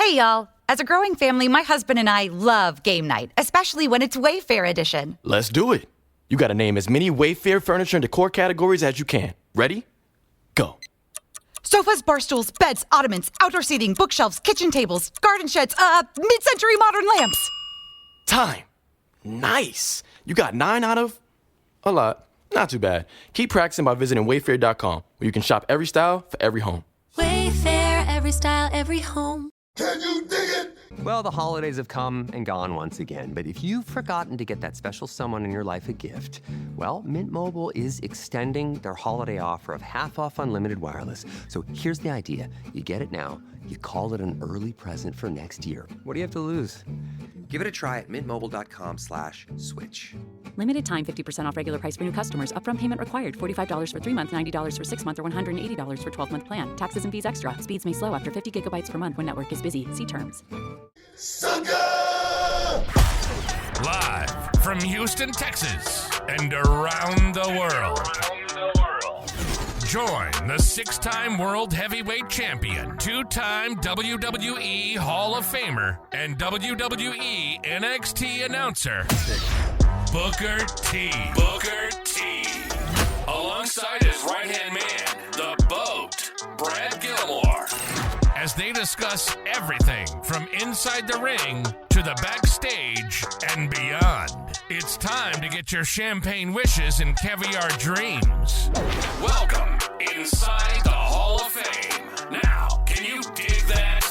Hey, y'all. As a growing family, my husband and I love game night, especially when it's Wayfair edition. Let's do it. You gotta name as many Wayfair furniture and decor categories as you can. Ready? Go. Sofas, bar stools, beds, ottomans, outdoor seating, bookshelves, kitchen tables, garden sheds, mid-century modern lamps. Time. Nice. You got 9 out of a lot. Not too bad. Keep practicing by visiting wayfair.com, where you can shop every style for every home. Wayfair, every style, every home. Can you dig it? Well, the holidays have come and gone once again, but if you've forgotten to get that special someone in your life a gift, well, Mint Mobile is extending their holiday offer of half off unlimited wireless. So here's the idea. You get it now, you call it an early present for next year. What do you have to lose? Give it a try at mintmobile.com/switch. Limited time 50% off regular price for new customers. Upfront payment required. $45 for 3 months, $90 for 6 months, or $180 for 12-month plan. Taxes and fees extra. Speeds may slow after 50 gigabytes per month when network is busy. See terms. Sucker! Live from Houston, Texas, and around the world. Join the 6-time World Heavyweight Champion, 2-time WWE Hall of Famer, and WWE NXT announcer, Booker T. Booker T. Alongside his right-hand man, the BOAT, Brad Gilmore, as they discuss everything from inside the ring to the backstage and beyond. It's time to get your champagne wishes and caviar dreams. Welcome inside the Hall of Fame. Now, can you dig that?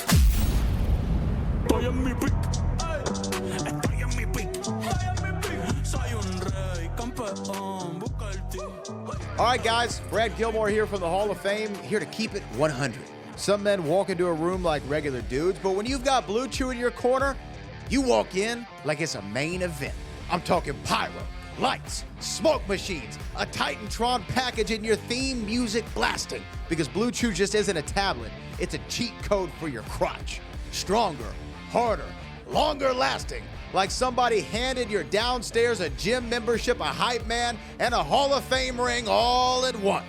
All right, guys, Brad Gilmore here from the Hall of Fame, here to keep it 100. Some men walk into a room like regular dudes, but when you've got Blue Chew in your corner, you walk in like it's a main event. I'm talking pyro, lights, smoke machines, a Titantron package, and your theme music blasting. Because Blue Chew just isn't a tablet, it's a cheat code for your crotch. Stronger, harder, longer lasting. Like somebody handed your downstairs a gym membership, a hype man, and a Hall of Fame ring all in one.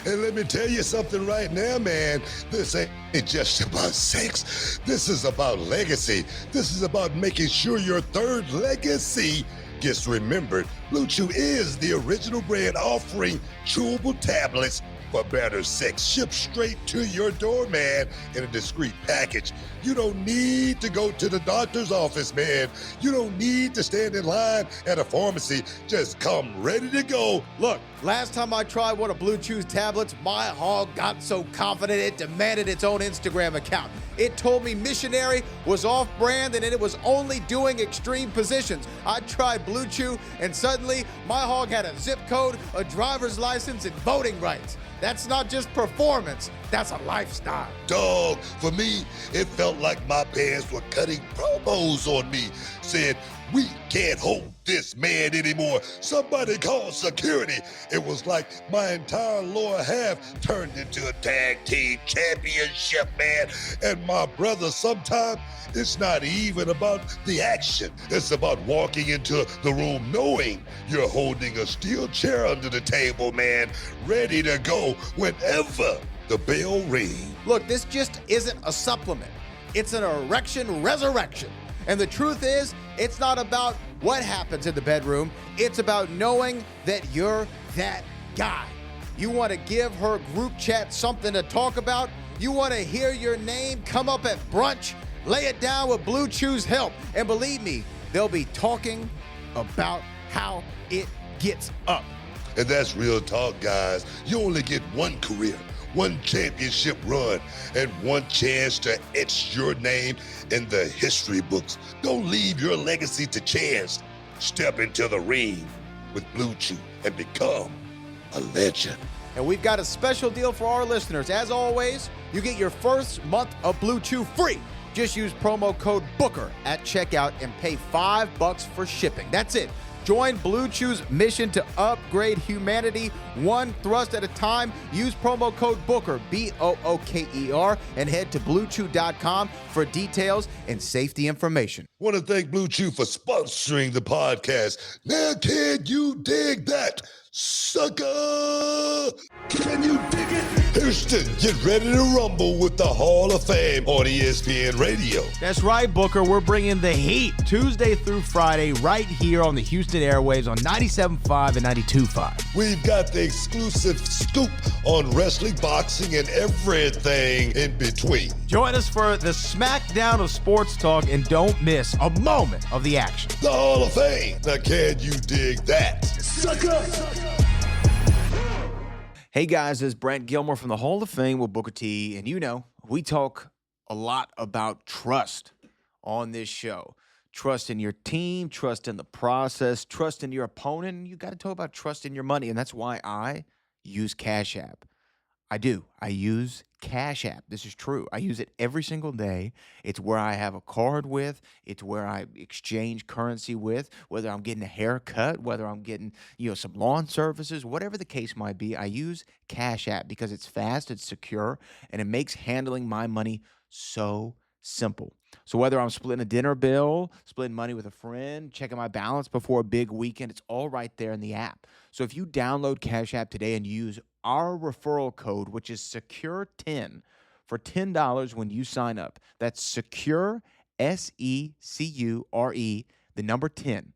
And let me tell you something right now, man. This ain't just about sex. This is about legacy. This is about making sure your third legacy gets remembered. Blue Chew is the original brand offering chewable tablets for better sex. Shipped straight to your door, man, in a discreet package. You don't need to go to the doctor's office, man. You don't need to stand in line at a pharmacy. Just come ready to go. Look, last time I tried one of Blue Chew's tablets, my hog got so confident it demanded its own Instagram account. It told me missionary was off-brand and it was only doing extreme positions. I tried Blue Chew and suddenly my hog had a zip code, a driver's license, and voting rights. That's not just performance, that's a lifestyle. Dog, for me, it felt like my parents were cutting promos on me, saying, "We can't hold this man anymore. Somebody call security." It was like my entire lower half turned into a tag team championship, man. And my brother, sometimes it's not even about the action. It's about walking into the room knowing you're holding a steel chair under the table, man, ready to go whenever the bell rings. Look, this just isn't a supplement. It's an erection resurrection. And the truth is, it's not about what happens in the bedroom. It's about knowing that you're that guy. You want to give her group chat something to talk about? You want to hear your name come up at brunch? Lay it down with Blue Chew's help. And believe me, they'll be talking about how it gets up. And that's real talk, guys. You only get one career, one championship run, and one chance to etch your name in the history books. Don't leave your legacy to chance. Step into the ring with Blue Chew and become a legend. And we've got a special deal for our listeners. As always, you get your first month of Blue Chew free. Just use promo code BOOKER at checkout and pay $5 for shipping. That's it. Join Blue Chew's mission to upgrade humanity one thrust at a time. Use promo code BOOKER, BOOKER, and head to BlueChew.com for details and safety information. Want to thank Blue Chew for sponsoring the podcast. Now, can you dig that, sucker? Can you dig it? Houston, get ready to rumble with the Hall of Fame on ESPN Radio. That's right, Booker. We're bringing the heat Tuesday through Friday right here on the Houston airwaves on 97.5 and 92.5. We've got the exclusive scoop on wrestling, boxing, and everything in between. Join us for the smackdown of sports talk and don't miss a moment of the action. The Hall of Fame. Now, can you dig that? Sucker! Hey guys, it's Brent Gilmore from the Hall of Fame with Booker T. And you know, we talk a lot about trust on this show. Trust in your team, trust in the process, trust in your opponent. And you got to talk about trust in your money. And that's why I use Cash App. I do. I use Cash App. This is true. I use it every single day. It's where I have a card with. It's where I exchange currency with, whether I'm getting a haircut, whether I'm getting, some lawn services, whatever the case might be. I use Cash App because it's fast, it's secure, and it makes handling my money so simple. So whether I'm splitting a dinner bill, splitting money with a friend, checking my balance before a big weekend, it's all right there in the app. So if you download Cash App today and use our referral code, which is SECURE10, for $10 when you sign up. That's SECURE, SECURE, the number 10.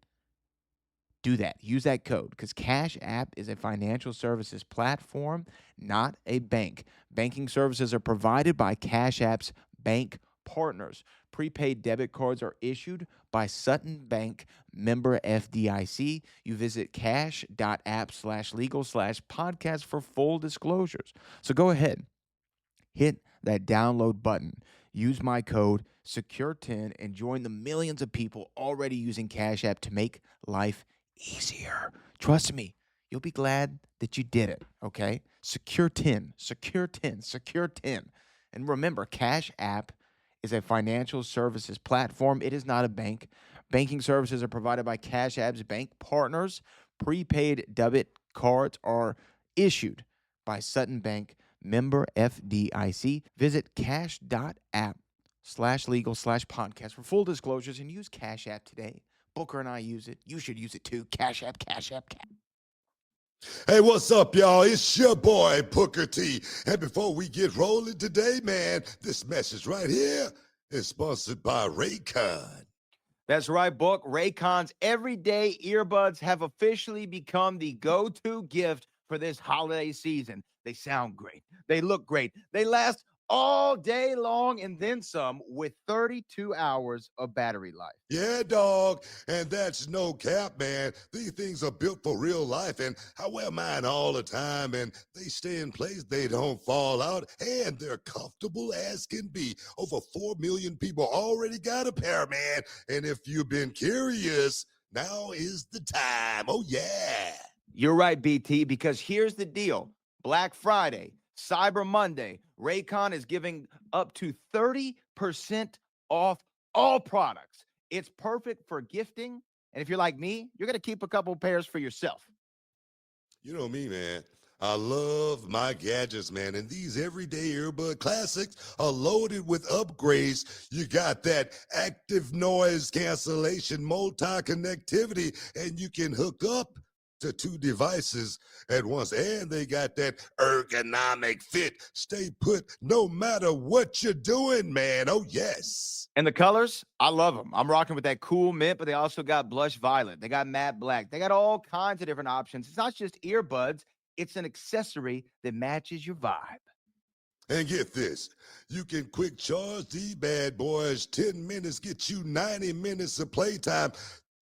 Do that. Use that code because Cash App is a financial services platform, not a bank. Banking services are provided by Cash App's bank partners. Prepaid debit cards are issued by Sutton Bank, member FDIC. You visit cash.app/legal/podcast for full disclosures. So go ahead, hit that download button. Use my code SECURE10 and join the millions of people already using Cash App to make life easier. Trust me, you'll be glad that you did it, okay? SECURE10, SECURE10, SECURE10. And remember, Cash App is a financial services platform. It is not a bank. Banking services are provided by Cash App's bank partners. Prepaid debit cards are issued by Sutton Bank, member FDIC. Visit cash.app/legal/podcast for full disclosures and use Cash App today. Booker and I use it. You should use it too. Cash App, Cash App, Cash App. Hey, what's up, y'all? It's your boy, Booker T. And before we get rolling today, man, this message right here is sponsored by Raycon. That's right, Book. Raycon's everyday earbuds have officially become the go-to gift for this holiday season. They sound great. They look great. They last all day long and then some with 32 hours of battery life. Yeah, dog. And that's no cap, man. These things are built for real life. And I wear mine all the time. And they stay in place. They don't fall out. And they're comfortable as can be. Over 4 million people already got a pair, man. And if you've been curious, now is the time. Oh, yeah. You're right, BT, because here's the deal. Black Friday, Cyber Monday, Raycon is giving up to 30% off all products. It's perfect for gifting. And if you're like me, you're going to keep a couple pairs for yourself. You know me, man. I love my gadgets, man. And these everyday earbud classics are loaded with upgrades. You got that active noise cancellation, multi-connectivity, and you can hook up to 2 devices at once. And they got that ergonomic fit. Stay put no matter what you're doing, man. Oh, yes. And the colors, I love them. I'm rocking with that cool mint, but they also got blush violet. They got matte black. They got all kinds of different options. It's not just earbuds. It's an accessory that matches your vibe. And get this, you can quick charge these bad boys. 10 minutes get you 90 minutes of playtime.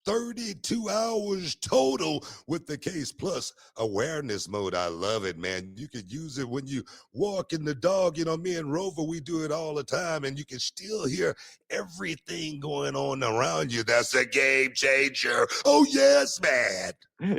32 hours total with the Case Plus awareness mode. I love it, man. You could use it when you walking the dog. You know, me and Rover, we do it all the time, and you can still hear everything going on around you. That's a game changer. Oh, yes, man.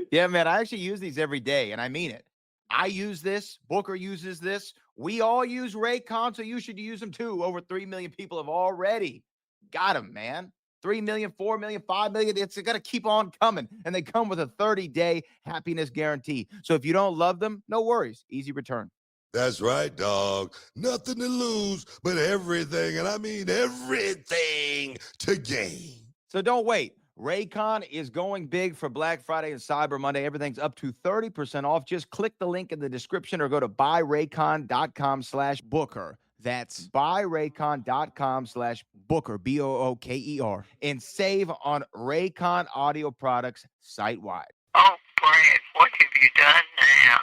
Yeah, man, I actually use these every day, and I mean it. I use this. Booker uses this. We all use Raycon, so you should use them too. Over 3 million people have already got them, man. 3 million, 4 million, 5 million. It's going to keep on coming. And they come with a 30-day happiness guarantee. So if you don't love them, no worries. Easy return. That's right, dog. Nothing to lose, but everything, and I mean everything to gain. So don't wait. Raycon is going big for Black Friday and Cyber Monday. Everything's up to 30% off. Just click the link in the description or go to buyraycon.com/Booker. That's buyraycon.com/Booker, Booker, and save on Raycon audio products site-wide. Oh, Brad, what have you done now?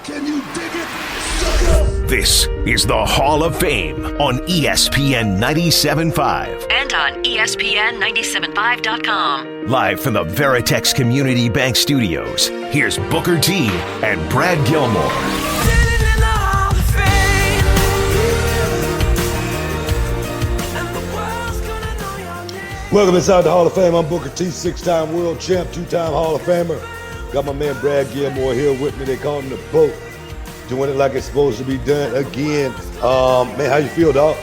Can you dig it, sucker? This is the Hall of Fame on ESPN 97.5. And on ESPN975.com. Live from the Veritex Community Bank Studios, here's Booker T and Brad Gilmore. Welcome inside the Hall of Fame. I'm Booker T, six-time world champ, two-time Hall of Famer. Got my man Brad Gilmore here with me. They call him the boat. Doing it like it's supposed to be done again. Man, how you feel, dog?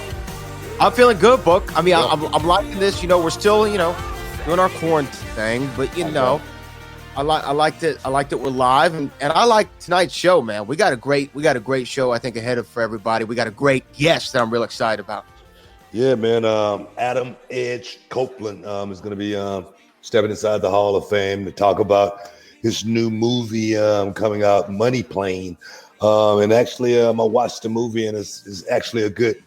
I'm feeling good, Book. I mean, I'm liking this. You know, we're still, doing our quarantine thing, but I liked it. I liked it. We're live, and I like tonight's show, man. We got a great show, I think, ahead of for everybody. We got a great guest that I'm real excited about. Yeah, man. Adam Edge Copeland is going to be stepping inside the Hall of Fame to talk about his new movie coming out, Money Plane. And actually, I watched the movie, and it's actually a good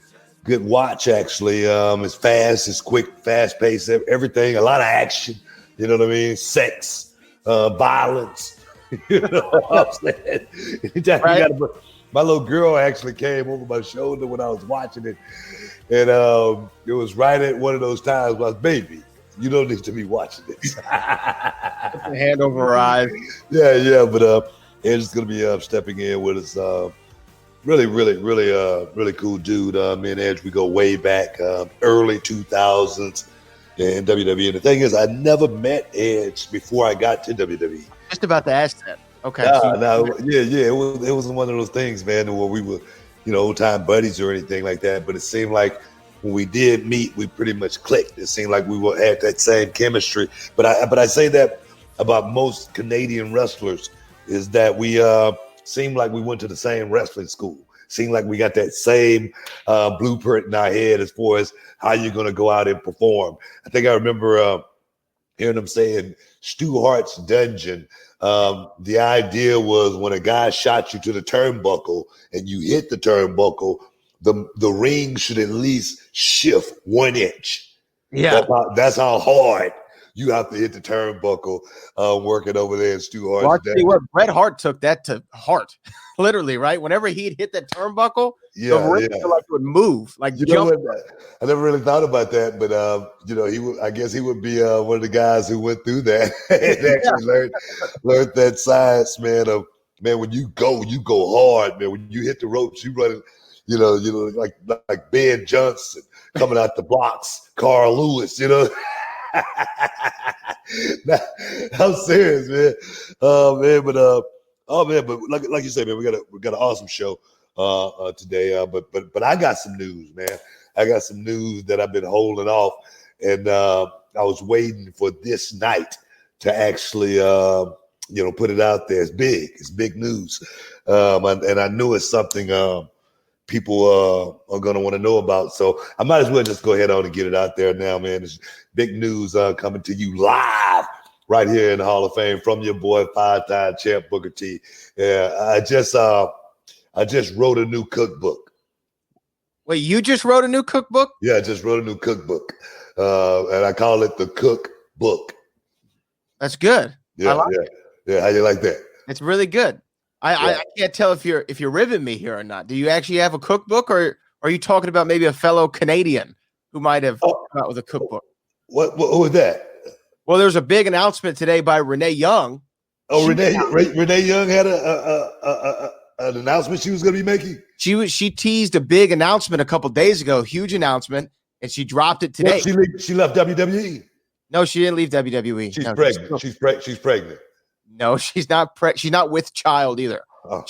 watch. Actually, it's fast, it's quick, fast paced, everything. A lot of action. You know what I mean? Sex, violence. You know what I'm saying? Right? My little girl actually came over my shoulder when I was watching it. And it was right at one of those times where I was, baby, you don't need to be watching this. Put the hand over her eyes. Yeah, but Edge's going to be stepping in with us. Really cool dude. Me and Edge, we go way back, early 2000s in WWE. And the thing is, I never met Edge before I got to WWE. Just about to ask that. Okay. It was one of those things, man, where we were, old-time buddies or anything like that. But it seemed like when we did meet, we pretty much clicked. It seemed like we had that same chemistry. But I say that about most Canadian wrestlers is that we seem like we went to the same wrestling school. Seemed like we got that same blueprint in our head as far as how you're going to go out and perform. I think I remember hearing them saying Stu Hart's Dungeon. The idea was when a guy shot you to the turnbuckle and you hit the turnbuckle, the ring should at least shift 1 inch. Yeah, that's how hard you have to hit the turnbuckle. Working over there in Stu Hart's. Well, I'll tell you what, Bret Hart took that to heart, literally. Right, whenever he'd hit that turnbuckle, the ring like would move, like jump. I never really thought about that, but he would. I guess he would be one of the guys who went through that and actually learned that science, man. Of when you go hard, man. When you hit the ropes, you run it. Like Ben Johnson coming out the blocks, Carl Lewis, Nah, I'm serious, man. But like you said, man, we got an awesome show today. But I got some news, man. I got some news that I've been holding off, and I was waiting for this night to actually put it out there. It's big news, and I knew it's something people are going to want to know about. So I might as well just go ahead on and get it out there now, man. It's big news coming to you live right here in the Hall of Fame from your boy, 5-time champ Booker T. Yeah, I just wrote a new cookbook. Wait, you just wrote a new cookbook? Yeah, I just wrote a new cookbook, and I call it the Cookbook. That's good. Yeah, How you like that? It's really good. I can't tell if you're ribbing me here or not. Do you actually have a cookbook, or are you talking about maybe a fellow Canadian who might have come out with a cookbook? What was that? Well, there's a big announcement today by Renee Young. Oh, Renee Young had an announcement she was going to be making. She teased a big announcement a couple days ago, huge announcement, and she dropped it today. Well, she left WWE. No, she didn't leave WWE. She's pregnant. She's pregnant. No, she's not. She's not with child either. Oh.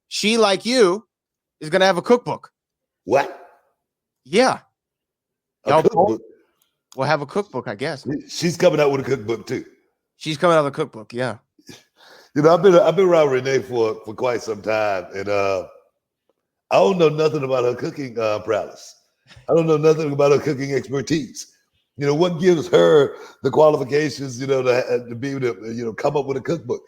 She like you is going to have a cookbook. What? Yeah. A cookbook? We'll have a cookbook, I guess. She's coming out with a cookbook too. She's coming out with a cookbook, yeah. I've been around Renee for quite some time, and I don't know nothing about her cooking prowess. I don't know nothing about her cooking expertise. what gives her the qualifications, to be able to, come up with a cookbook?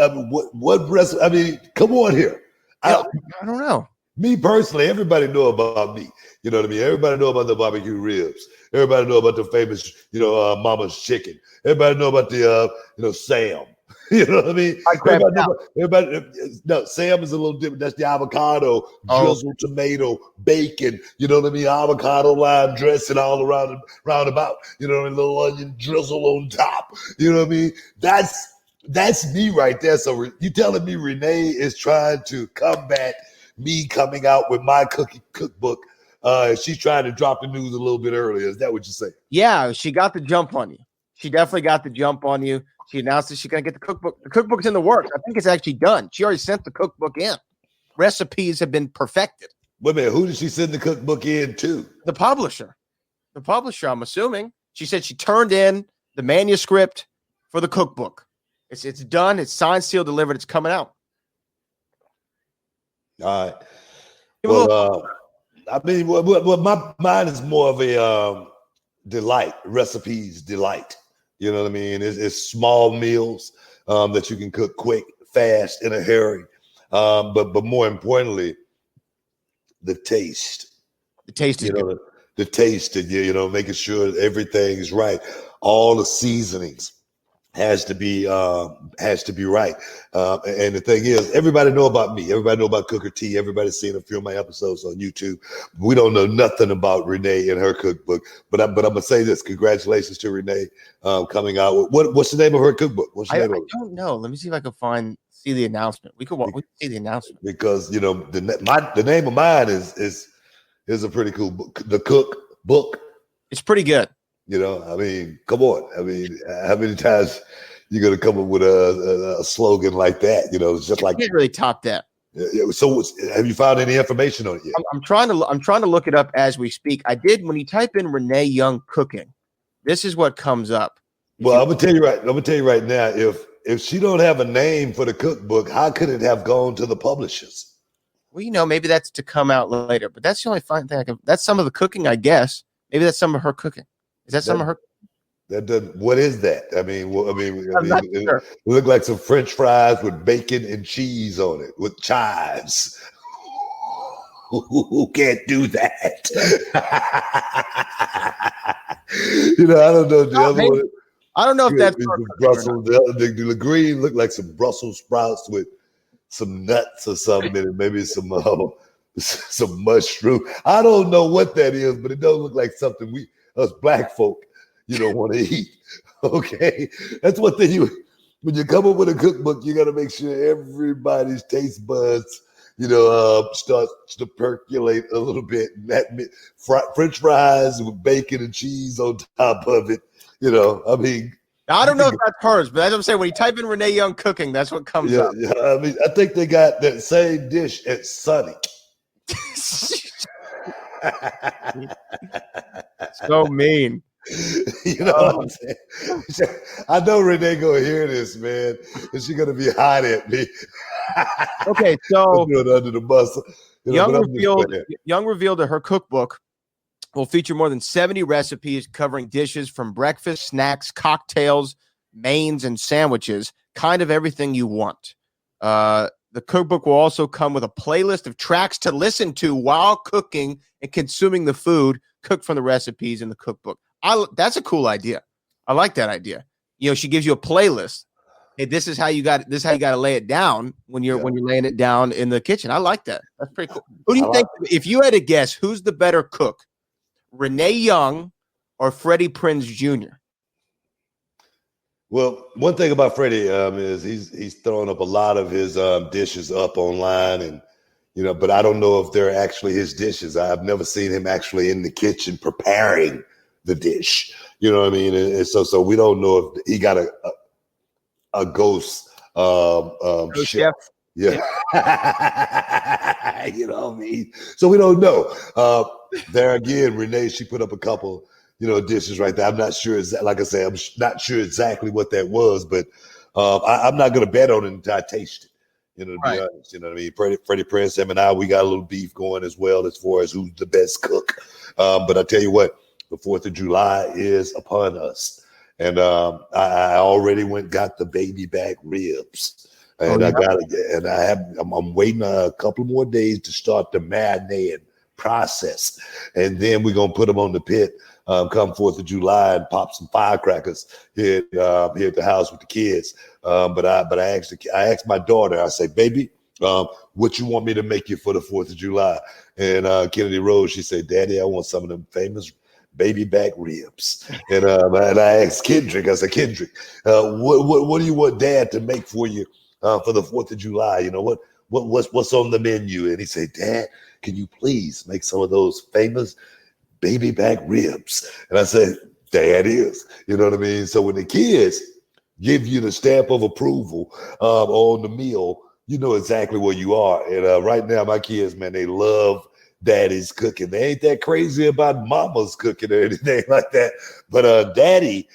I mean, what recipe? I mean, come on here. I don't know. Me personally, everybody know about me. You know what I mean? Everybody know about the barbecue ribs. Everybody know about the famous, Mama's chicken. Everybody know about the, Sam. You know what I mean? No, Sam is a little different. That's the avocado, drizzled tomato, bacon. You know what I mean? Avocado lime dressing all around about. You know what I mean? Little onion drizzle on top. You know what I mean? That's me right there. So you telling me Renee is trying to combat me coming out with my cookbook? She's trying to drop the news a little bit earlier. Is that what you're saying? Yeah, she got the jump on you. She definitely got the jump on you. She announced that she's going to get the cookbook. The cookbook's in the works. I think it's actually done. She already sent the cookbook in. Recipes have been perfected. Wait a minute. Who did she send the cookbook in to? The publisher. The publisher, I'm assuming. She said she turned in the manuscript for the cookbook. It's done. It's signed, sealed, delivered. It's coming out. All right. Well, I mean, my mine is more of a delight, recipes delight. You know what I mean? It's small meals that you can cook quick, fast, in a hurry. But more importantly, the taste. The taste is good. The taste, and making sure everything's right. All the seasonings has to be right. And the thing is, everybody know about me. Everybody know about Cooker T. Everybody's seen a few of my episodes on YouTube. We don't know nothing about Renee and her cookbook. But I'm gonna say this: congratulations to Renee coming out. What's the name of her cookbook? I don't know. Let me see if I can see the announcement. We can see the announcement because the name of mine is a pretty cool book. The cookbook. It's pretty good. I mean, come on. I mean, how many times you're going to come up with a slogan like that? It's just like, you can't really top that. So have you found any information on it yet? I'm trying to look it up as we speak. I did. When you type in Renee Young cooking, this is what comes up. Well, I'm gonna tell you right now, if she don't have a name for the cookbook, how could it have gone to the publishers? Well, maybe that's to come out later, but that's the only fine thing that's some of the cooking, I guess. Maybe that's some of her cooking. Is that some of her? What is that? I mean, Sure. It looked like some French fries with bacon and cheese on it with chives. Who can't do that? I don't know. The other one, I don't know if that's Brussels. The green looked like some Brussels sprouts with some nuts or something in it. Maybe some mushroom. I don't know what that is, but it don't look like something us black folk, want to eat. Okay, that's one thing. When you come up with a cookbook, you got to make sure everybody's taste buds, starts to percolate a little bit. And that French fries with bacon and cheese on top of it. I mean, I don't know if that's hers, but as I'm saying, when you type in Renee Young cooking, that's what comes up. Yeah, I mean, I think they got that same dish at Sonic. So mean. What I'm saying? I know Renee gonna hear this, man, and she's gonna be hot at me. Okay, so under the bus. Young revealed that her cookbook will feature more than 70 recipes covering dishes from breakfast, snacks, cocktails, mains, and sandwiches, kind of everything you want. The cookbook will also come with a playlist of tracks to listen to while cooking and consuming the food cooked from the recipes in the cookbook. That's a cool idea. I like that idea. She gives you a playlist. Hey, this is how you got to lay it down when you're laying it down in the kitchen. I like that. That's pretty cool. Who do you think, if you had to guess, who's the better cook, Renee Young or Freddie Prinze Jr.? Well, one thing about Freddie is he's throwing up a lot of his dishes up online, and but I don't know if they're actually his dishes. I've never seen him actually in the kitchen preparing the dish. You know what I mean? And so we don't know if he got a ghost chef. Yeah. You know what I mean? So we don't know. There again, Renee, she put up a couple dishes right there. I'm not sure like I said, I'm not sure exactly what that was, but I'm not going to bet on it until I taste it. To be honest, you know what I mean? Freddie Prinze, him and I, we got a little beef going as well as far as who's the best cook. But I tell you what, The 4th of July is upon us. And I already got the baby back ribs. And I'm waiting a couple more days to start the marinating process. And then we're going to put them on the pit come 4th of July and pop some firecrackers here at the house with the kids. But I asked my daughter, I say, baby, what you want me to make you for the 4th of July? And Kennedy Rose, she said, Daddy, I want some of them famous baby back ribs. And I asked Kendrick, I said, Kendrick, what do you want Dad to make for you for the 4th of July? You know, what's on the menu? And he said, Dad, can you please make some of those famous baby back ribs? And I said, Dad is. You know what I mean? So when the kids give you the stamp of approval on the meal, you know exactly where you are. And right now, my kids, man, they love Daddy's cooking. They ain't that crazy about Mama's cooking or anything like that. But Daddy,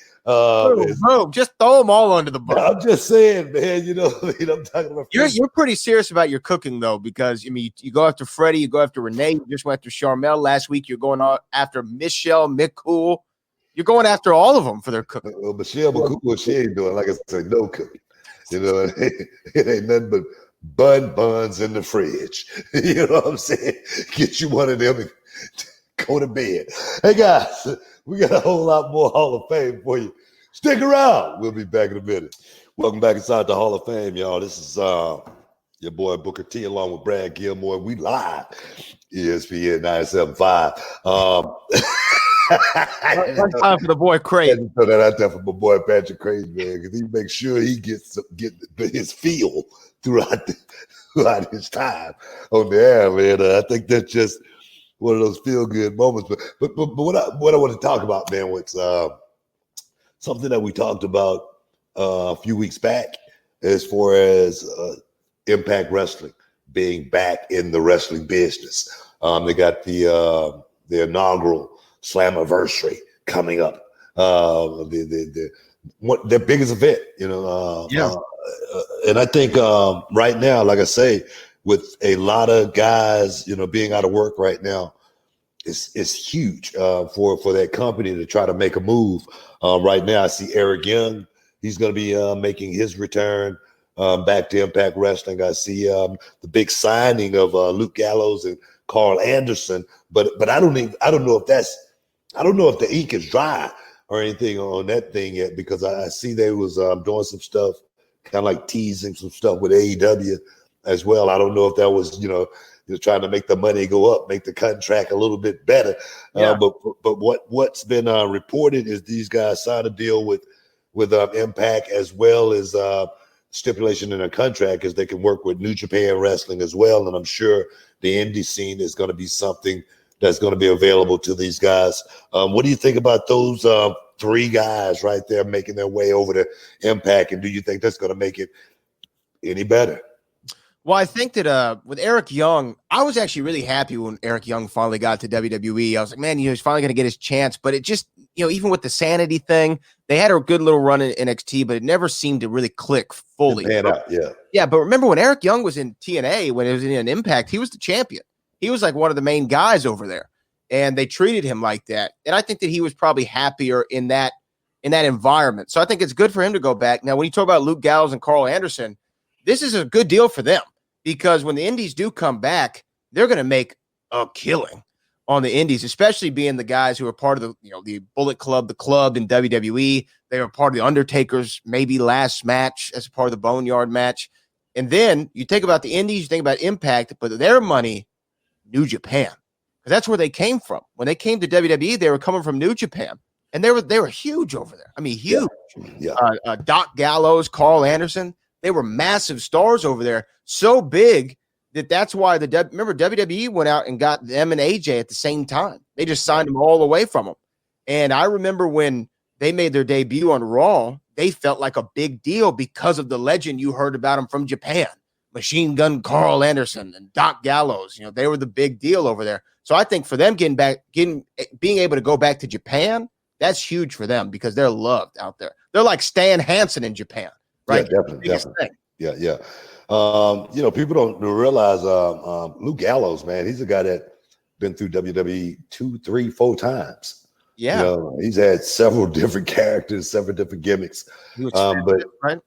just throw them all under the bus. I'm just saying, man. You know, I'm talking about. You're pretty serious about your cooking, though, because I mean, you go after Freddie, you go after Renee, you just went after Charmel last week. You're going after Michelle McCool. You're going after all of them for their cooking. Well, Michelle McCool, she ain't doing, like I said, no cooking. You know, it ain't nothing but buns in the fridge. You know what I'm saying? Get you one of them and go to bed. Hey, guys, we got a whole lot more Hall of Fame for you. Stick around. We'll be back in a minute. Welcome back inside the Hall of Fame, y'all. This is your boy Booker T along with Brad Gilmore. We live, ESPN 975. One time for the boy Craig. So that out there for my boy Patrick Craig, man, because he makes sure he gets his feel throughout his time on the air, man. I think that's just one of those feel good moments. But what I want to talk about, man, was something that we talked about a few weeks back, as far as Impact Wrestling being back in the wrestling business. They got the inaugural Slammiversary coming up. Their biggest event, you know. And I think right now, like I say, with a lot of guys, you know, being out of work right now, it's huge for that company to try to make a move. Right now, I see Eric Young. He's going to be making his return back to Impact Wrestling. I see the big signing of Luke Gallows and Carl Anderson, but I don't know if the ink is dry or anything on that thing yet, because I see they was doing some stuff, kind of like teasing some stuff with AEW as well. I don't know if that was, you know, trying to make the money go up, make the contract a little bit better. But what's been reported is these guys signed a deal with Impact, as well as stipulation in a contract is they can work with New Japan Wrestling as well. And I'm sure the indie scene is going to be something that's going to be available to these guys. What do you think about those three guys right there making their way over to Impact? And do you think that's going to make it any better? Well, I think that with Eric Young, I was actually really happy when Eric Young finally got to WWE. I was like, man, he's finally going to get his chance. But it just, you know, even with the Sanity thing, they had a good little run in NXT, but it never seemed to really click fully. Yeah, but remember when Eric Young was in TNA, when it was in an Impact, he was the champion. He was like one of the main guys over there, and they treated him like that. And I think that he was probably happier in that environment. So I think it's good for him to go back. Now, when you talk about Luke Gallows and Carl Anderson, this is a good deal for them, because when the indies do come back, they're going to make a killing on the indies, especially being the guys who are part of the, you know, the Bullet Club, the club in WWE. They were part of the Undertaker's maybe last match as a part of the Boneyard match. And then you think about the indies, you think about Impact, but their money, New Japan, because that's where they came from. When they came to WWE, they were coming from New Japan, and they were huge over there. I mean, huge. Yeah. Doc Gallows, Carl Anderson, they were massive stars over there, so big that's why remember WWE went out and got them and AJ at the same time. They just signed them all away from them. And I remember when they made their debut on Raw, they felt like a big deal because of the legend you heard about them from Japan. Machine Gun Carl Anderson and Doc Gallows, you know, they were the big deal over there. So I think for them being able to go back to Japan, that's huge for them, because they're loved out there. They're like Stan Hansen in Japan, right? Yeah, definitely. Yeah. You know, people don't realize Luke Gallows, man, he's a guy that been through WWE 2, 3, 4 times. Yeah. You know, he's had several different characters, several different gimmicks. He was But right?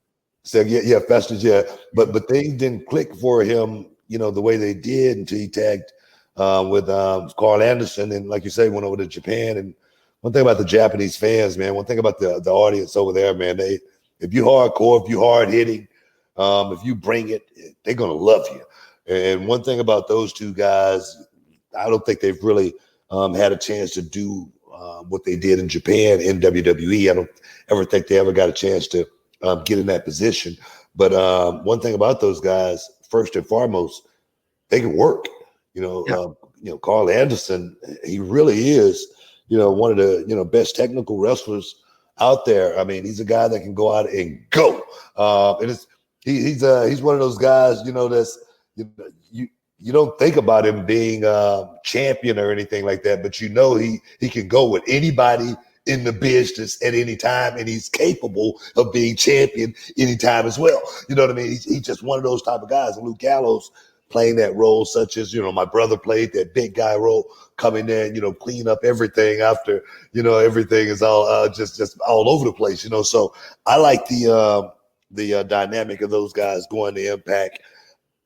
so yeah, Festus, yeah. But things didn't click for him, you know, the way they did until he tagged with Carl Anderson, and like you say, went over to Japan. And one thing about the Japanese fans, man, one thing about the audience over there, man, if you hardcore, if you hard hitting, if you bring it, they're gonna love you. And one thing about those two guys, I don't think they've really had a chance to do what they did in Japan in WWE. I don't ever think they ever got a chance to get in that position. But one thing about those guys, first and foremost, they can work. Carl Anderson, he really is, one of the one technical wrestlers out there. I mean, he's a guy that can go out and go. And he's one of those guys, that's you don't think about him being a champion or anything like that, but he can go with anybody in the business at any time, and he's capable of being champion anytime as well. You know what I mean? He's just one of those type of guys. And Luke Gallows playing that role, such as, my brother played that big guy role, coming there and, clean up everything after, everything is all just all over the place, So I like the dynamic of those guys going to Impact.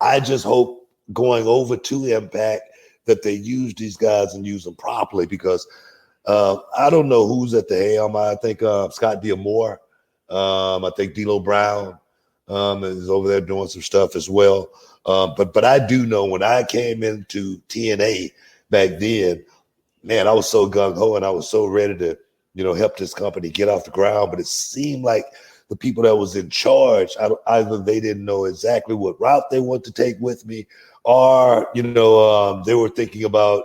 I just hope going over to Impact that they use these guys and use them properly, because I don't know who's at the helm. I think Scott D'Amore. I think D'Lo Brown is over there doing some stuff as well. But I do know when I came into TNA back then, man, I was so gung-ho and I was so ready to, help this company get off the ground. But it seemed like the people that was in charge, either they didn't know exactly what route they want to take with me, or, they were thinking about,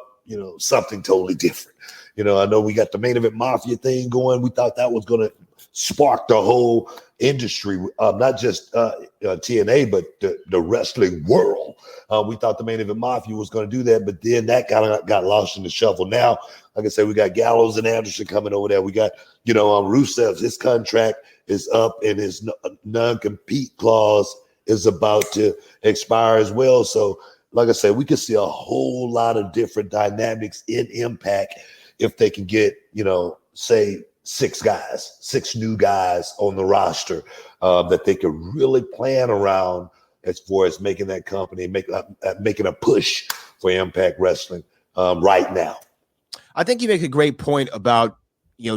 something totally different. I know we got the Main Event Mafia thing going. We thought that was going to spark the whole industry, not just TNA, but the wrestling world. We thought the Main Event Mafia was going to do that, but then that kind of got lost in the shuffle. Now, like I said, we got Gallows and Anderson coming over there. We got, Rusev's, his contract is up and his non-compete clause is about to expire as well. So, like I said, we could see a whole lot of different dynamics in Impact if they can get, say 6 new guys on the roster that they could really plan around as far as making that company, making a push for Impact Wrestling right now. I think you make a great point about,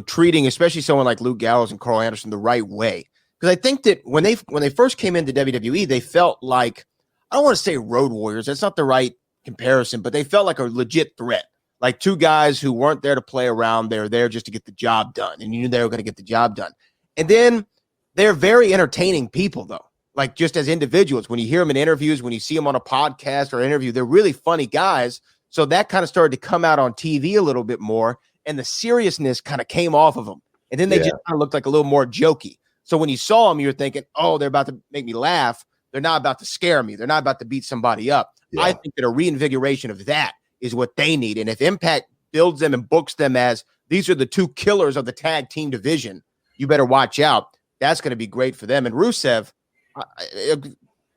treating especially someone like Luke Gallows and Carl Anderson the right way. Because I think that when they first came into WWE, they felt like, I don't want to say road warriors, that's not the right comparison, but they felt like a legit threat. Like two guys who weren't there to play around. They were there just to get the job done. And you knew they were going to get the job done. And then they're very entertaining people, though. Like just as individuals, when you hear them in interviews, when you see them on a podcast or interview, they're really funny guys. So that kind of started to come out on TV a little bit more. And the seriousness kind of came off of them. And then they just kind of looked like a little more jokey. So when you saw them, you're thinking, oh, they're about to make me laugh. They're not about to scare me. They're not about to beat somebody up. Yeah. I think that a reinvigoration of that is what they need. And if Impact builds them and books them as these are the two killers of the tag team division, you better watch out. That's going to be great for them. And Rusev,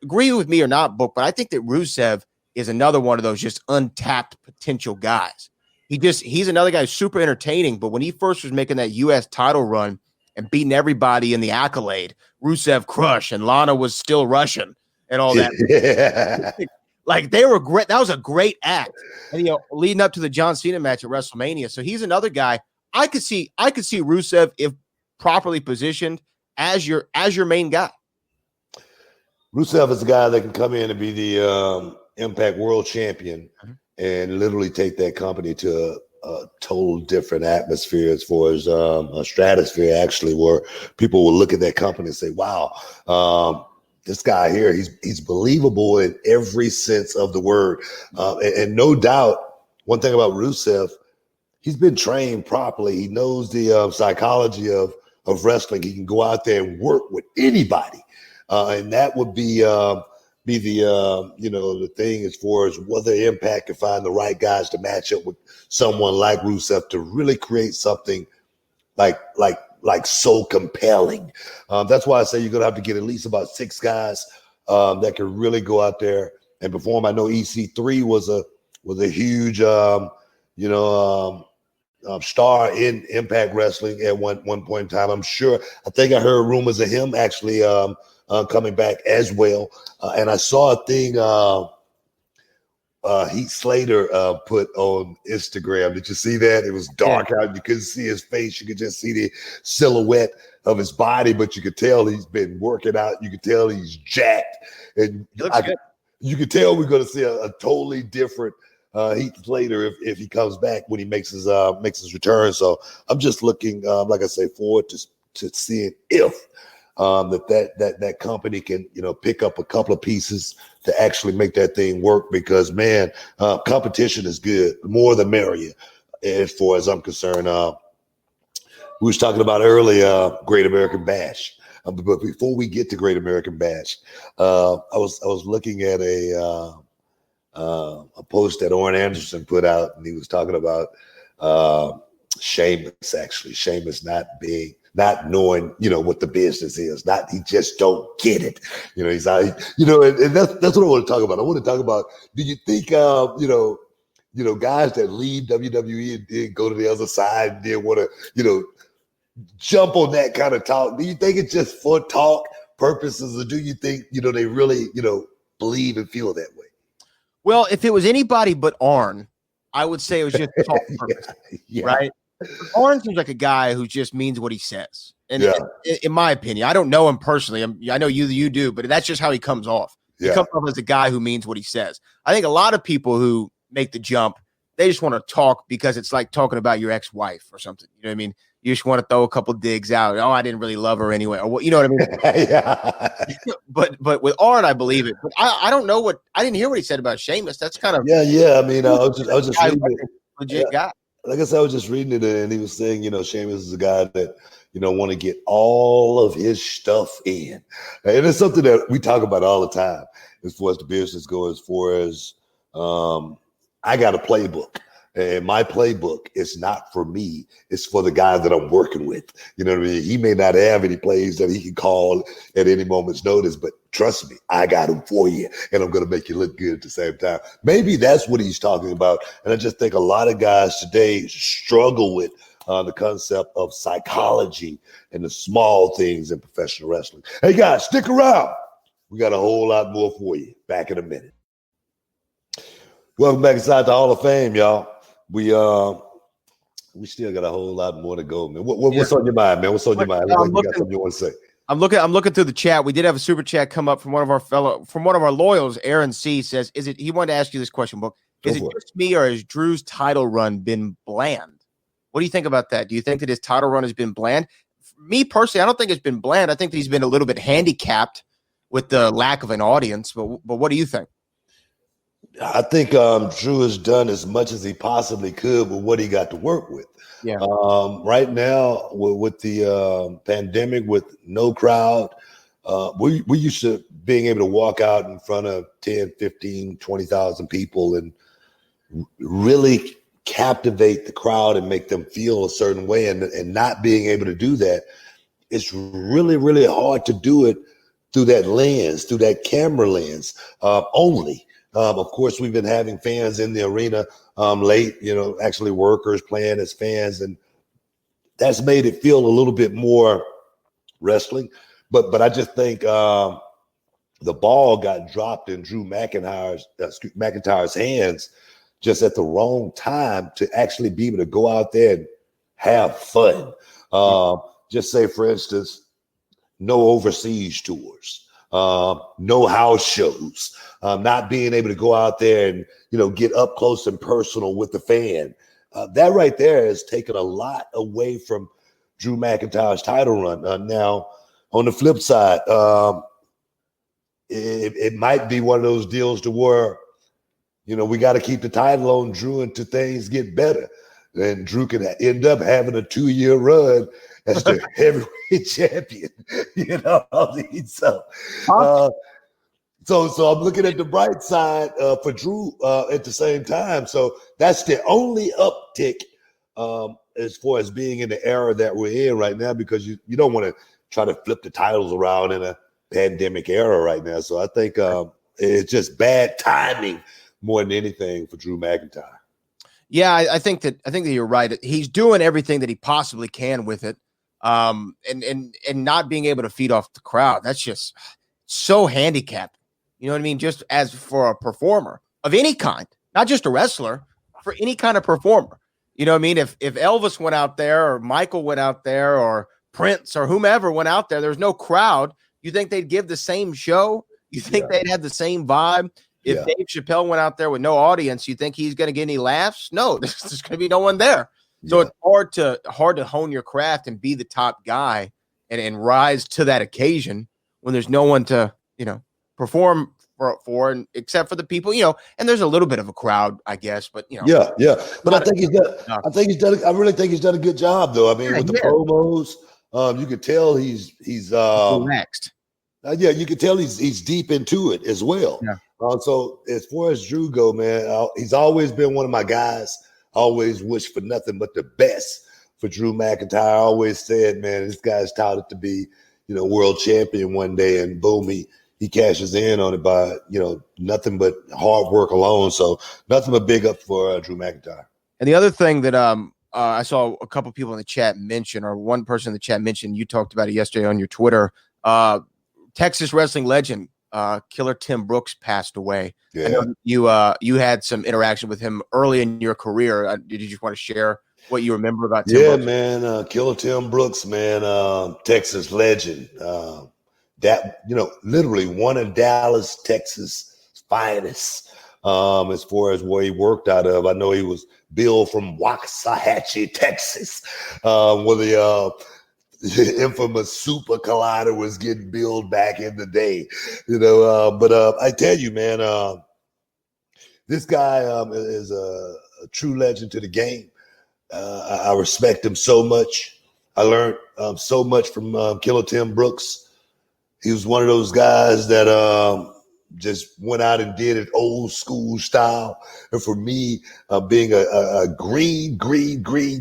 agree with me or not, Book, but I think that Rusev is another one of those just untapped potential guys. He's another guy who's super entertaining, but when he first was making that U.S. title run and beating everybody in the Accolade, Rusev crushed, and Lana was still Russian and all that. Yeah. Like they were great. That was a great act. And leading up to the John Cena match at WrestleMania. So he's another guy. I could see Rusev, if properly positioned, as your main guy. Rusev is a guy that can come in and be the Impact World Champion and literally take that company to a total different atmosphere as far as a stratosphere, actually, where people will look at that company and say, wow, this guy here, he's believable in every sense of the word. And no doubt, one thing about Rusev, he's been trained properly. He knows the psychology of wrestling. He can go out there and work with anybody. And that would be the the thing as far as whether Impact can find the right guys to match up with someone like Rusev to really create something like so compelling. That's why I say you're gonna have to get at least about 6 guys that can really go out there and perform. I know EC3 was a huge star in Impact Wrestling at one point in time. I think I heard rumors of him actually coming back as well. And I saw a thing Heath Slater put on Instagram. Did you see that? It was dark out. You couldn't see his face. You could just see the silhouette of his body, but you could tell he's been working out. You could tell he's jacked. And you could tell we're going to see a totally different Heath Slater if he comes back when he makes his return. So I'm just looking, like I say, forward to seeing if that company can, pick up a couple of pieces to actually make that thing work, because man, competition is good. The more the merrier, as far as I'm concerned. We was talking about earlier, Great American Bash. But before we get to Great American Bash, I was looking at a post that Orrin Anderson put out, and he was talking about Sheamus, actually. Sheamus not knowing, what the business is. He just don't get it. He's out, and that's what I want to talk about. I want to talk about, do you think, guys that leave WWE and then go to the other side and then want to, jump on that kind of talk? Do you think it's just for talk purposes, or do you think, they really, believe and feel that way? Well, if it was anybody but Arn, I would say it was just talk purpose, right? Arn seems like a guy who just means what he says. And in my opinion, I don't know him personally. I know you do, but that's just how he comes off. He comes off as a guy who means what he says. I think a lot of people who make the jump, they just want to talk because it's like talking about your ex-wife or something. You know what I mean? You just want to throw a couple digs out. Oh, I didn't really love her anyway. Or what, you know what I mean? But with Arn, I believe it. But I don't know I didn't hear what he said about Sheamus. That's kind of I mean, I was just reading it. Legit guy. Like I said, I was just reading it, and he was saying, Sheamus is a guy that, want to get all of his stuff in. And it's something that we talk about all the time as far as the business goes, as far as I got a playbook. And my playbook is not for me. It's for the guy that I'm working with. You know what I mean? He may not have any plays that he can call at any moment's notice, but trust me, I got them for you, and I'm going to make you look good at the same time. Maybe that's what he's talking about. And I just think a lot of guys today struggle with the concept of psychology and the small things in professional wrestling. Hey, guys, stick around. We got a whole lot more for you. Back in a minute. Welcome back inside the Hall of Fame, y'all. We still got a whole lot more to go, man. What's on your mind, man? What's on your mind? You got something you want to say? I'm looking through the chat. We did have a super chat come up from one of our loyals. Aaron C says, he wanted to ask you this question, Book. Is it just me, or has Drew's title run been bland? What do you think about that? Do you think that his title run has been bland? Me personally, I don't think it's been bland. I think that he's been a little bit handicapped with the lack of an audience, but what do you think? I think Drew has done as much as he possibly could with what he got to work with. Yeah. Right now, with the pandemic, with no crowd, we used to being able to walk out in front of 10, 15, 20,000 people and really captivate the crowd and make them feel a certain way. And not being able to do that, it's really, really hard to do it through that lens, through that camera lens only. Of course, we've been having fans in the arena late, actually workers playing as fans, and that's made it feel a little bit more wrestling. But I just think the ball got dropped in Drew McIntyre's hands just at the wrong time to actually be able to go out there and have fun. Just say, for instance, no overseas tours. No house shows, not being able to go out there and, get up close and personal with the fan. That right there has taken a lot away from Drew McIntyre's title run. Now, on the flip side, it might be one of those deals to where, we got to keep the title on Drew until things get better. And Drew can end up having a 2-year run as the heavyweight champion, So I'm looking at the bright side for Drew at the same time. So that's the only uptick as far as being in the era that we're in right now, because you don't want to try to flip the titles around in a pandemic era right now. So I think it's just bad timing more than anything for Drew McIntyre. Yeah, I think that you're right. He's doing everything that he possibly can with it, and not being able to feed off the crowd. That's just so handicapped. You know what I mean? Just as for a performer of any kind, not just a wrestler, for any kind of performer. You know what I mean? If Elvis went out there, or Michael went out there, or Prince or whomever went out there, there's no crowd. You think they'd give the same show? You think they'd have the same vibe? If Dave Chappelle went out there with no audience, you think he's going to get any laughs? No, there's going to be no one there. So it's hard to hone your craft and be the top guy and rise to that occasion when there's no one to, perform for and except for the people, and there's a little bit of a crowd, I guess, but Yeah. But I think he's done. I really think he's done a good job, though. I mean, with the promos, you could tell he's relaxed. You can tell he's deep into it as well. Yeah. So as far as Drew go, man, he's always been one of my guys. Always wished for nothing but the best for Drew McIntyre. I always said, man, this guy's touted to be, world champion one day, and boom, he cashes in on it by, nothing but hard work alone. So nothing but big up for Drew McIntyre. And the other thing that I saw a couple people in the chat mention, or one person in the chat mentioned, you talked about it yesterday on your Twitter. Texas wrestling legend Killer Tim Brooks passed away. Yeah. I know you had some interaction with him early in your career. Did you just want to share what you remember about Tim Brooks? Man, Killer Tim Brooks, man, Texas legend. That literally one of Dallas, Texas' finest. As far as where he worked out of, I know he was billed from Waxahachie, Texas, where the infamous Super Collider was getting billed back in the day, but I tell you, man, this guy is a true legend to the game. I respect him so much. I learned so much from Killer Tim Brooks. He was one of those guys that just went out and did it old school style. And for me, being a green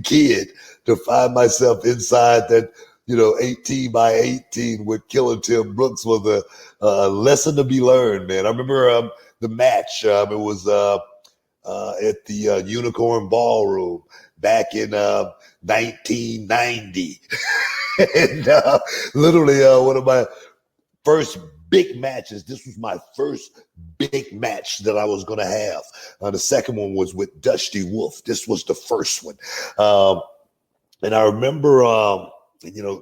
kid, to find myself inside that, 18 by 18 with Killer Tim Brooks was a lesson to be learned, man. I remember the match. It was at the Unicorn Ballroom back in 1990. And literally one of my first big matches. This was my first big match that I was going to have. The second one was with Dusty Wolf. This was the first one. And I remember,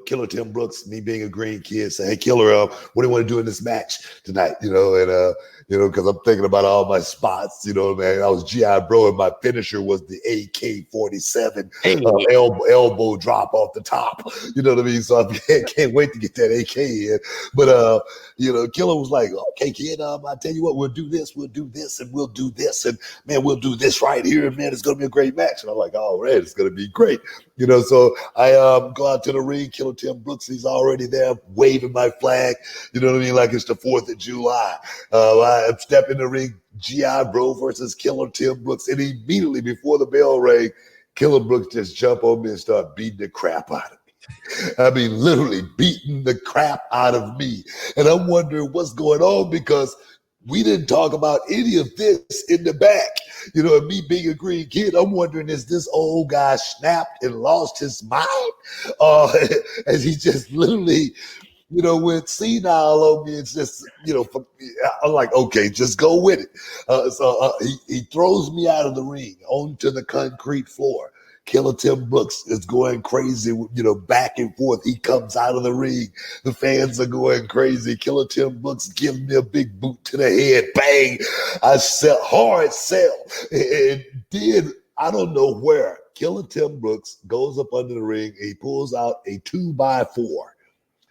Killer Tim Brooks, me being a green kid, saying, "Hey, Killer, what do you want to do in this match tonight?" Because I'm thinking about all my spots, man. I was G.I. Bro, and my finisher was the AK-47 elbow drop off the top. You know what I mean? So I can't wait to get that AK in. But, Killer was like, "Okay, kid, I tell you what, we'll do this, and we'll do this, and, man, we'll do this right here, and, man, it's going to be a great match." And I'm like, "All right, it's going to be great." So I go out to the ring. Killer Tim Brooks, he's already there waving my flag. You know what I mean? Like it's the 4th of July. I step in the ring, G.I. Bro versus Killer Tim Brooks. And immediately before the bell rang, Killer Brooks just jump on me and start beating the crap out of me. I mean, literally beating the crap out of me. And I'm wondering what's going on, because we didn't talk about any of this in the back. And me being a green kid, I'm wondering, is this old guy snapped and lost his mind? As he just literally, went senile on me. It's just, I'm like, okay, just go with it. So he throws me out of the ring onto the concrete floor. Killer Tim Brooks is going crazy, back and forth. He comes out of the ring. The fans are going crazy. Killer Tim Brooks giving me a big boot to the head. Bang! I hard sell. And then, I don't know where, Killer Tim Brooks goes up under the ring and he pulls out a 2x4.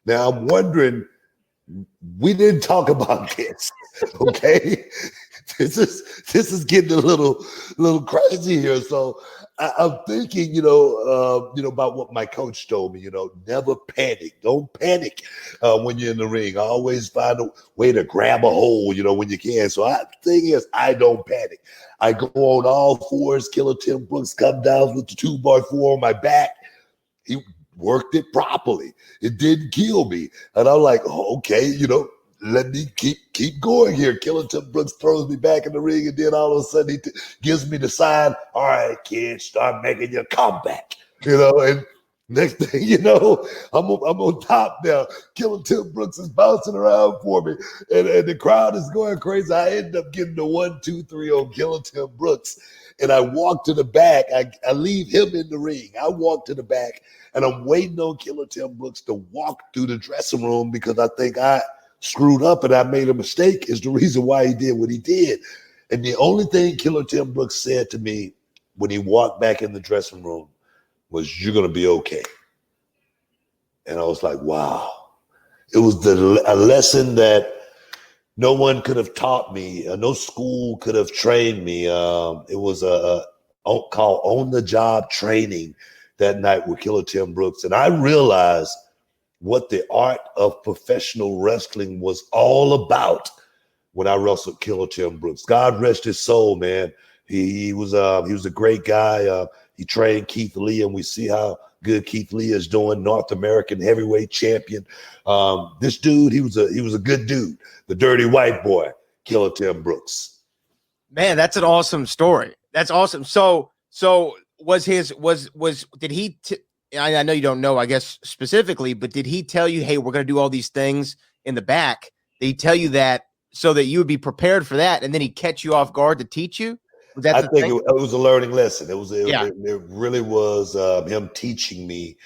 Now, I'm wondering, we didn't talk about this, okay? This is getting a little crazy here. So I'm thinking, about what my coach told me, never panic. Don't panic when you're in the ring. I always find a way to grab a hold, when you can. So the thing is, I don't panic. I go on all fours. Killer Tim Brooks come down with the 2x4 on my back. He worked it properly. It didn't kill me. And I'm like, oh, okay, let me keep going here. Killer Tim Brooks throws me back in the ring, and then all of a sudden he gives me the sign, all right, kid, start making your comeback. And next thing you know, I'm on top now. Killer Tim Brooks is bouncing around for me, and the crowd is going crazy. I end up getting the 1, 2, 3 on Killer Tim Brooks, and I walk to the back. I leave him in the ring. I walk to the back, and I'm waiting on Killer Tim Brooks to walk through the dressing room because I think I screwed up and I made a mistake is the reason why he did what he did. And the only thing Killer Tim Brooks said to me when he walked back in the dressing room was, you're going to be okay. And I was like, wow. It was a lesson that no one could have taught me. No school could have trained me. It was called on-the-job training that night with Killer Tim Brooks. And I realized what the art of professional wrestling was all about when I wrestled Killer Tim Brooks. God rest his soul, man. He was a great guy. He trained Keith Lee, and we see how good Keith Lee is doing, North American heavyweight champion. This dude, he was a good dude, the dirty white boy, Killer Tim Brooks. Man, that's an awesome story. That's awesome. So did he? I know you don't know, I guess specifically, but did he tell you, hey, we're going to do all these things in the back? Did he tell you that so that you would be prepared for that, and then he'd catch you off guard to teach you? I think it was a learning lesson. It really was him teaching me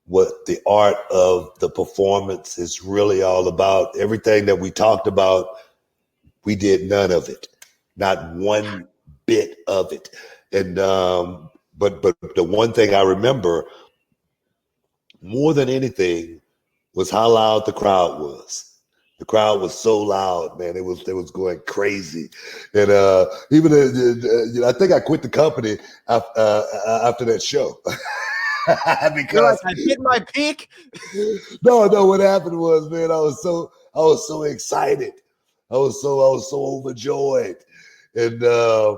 what the art of the performance is really all about. Everything that we talked about, we did none of it, not one bit of it. And but the one thing I remember more than anything was how loud the crowd was. The crowd was so loud, man. It was going crazy, and even I think I quit the company after that show because I hit my peak. No. What happened was, man, I was so excited. I was so overjoyed, and I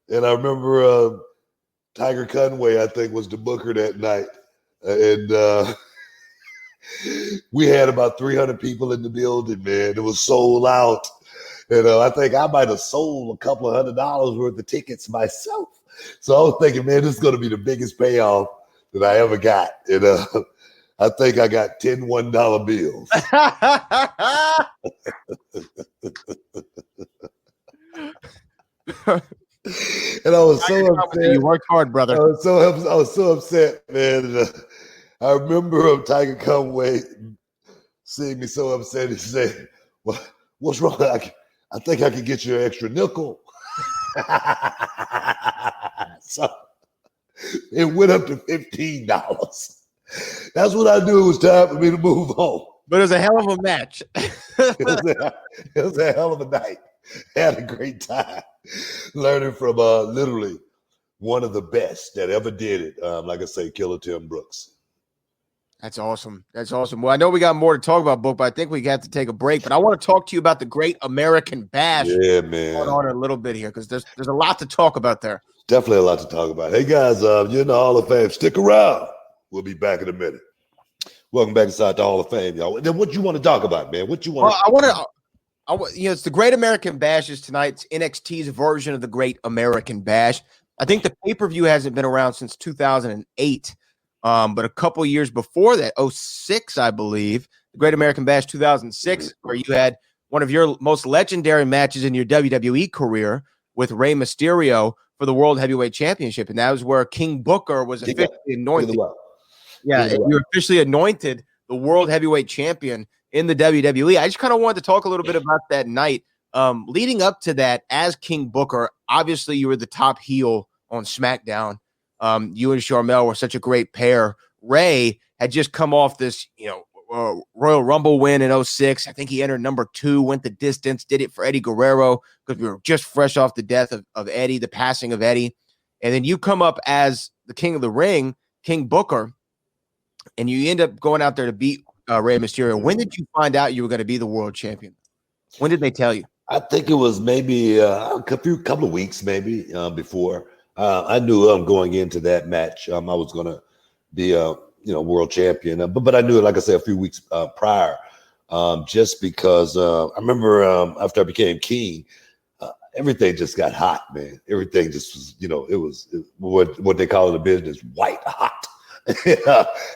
remember Tiger Conway, I think, was the booker that night, and. We had about 300 people in the building, man. It was sold out. And I think I might have sold a couple of $100 worth of tickets myself. So I was thinking, man, this is going to be the biggest payoff that I ever got. And I think I got 10 $1 bills. And I was so upset. You worked hard, brother. I was so upset, man. And, I remember Tiger Conway seeing me so upset. He said, what's wrong? I think I could get you an extra nickel. So it went up to $15. That's when I knew it was time for me to move on. But it was a hell of a match. It was a hell of a night. Had a great time learning from literally one of the best that ever did it. Like I say, Killer Tim Brooks. That's awesome. That's awesome. Well, I know we got more to talk about, Book, but I think we have to take a break. But I want to talk to you about the Great American Bash. Yeah, man. Going on a little bit here because there's a lot to talk about there. Definitely a lot to talk about. Hey, guys, you're in the Hall of Fame. Stick around. We'll be back in a minute. Welcome back inside the Hall of Fame, y'all. Then what you want to talk about, man? What you want? It's the Great American Bash is tonight. It's NXT's version of the Great American Bash. I think the pay-per-view hasn't been around since 2008. But a couple years before that, 2006, I believe, the Great American Bash 2006, where you had one of your most legendary matches in your WWE career with Rey Mysterio for the World Heavyweight Championship. And that was where King Booker was officially anointed. Yeah, you were officially anointed the World Heavyweight Champion in the WWE. I just kind of wanted to talk a little bit about that night. Leading up to that, as King Booker, obviously you were the top heel on SmackDown. You and Sharmell were such a great pair. Ray had just come off this, Royal Rumble win in 2006. I think he entered number 2, went the distance, did it for Eddie Guerrero because we were just fresh off the death of Eddie, the passing of Eddie. And then you come up as the King of the Ring, King Booker, and you end up going out there to beat Rey Mysterio. When did you find out you were going to be the world champion? When did they tell you? I think it was maybe a couple of weeks maybe before. I knew going into that match, I was going to be a world champion, but I knew it, like I said, a few weeks prior. just because I remember after I became king, everything just got hot, man. Everything just was, it was what they call in the business white hot.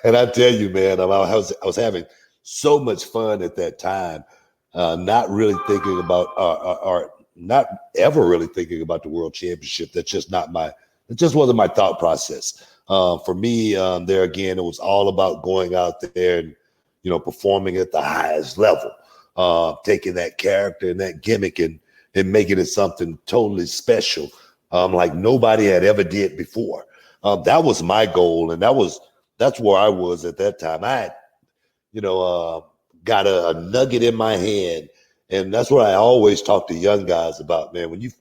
And I tell you, man, I was having so much fun at that time, not really thinking about or not ever really thinking about the world championship. It just wasn't my thought process. For me, there again, it was all about going out there and, performing at the highest level, taking that character and that gimmick and making it something totally special, like nobody had ever did before. That was my goal, and that's where I was at that time. I had, got a nugget in my hand, and that's what I always talk to young guys about, man. When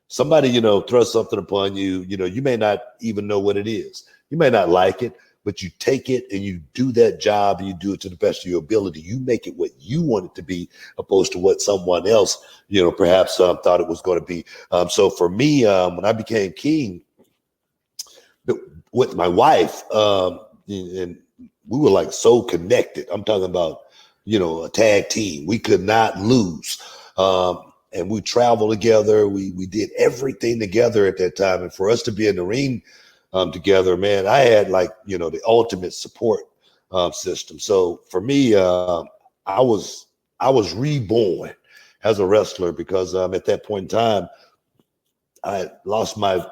somebody, throws something upon you, you may not even know what it is. You may not like it, but you take it and you do that job and you do it to the best of your ability. You make it what you want it to be, opposed to what someone else, perhaps thought it was going to be. So for me, when I became king with my wife, and we were like so connected. I'm talking about, a tag team. We could not lose. And we traveled together. We did everything together at that time. And for us to be in the ring together, man, I had the ultimate support system. So for me, I was reborn as a wrestler because at that point in time, I had lost my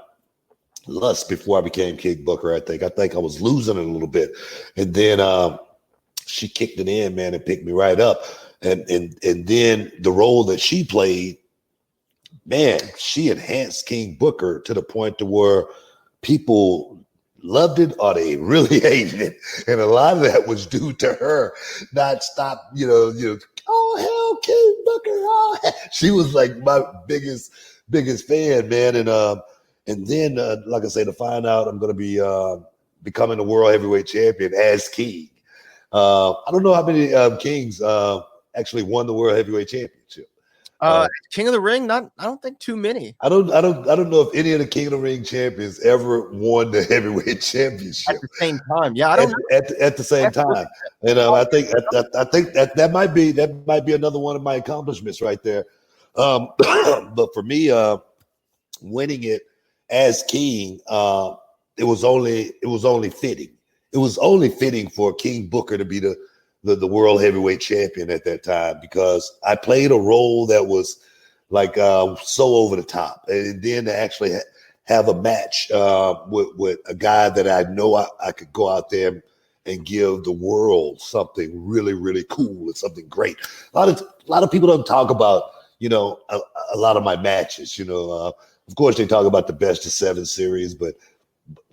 lust before I became King Booker. I think I was losing it a little bit, and then she kicked it in, man, and picked me right up. And then the role that she played, man, she enhanced King Booker to the point to where people loved it or they really hated it. And a lot of that was due to her not stop, oh, hell, King Booker. Oh. She was like my biggest fan, man. And then, like I say, to find out I'm going to be becoming the world heavyweight champion as king. I don't know how many kings actually won the world heavyweight championship. King of the Ring, I don't think too many. I don't know if any of the King of the Ring champions ever won the heavyweight championship at the same time. Yeah, I don't at the same time. And I think that might be another one of my accomplishments right there. But for me, winning it as king, it was only fitting. It was only fitting for King Booker to be the world heavyweight champion at that time, because I played a role that was like so over the top, and then to actually have a match with a guy that I know I could go out there and give the world something really, really cool and something great. A lot of people don't talk about a lot of my matches. Of course they talk about the best of 7 series, but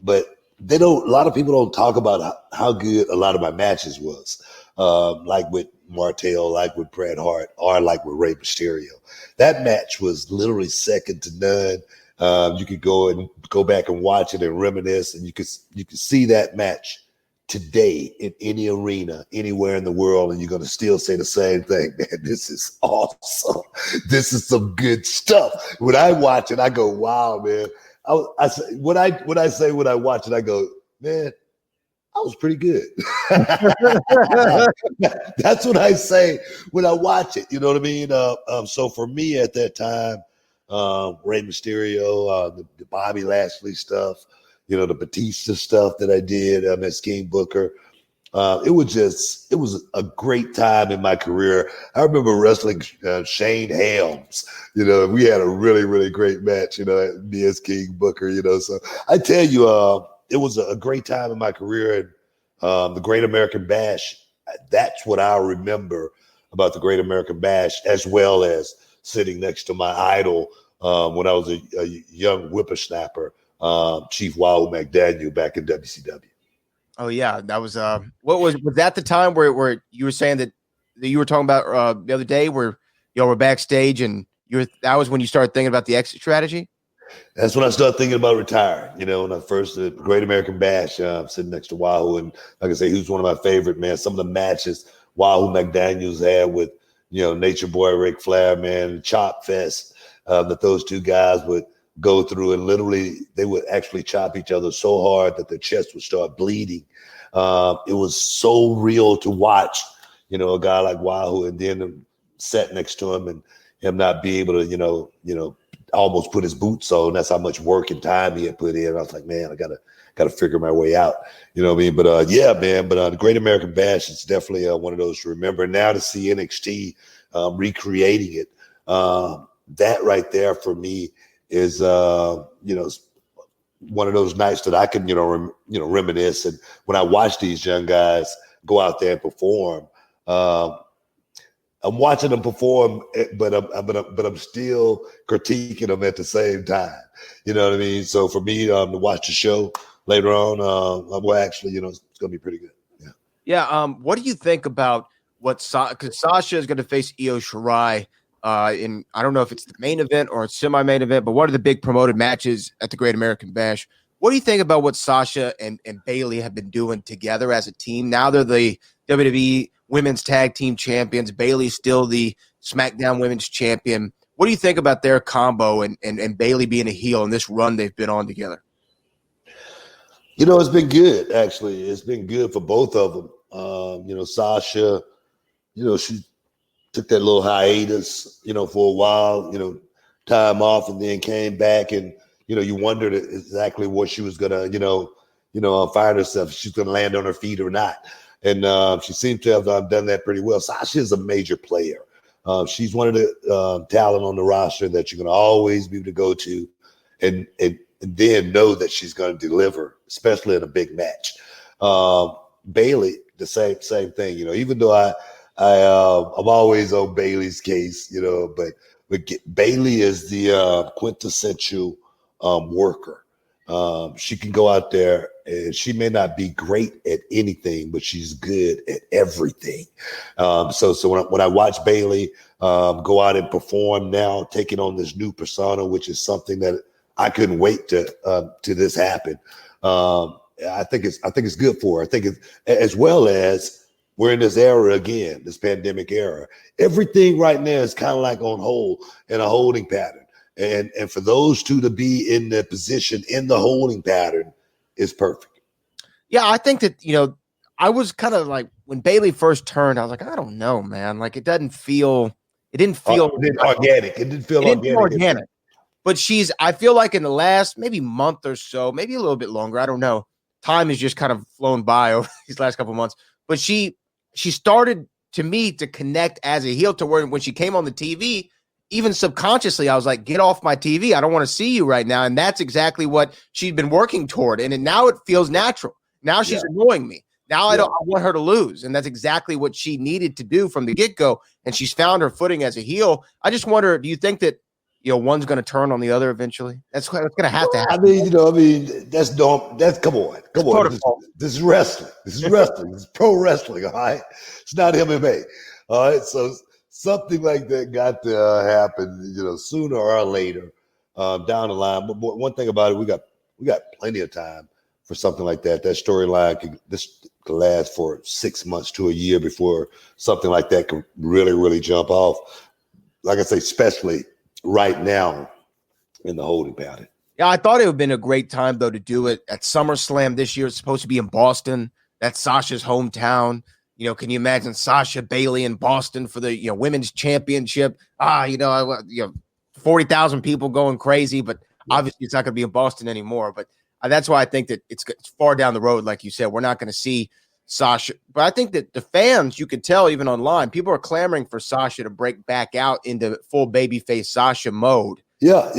they don't. A lot of people don't talk about how good a lot of my matches was. Like with Martel, like with Bret Hart, or like with Rey Mysterio. That match was literally second to none. You could go back and watch it and reminisce, and you could see that match today in any arena, anywhere in the world, and you're going to still say the same thing. Man, this is awesome. This is some good stuff. When I watch it, I go, wow, man. When I watch it, I go, man, I was pretty good. That's what I say when I watch it. You know what I mean? So for me at that time, Rey Mysterio, the Bobby Lashley stuff, the Batista stuff that I did as King Booker, it was a great time in my career. I remember wrestling Shane Helms. We had a really, really great match, me as King Booker, So I tell you, it was a great time in my career. And the Great American Bash, that's what I remember about the Great American Bash, as well as sitting next to my idol when I was a young whippersnapper, Chief Wahoo McDaniel back in WCW. Oh yeah, that was what was that the time where you were saying that you were talking about the other day where y'all were backstage and that was when you started thinking about the exit strategy? That's when I started thinking about retiring. When I first the Great American Bash, sitting next to Wahoo, and like I say, he was one of my favorite, man. Some of the matches Wahoo McDaniels had with Nature Boy Ric Flair, man, the Chop Fest that those two guys would go through, and literally they would actually chop each other so hard that their chest would start bleeding. It was so real to watch, a guy like Wahoo, and then sat next to him and him not be able to, almost put his boots on. That's how much work and time he had put in. I was like, man, I gotta figure my way out. You know what I mean? But yeah, man. But the Great American Bash is definitely one of those to remember. Now to see NXT recreating it, that right there for me is one of those nights that I can reminisce. And when I watch these young guys go out there and perform, I'm watching them perform, but I'm still critiquing them at the same time. You know what I mean? So for me to watch the show later on, well, actually, it's going to be pretty good. Yeah. Yeah. What do you think about because Sasha is going to face Io Shirai in, I don't know if it's the main event or a semi-main event, but one of the big promoted matches at the Great American Bash. What do you think about what Sasha and Bayley have been doing together as a team? Now they're the WWE Women's Tag Team Champions. Bayley's still the SmackDown Women's Champion. What do you think about their combo and Bayley being a heel in this run they've been on together? It's been good, actually. It's been good for both of them. Sasha, she took that little hiatus, for a while, time off, and then came back, and you wondered exactly what she was gonna, find herself. If she's gonna land on her feet or not. And she seems to have done that pretty well. Sasha is a major player. She's one of the talent on the roster that you're going to always be able to go to and then know that she's going to deliver, especially in a big match. Bayley, the same thing. Even though I'm always on Bayley's case, but Bayley is the quintessential worker. She can go out there and she may not be great at anything, but she's good at everything. So when I watch Bayley go out and perform now, taking on this new persona, which is something that I couldn't wait to this happen. I think it's good for her. I think it's, as well as we're in this era again, this pandemic era. Everything right now is kind of like on hold in a holding pattern. And for those two to be in the position in the holding pattern is perfect. Yeah, I think that, I was kind of like, when Bayley first turned, I was like, I don't know, man. Like, it didn't feel organic. It didn't feel organic. But I feel like in the last maybe month or so, maybe a little bit longer, I don't know. Time has just kind of flown by over these last couple of months. But she started, to me, to connect as a heel to where when she came on the TV, even subconsciously, I was like, get off my TV. I don't want to see you right now. And that's exactly what she'd been working toward. And now it feels natural. Now she's annoying me. Now I want her to lose. And that's exactly what she needed to do from the get-go. And she's found her footing as a heel. I just wonder, do you think that, one's going to turn on the other eventually? That's going to have to happen. That's come on. This is wrestling. This is pro wrestling. All right. It's not MMA. All right. So something like that got to happen, sooner or later down the line. But one thing about it, we got plenty of time for something like that. That storyline could last for 6 months to a year before something like that can really, really jump off. Like I say, especially right now in the holding pattern. Yeah, I thought it would have been a great time, though, to do it at SummerSlam this year. It's supposed to be in Boston. That's Sasha's hometown. Can you imagine Sasha Bayley in Boston for the women's championship? 40,000 people going crazy, but obviously it's not going to be in Boston anymore. But that's why I think that it's far down the road. Like you said, we're not going to see Sasha. But I think that the fans, you could tell even online, people are clamoring for Sasha to break back out into full babyface Sasha mode. Yeah.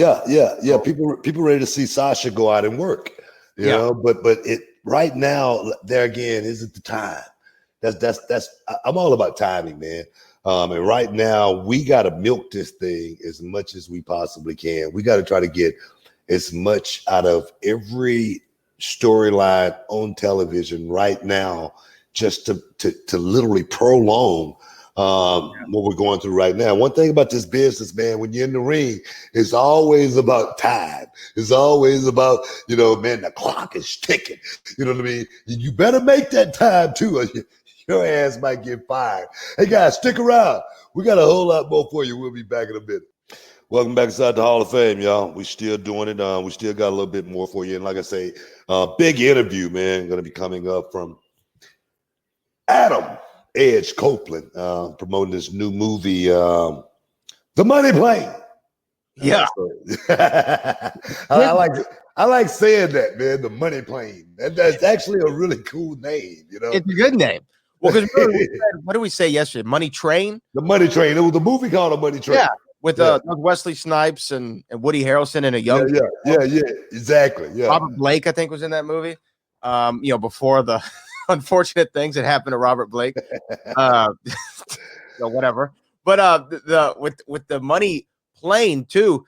People ready to see Sasha go out and work. You know, but it right now there again isn't the time. That's I'm all about timing, man. And right now we got to milk this thing as much as we possibly can. We got to try to get as much out of every storyline on television right now, just to literally prolong what we're going through right now. One thing about this business, man, when you're in the ring, it's always about time. It's always about, man, the clock is ticking. You know what I mean? You better make that time too, or your ass might get fired. Hey guys, stick around. We got a whole lot more for you. We'll be back in a minute. Welcome back inside the Hall of Fame, y'all. We still doing it. We still got a little bit more for you. And like I say, big interview, man, going to be coming up from Adam Edge Copeland promoting this new movie, The Money Plane. Yeah. I like saying that, man. The Money Plane. That's actually a really cool name. It's a good name. Well, because what did we say yesterday? Money Train. The Money Train. It was a movie called The Money Train. Yeah, with Wesley Snipes and Woody Harrelson and a young. Yeah, exactly. Yeah. Robert Blake, I think, was in that movie. Before the unfortunate things that happened to Robert Blake. Whatever. But with the Money Plane too.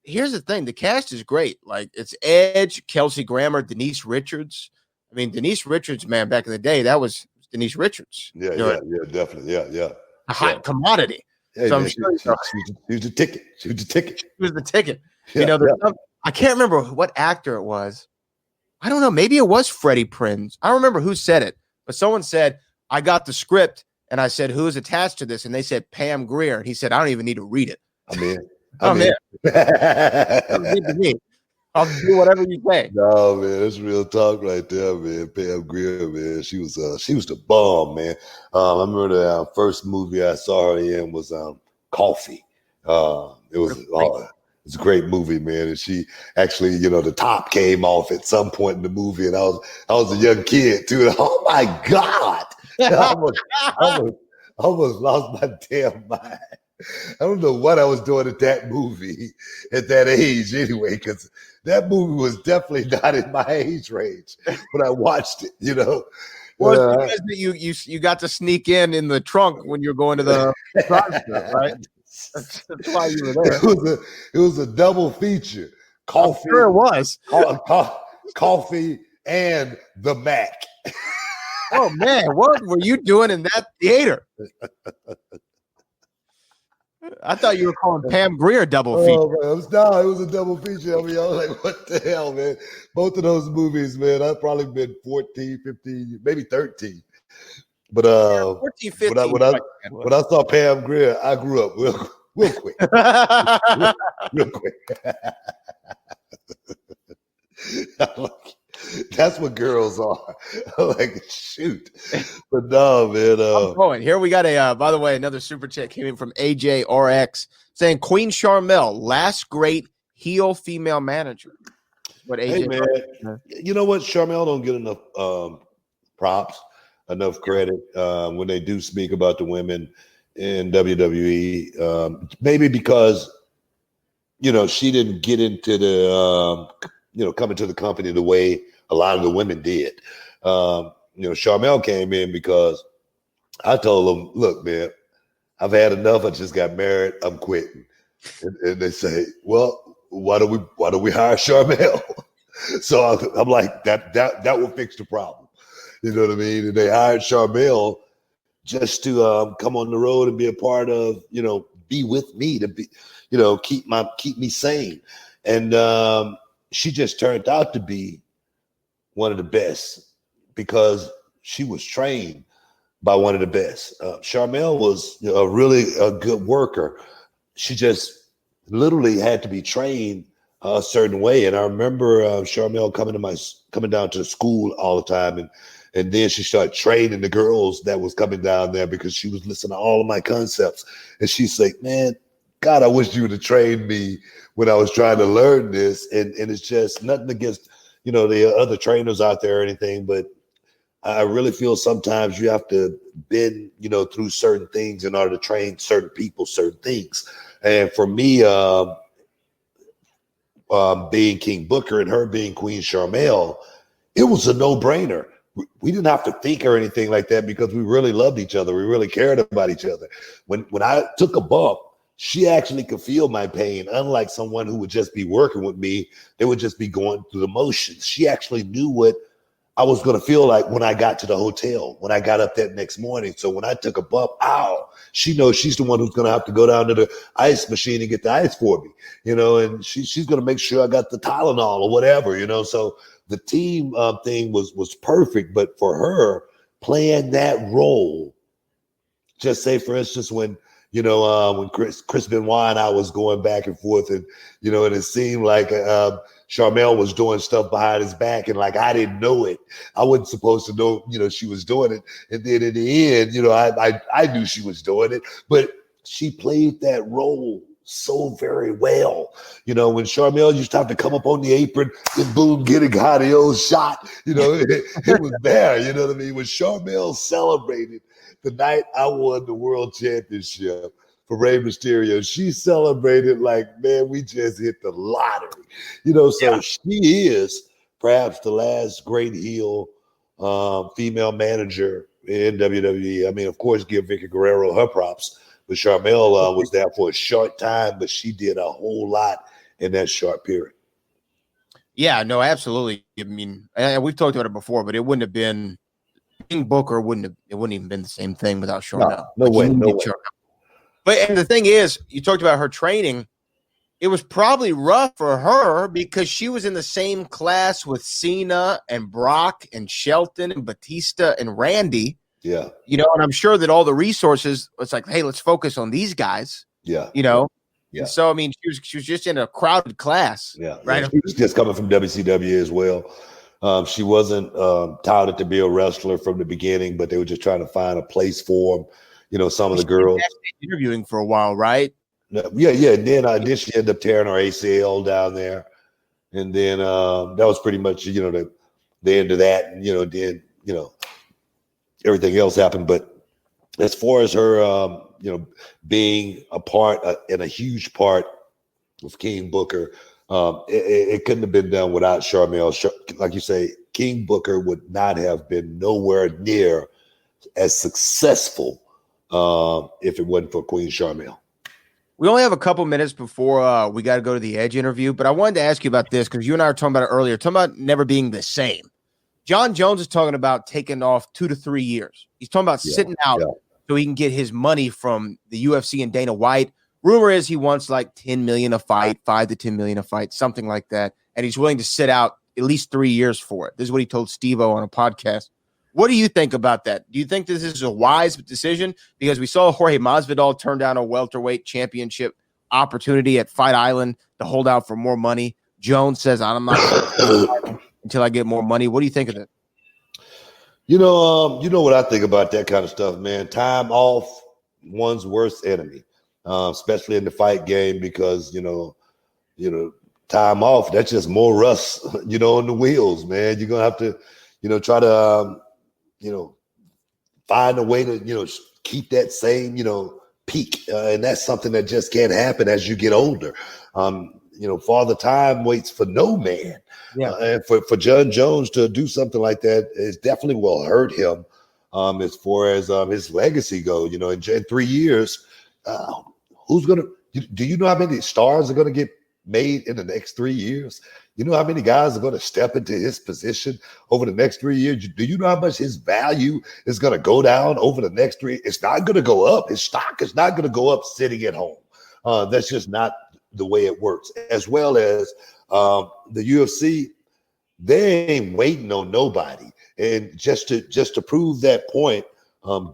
Here's the thing: the cast is great. Like, it's Edge, Kelsey Grammer, Denise Richards. I mean, Denise Richards, man, back in the day, that was Denise Richards. Yeah, definitely. Yeah. A hot commodity. Hey, so man, I'm sure she was the ticket. She was the ticket. She was the ticket. Yeah, I can't remember what actor it was. I don't know. Maybe it was Freddie Prinze. I don't remember who said it, but someone said, I got the script, and I said, who's attached to this? And they said, Pam Grier. And he said, I don't even need to read it. I'm in. I'll do whatever you say. No, man, that's real talk right there, man. Pam Grier, man, she was the bomb, man. I remember the first movie I saw her in was Coffee. It was a great movie, man. And she actually, the top came off at some point in the movie, and I was a young kid too. And, oh my God, I almost lost my damn mind. I don't know what I was doing at that movie at that age anyway, because that movie was definitely not in my age range when I watched it, Well, it's because you got to sneak in the trunk when you're going to the drive-thru, right? That's why you were there. It was a double feature. Coffee. I'm sure it was. Coffee and the Mac. Oh, man, what were you doing in that theater? I thought you were calling Pam Grier double feature. No, it was a double feature. I mean, I was like, what the hell, man? Both of those movies, man, I've probably been 14, 15, maybe 13. But 14, 15, when I saw Pam Grier, I grew up real quick. real quick. That's what girls are. I'm like, shoot. But no, man. I'm going. Here we got by the way, another super chat came in from AJRX saying Queen Charmel, last great heel female manager. What AJ? Hey, man. You know what? Charmel don't get enough props, enough credit when they do speak about the women in WWE. Maybe because, she didn't get into the, coming to the company the way a lot of the women did. Charmel came in because I told them, look, man, I've had enough. I just got married. I'm quitting. And they say, well, why don't we hire Charmel? So I'm like, that will fix the problem. You know what I mean? And they hired Charmel just to come on the road and be a part of, be with me to be, keep me sane. And she just turned out to be one of the best because she was trained by one of the best. Charmel was a good worker. She just literally had to be trained a certain way. And I remember Charmel coming down to the school all the time, and then she started training the girls that was coming down there because she was listening to all of my concepts. And she's like, man, God, I wish you would have trained me when I was trying to learn this. And it's just nothing against the other trainers out there or anything, but I really feel sometimes you have to bend, through certain things in order to train certain people, certain things. And for me, being King Booker and her being Queen Charmel, it was a no-brainer. We didn't have to think or anything like that because we really loved each other. We really cared about each other. When I took a bump, she actually could feel my pain, unlike someone who would just be working with me. They would just be going through the motions. She actually knew what I was going to feel like when I got to the hotel, when I got up that next morning. So when I took a bump, she knows she's the one who's going to have to go down to the ice machine and get the ice for me, and she's going to make sure I got the Tylenol or whatever, So the team thing was perfect. But for her playing that role, just say, for instance, when Chris Benoit and I was going back and forth, and and it seemed like Charmel was doing stuff behind his back, and like I didn't know it. I wasn't supposed to know, she was doing it. And then in the end, I knew she was doing it, but she played that role so very well. When Charmel used to have to come up on the apron and boom, get a Gaudio shot, it was there, you know what I mean? When Charmel celebrated the night I won the world championship for Rey Mysterio, she celebrated like, man, we just hit the lottery. So she is perhaps the last great heel female manager in WWE. I mean, of course, give Vicky Guerrero her props, but Charmel was there for a short time, but she did a whole lot in that short period. Yeah, no, absolutely. I mean, we've talked about it before, but it wouldn't have been King Booker. It wouldn't even been the same thing without Charmel. No way. But and the thing is, you talked about her training. It was probably rough for her because she was in the same class with Cena and Brock and Shelton and Batista and Randy. Yeah. And I'm sure that all the resources, it's like, hey, let's focus on these guys. Yeah. Yeah. And so, I mean, she was just in a crowded class. Yeah. Right. Yeah. She was just coming from WCW as well. She wasn't touted to be a wrestler from the beginning, but they were just trying to find a place for them. Some of the girls interviewing for a while, right? Yeah. And then she ended up tearing her ACL down there. And then that was pretty much, the end of that. And, then, everything else happened. But as far as her, being a part and a huge part of King Booker, it couldn't have been done without Charmel. Like you say, King Booker would not have been nowhere near as successful if it wasn't for Queen Charmel. We only have a couple minutes before we got to go to the Edge interview, but I wanted to ask you about this because you and I were talking about it earlier, talking about never being the same. John Jones is talking about taking off 2 to 3 years. He's talking about sitting out so he can get his money from the UFC and Dana White. Rumor is he wants like $10 million a fight, $5 to $10 million a fight, something like that. And he's willing to sit out at least 3 years for it. This is what he told Steve-O on a podcast. What do you think about that? Do you think this is a wise decision? Because we saw Jorge Masvidal turn down a welterweight championship opportunity at Fight Island to hold out for more money. Jones says, I'm not until I get more money. What do you think of it? You know what I think about that kind of stuff, man. Time off, one's worst enemy, especially in the fight game, because time off, that's just more rust, on the wheels, man. You're gonna have to, try to, find a way to, keep that same, peak, and that's something that just can't happen as you get older. Father Time waits for no man. Yeah. And for John Jones to do something like that, it definitely will hurt him as far as his legacy goes. In 3 years, who's going to – do you know how many stars are going to get made in the next 3 years? You know how many guys are going to step into his position over the next 3 years? Do you know how much his value is going to go down over the next 3? It's not going to go up. His stock is not going to go up sitting at home. That's just not the way it works. As well as the UFC, they ain't waiting on nobody. And just to prove that point,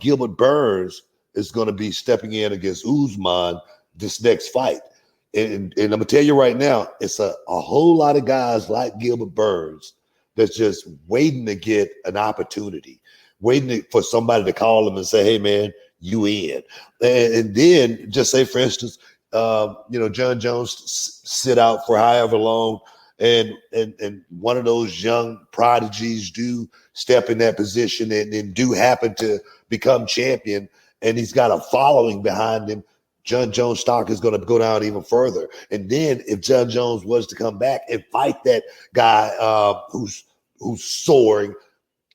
Gilbert Burns is going to be stepping in against Usman this next fight. And I'm gonna tell you right now, it's a whole lot of guys like Gilbert Burns that's just waiting to get an opportunity, for somebody to call them and say, "Hey, man, you in?" And then just say, for instance, John Jones sit out for however long, and one of those young prodigies do step in that position and do happen to become champion, and he's got a following behind him. John Jones' stock is going to go down even further. And then if John Jones was to come back and fight that guy who's soaring,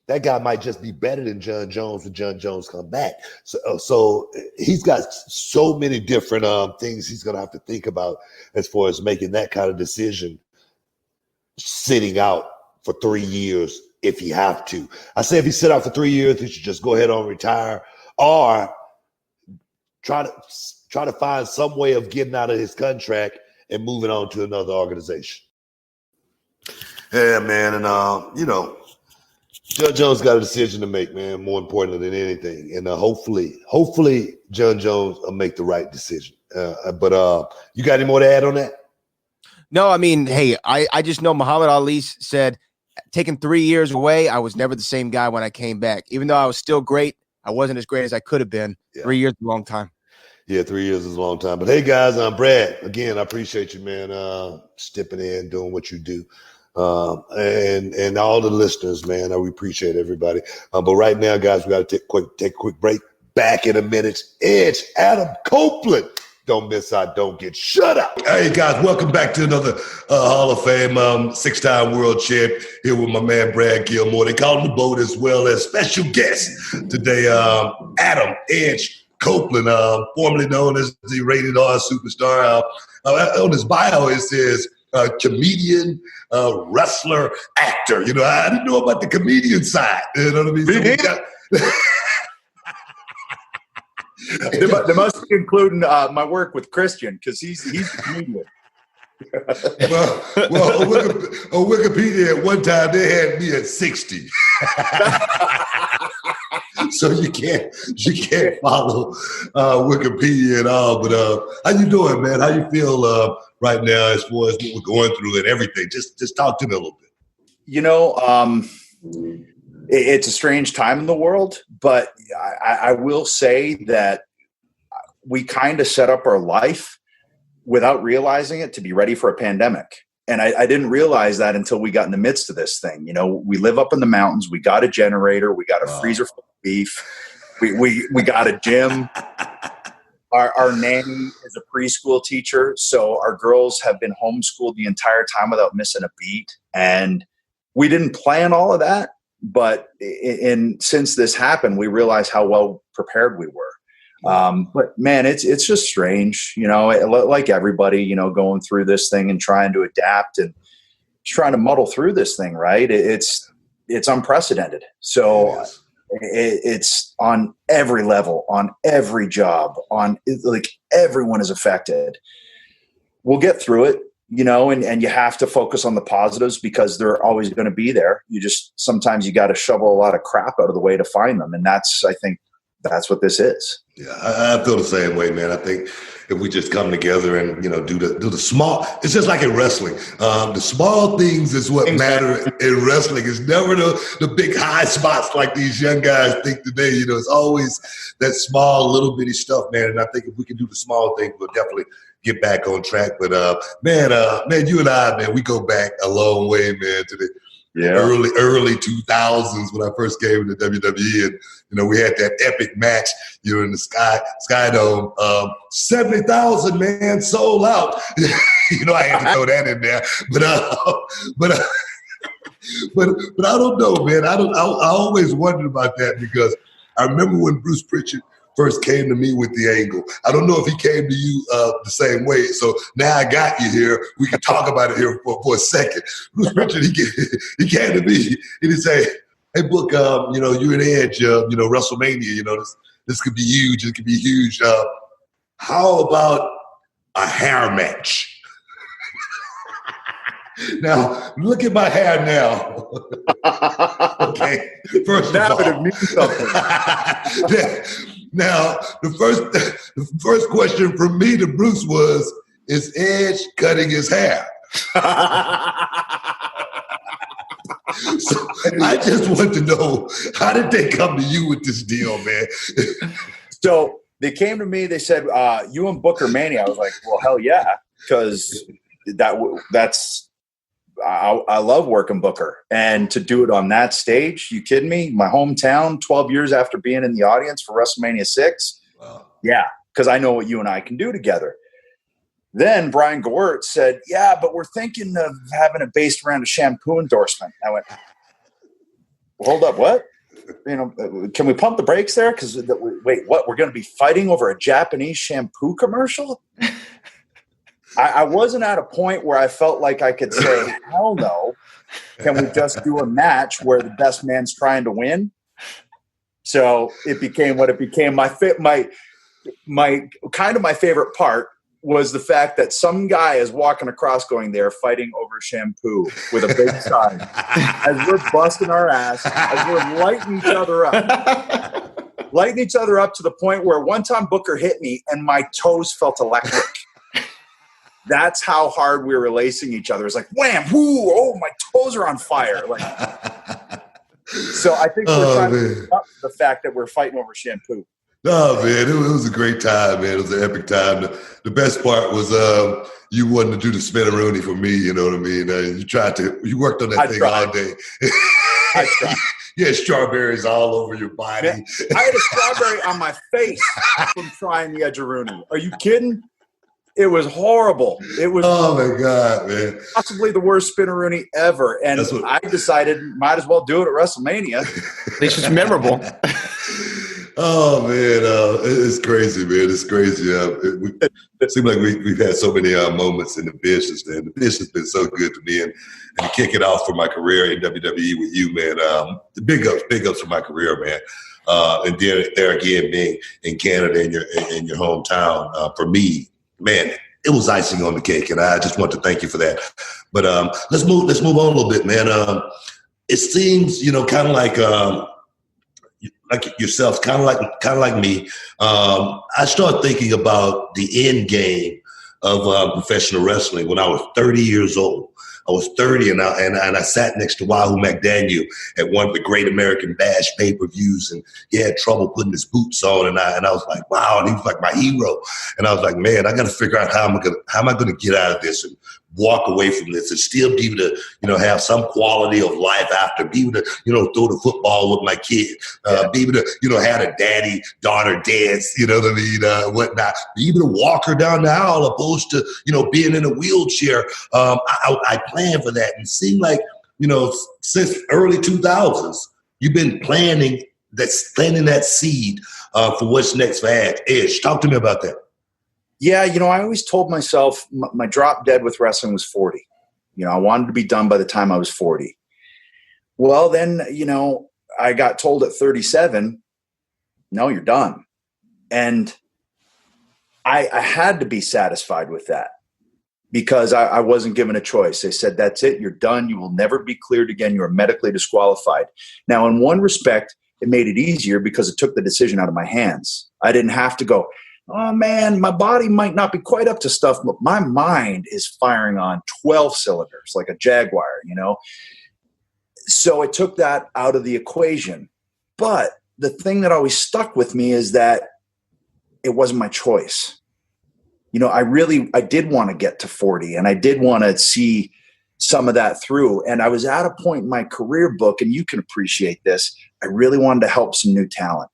that guy might just be better than John Jones when John Jones come back. So he's got so many different things he's going to have to think about as far as making that kind of decision, sitting out for 3 years if he have to. I say if he sit out for 3 years, he should just go ahead and retire, or try to find some way of getting out of his contract and moving on to another organization. Yeah, man. And, John Jones got a decision to make, man, more important than anything. And hopefully John Jones will make the right decision. But you got any more to add on that? No, I mean, hey, I just know Muhammad Ali said, taking 3 years away, I was never the same guy when I came back. Even though I was still great, I wasn't as great as I could have been. Yeah. 3 years is a long time. Yeah, 3 years is a long time. But hey, guys, I'm Brad. Again, I appreciate you, man, stepping in, doing what you do. And all the listeners, man, we appreciate everybody. But right now, guys, we got to take a quick break. Back in a minute. Edge, Adam Copeland. Don't miss out. Don't get shut up. Hey, guys, welcome back to another Hall of Fame, 6-time world champ here with my man, Brad Gilmore. They call him the boat as well as special guest today, Adam Edge Copeland, formerly known as the rated R superstar. On his bio, it says comedian, wrestler, actor. You know, I didn't know about the comedian side. You know what I mean? So we got, They must be including my work with Christian because he's a comedian. well, on Wikipedia at one time they had me at 60. So you can't follow Wikipedia at all. But how you doing, man? How you feel right now as far as what we're going through and everything? Just talk to me a little bit. You know, it's a strange time in the world, but I will say that we kind of set up our life without realizing it to be ready for a pandemic. And I didn't realize that until we got in the midst of this thing. You know, we live up in the mountains. We got a generator. We got a freezer full of beef. We got a gym. Our nanny is a preschool teacher. So our girls have been homeschooled the entire time without missing a beat. And we didn't plan all of that. But since this happened, we realized how well prepared we were. But man, it's just strange, you know, like everybody, you know, going through this thing and trying to adapt and trying to muddle through this thing. Right. It's unprecedented. So it's on every level, on every job, like everyone is affected. We'll get through it. You know, and you have to focus on the positives because they're always going to be there. Sometimes you got to shovel a lot of crap out of the way to find them. And I think that's what this is. Yeah, I feel the same way, man. I think if we just come together and, you know, do the small, it's just like in wrestling. The small things is what matter in wrestling. It's never the big high spots like these young guys think today. You know, it's always that small little bitty stuff, man. And I think if we can do the small things, we'll definitely get back on track. But man, you and I, man, we go back a long way, man, to the early 2000s when I first came to WWE, and you know we had that epic match, you know, in the Sky Dome, 70,000, man, sold out. You know, I had to throw that in there, but I don't know, man. I always wondered about that because I remember when Bruce Pritchard first came to me with the angle. I don't know if he came to you the same way. So now I got you here. We can talk about it here for a second. Bruce Pritchard, he came to me and he said, "Hey, Book, you know, you're an Edge, you know, WrestleMania, you know, this could be huge. It could be huge. How about a hair match?" Now, look at my hair now. Okay, first of all. That would mean something. Now, the first question from me to Bruce was, is Edge cutting his hair? So I just want to know, how did they come to you with this deal, man? So they came to me, they said, you and Booker Mania. I was like, well, hell yeah, because that's I love working Booker. And to do it on that stage, you kidding me? My hometown, 12 years after being in the audience for WrestleMania 6. Wow. Yeah, because I know what you and I can do together. Then Brian Gewirtz said, yeah, but we're thinking of having it based around a shampoo endorsement. I went, hold up, what? You know, can we pump the brakes there? Because wait, what? We're going to be fighting over a Japanese shampoo commercial? I wasn't at a point where I felt like I could say, hell no. Can we just do a match where the best man's trying to win? So it became what it became. My kind of my favorite part was the fact that some guy is walking across going, they're fighting over shampoo with a big sign. As we're busting our ass, as we're lighting each other up. Lighting each other up to the point where one time Booker hit me and my toes felt electric. That's how hard we were releasing each other. It's like, wham, whoo, oh, my toes are on fire. Like, so I think we're trying to up the fact that we're fighting over shampoo. No, man, it was a great time, man. It was an epic time. The best part was you wanted to do the spinneroonie for me, you know what I mean? You worked on that thing all day. I tried. You had strawberries all over your body. Man, I had a strawberry on my face from trying the edgeroonie. Are you kidding? It was horrible. It was my God, man. Possibly the worst spinneroonie ever. And I decided might as well do it at WrestleMania. At least it's memorable. Oh, man, it's crazy, man. It's crazy. It seems like we've had so many moments in the business, man. The business has been so good to me. And to kick it off for my career in WWE with you, man, big ups for my career, man. And there again, being in Canada in your hometown, for me, man, it was icing on the cake. And I just want to thank you for that. But let's move on a little bit, man. It seems, kind of like yourself, kind of like me. I started thinking about the end game of professional wrestling when I was 30 years old. I was 30 and I sat next to Wahoo McDaniel at one of the Great American Bash pay-per-views, and he had trouble putting his boots on, and I was like, wow, and he was like my hero. And I was like, man, I got to figure out how am I going to get out of this and walk away from this and still be able to, have some quality of life after, be able to, throw the football with my kid, be able to, have a daddy-daughter dance, you know what I mean, whatnot, be able to walk her down the aisle opposed to, being in a wheelchair. I planned for that, and it seemed like, since early 2000s, you've been planting that seed for what's next for Edge. Talk to me about that. Yeah, I always told myself my drop dead with wrestling was 40. I wanted to be done by the time I was 40. Well, then, I got told at 37, no, you're done. And I had to be satisfied with that because I wasn't given a choice. They said, that's it, you're done. You will never be cleared again. You are medically disqualified. Now, in one respect, it made it easier because it took the decision out of my hands. I didn't have to go, oh, man, my body might not be quite up to stuff, but my mind is firing on 12 cylinders like a Jaguar, So it took that out of the equation. But the thing that always stuck with me is that it wasn't my choice. I did want to get to 40, and I did want to see some of that through. And I was at a point in my career book, and you can appreciate this, I really wanted to help some new talent.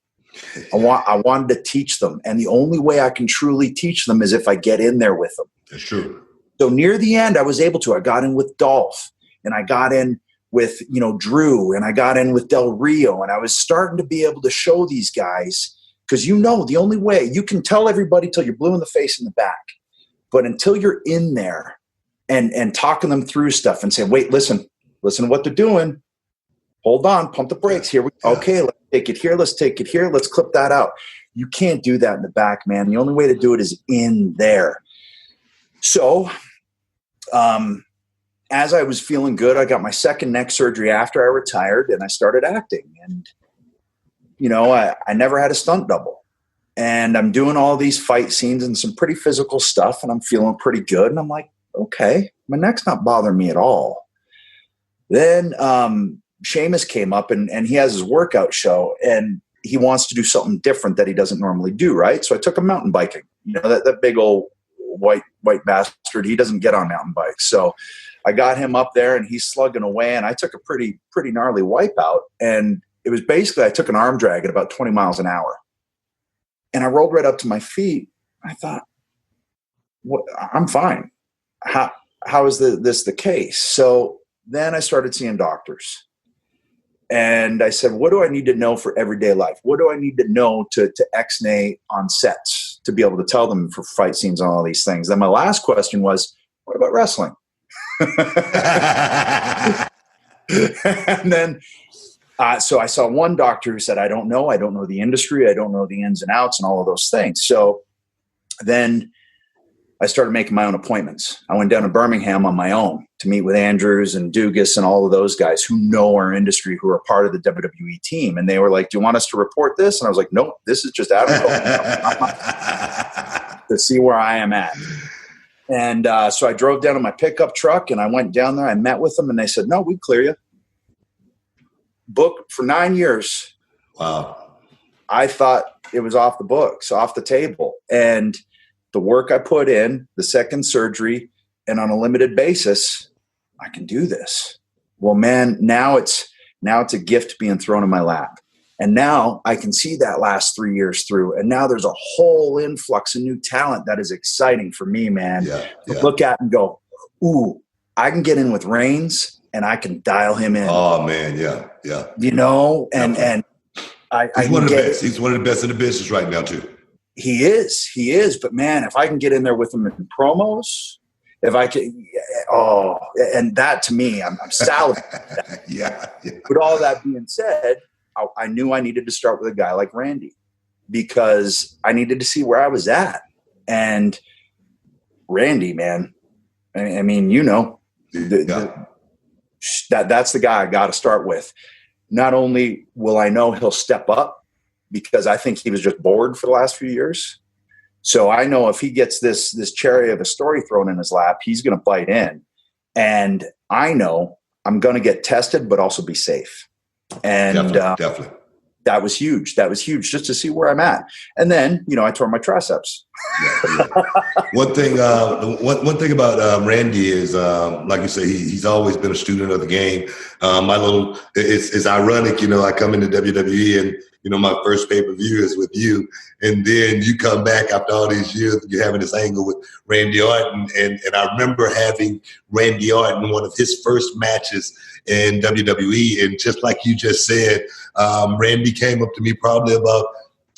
I wanted to teach them. And the only way I can truly teach them is if I get in there with them. That's true. So near the end, I was able to. I got in with Dolph, and I got in with, Drew, and I got in with Del Rio. And I was starting to be able to show these guys, because the only way, you can tell everybody till you're blue in the face in the back. But until you're in there and talking them through stuff and saying, wait, listen to what they're doing. Hold on, pump the brakes here. Okay, let's take it here. Let's take it here. Let's clip that out. You can't do that in the back, man. The only way to do it is in there. So as I was feeling good, I got my second neck surgery after I retired, and I started acting. And, I never had a stunt double. And I'm doing all these fight scenes and some pretty physical stuff, and I'm feeling pretty good. And I'm like, okay, my neck's not bothering me at all. Then Sheamus came up, and he has his workout show, and he wants to do something different that he doesn't normally do, right? So I took him mountain biking. That big old white bastard, he doesn't get on mountain bikes. So I got him up there, and he's slugging away, and I took a pretty gnarly wipeout. And it was basically, I took an arm drag at about 20 miles an hour. And I rolled right up to my feet. I thought, I'm fine. How is this the case? So then I started seeing doctors. And I said, what do I need to know for everyday life? What do I need to know to ex-nay on sets to be able to tell them for fight scenes and all these things? Then my last question was, what about wrestling? And then, so I saw one doctor who said, I don't know the industry. I don't know the ins and outs and all of those things. So then I started making my own appointments. I went down to Birmingham on my own to meet with Andrews and Dugas and all of those guys who know our industry, who are part of the WWE team. And they were like, do you want us to report this? And I was like, nope, this is just Adam to see where I am at. And so I drove down in my pickup truck and I went down there. I met with them and they said, no, we clear you. Book for 9 years. Wow. I thought it was off the books, off the table. And the work I put in, the second surgery, and on a limited basis, I can do this. Well, man, now it's a gift being thrown in my lap. And now I can see that last 3 years through. And now there's a whole influx of new talent that is exciting for me, man. To look at and go, ooh, I can get in with Reigns and I can dial him in. Oh, man, yeah. You know, and he's one of the best. He's one of the best in the business right now, too. He is. But, man, if I can get in there with him in promos, if I can, and that to me, I'm salivating. yeah. But all that being said, I knew I needed to start with a guy like Randy because I needed to see where I was at. And Randy, man, I mean, you know, that's the guy I got to start with. Not only will I know he'll step up because I think he was just bored for the last few years. So I know if he gets this cherry of a story thrown in his lap, he's going to bite in. And I know I'm going to get tested, but also be safe. And definitely. That was huge. That was huge just to see where I'm at. And then, you know, I tore my triceps. One thing about Randy is, like you say, he's always been a student of the game. It's ironic, you know, I come into WWE and, you know, my first pay-per-view is with you. And then you come back after all these years, you're having this angle with Randy Orton. And I remember having Randy Orton, one of his first matches in WWE. And just like you just said, Randy came up to me probably about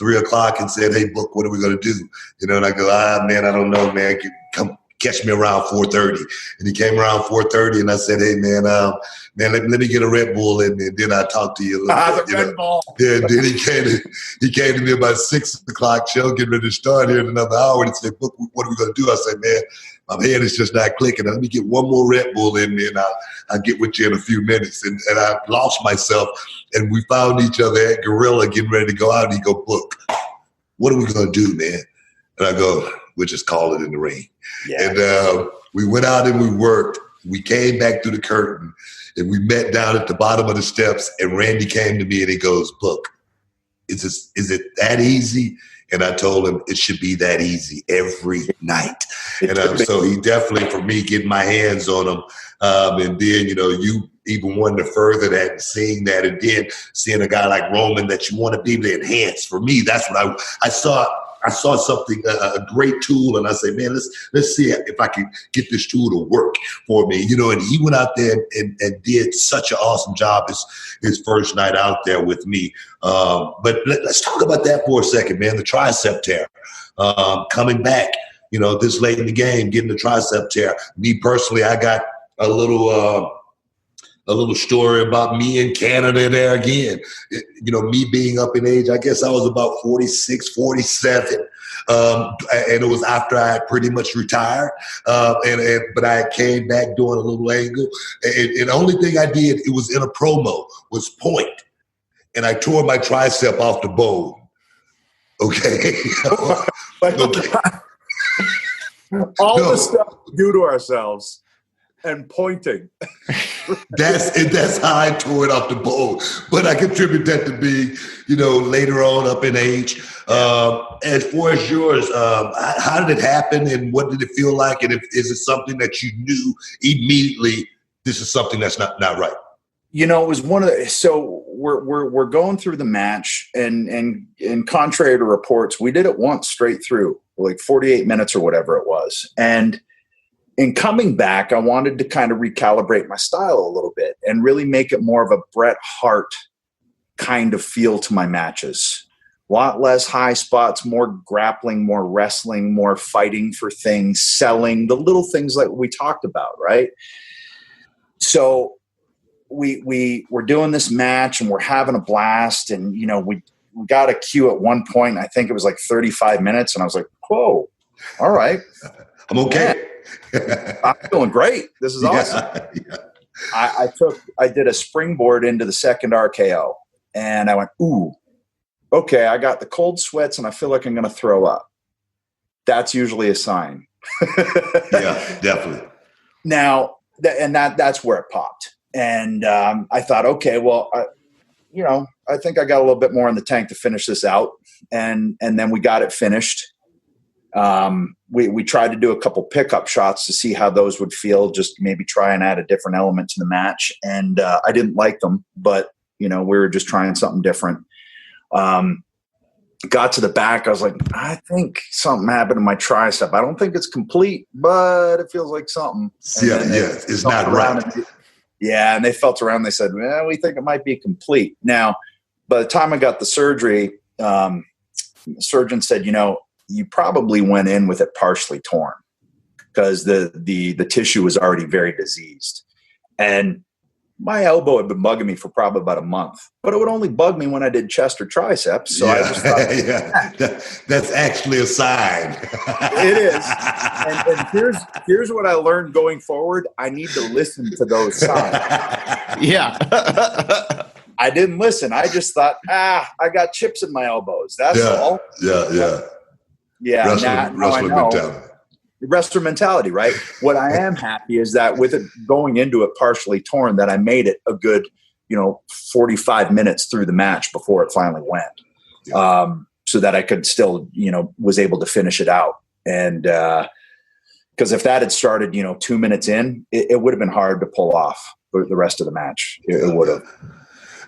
3:00 and said, "Hey, Book, what are we going to do?" You know, and I go, man, I don't know, man. Come catch me around 4:30. And he came around 4:30 and I said, "Hey, man, let me get a Red Bull and then I'll talk to you a little bit." Red Bull. Yeah, then he came to me about 6:00, show getting ready to start here in another hour and said, "Book, what are we going to do?" I said, "Man, my head is just not clicking. Let me get one more Red Bull in me and I'll get with you in a few minutes." And I lost myself and we found each other at Gorilla getting ready to go out and he go, "Book, what are we going to do, man?" And I go, "We'll just call it in the ring." Yeah. And we went out and we worked. We came back through the curtain and we met down at the bottom of the steps and Randy came to me and he goes, "Book, is it that easy?" And I told him it should be that easy every night. And so he definitely, for me, getting my hands on him. And then, you know, you even wanted to further that and seeing that. And then seeing a guy like Roman that you want to be able to enhance. For me, that's what I saw. I saw something, a great tool, and I said, "Man, let's see if I can get this tool to work for me." You know, and he went out there and did such an awesome job his first night out there with me. But let's talk about that for a second, man. The tricep tear, coming back, you know, this late in the game, getting the tricep tear. Me personally, I got a little story about me in Canada there again. You know, me being up in age, I guess I was about 46, 47. And it was after I had pretty much retired. But I came back doing a little angle. And the only thing I did, it was in a promo, was point. And I tore my tricep off the bone. Okay. The stuff we do to ourselves. And pointing. That's how I tore it off the bone. But I contribute that to being, you know, later on up in age. As far as yours, how did it happen and what did it feel like? And is it something that you knew immediately, this is something that's not right? You know, it was one of the, so we're going through the match and contrary to reports, we did it once straight through, like 48 minutes or whatever it was. And in coming back, I wanted to kind of recalibrate my style a little bit and really make it more of a Bret Hart kind of feel to my matches. A lot less high spots, more grappling, more wrestling, more fighting for things, selling, the little things like we talked about, right? So we're doing this match and we're having a blast. And, you know, we got a cue at one point. I think it was like 35 minutes. And I was like, whoa, all right. I'm okay. I'm feeling great. This is awesome. Yeah. I did a springboard into the second RKO and I went, ooh, okay. I got the cold sweats and I feel like I'm going to throw up. That's usually a sign. Yeah, definitely. Now, that's where it popped. And I thought, okay, well, I think I got a little bit more in the tank to finish this out. And then we got it finished. We tried to do a couple pickup shots to see how those would feel, just maybe try and add a different element to the match. And I didn't like them, but, we were just trying something different. Got to the back. I was like, I think something happened to my tricep. I don't think it's complete, but it feels like something. It's not right. And they felt around. They said, well, we think it might be complete. Now, by the time I got the surgery, the surgeon said, you probably went in with it partially torn because the tissue was already very diseased. And my elbow had been bugging me for probably about a month, but it would only bug me when I did chest or triceps. So I just thought, that's actually a sign. It is. And here's what I learned going forward. I need to listen to those signs. Yeah. I didn't listen. I just thought, I got chips in my elbows. That's all. Yeah. Wrestler mentality. Wrestler mentality, right? What I am happy is that with it going into it partially torn, that I made it a good, 45 minutes through the match before it finally went. So that I could still, was able to finish it out. And because if that had started, 2 minutes in, it would have been hard to pull off for the rest of the match. It would have.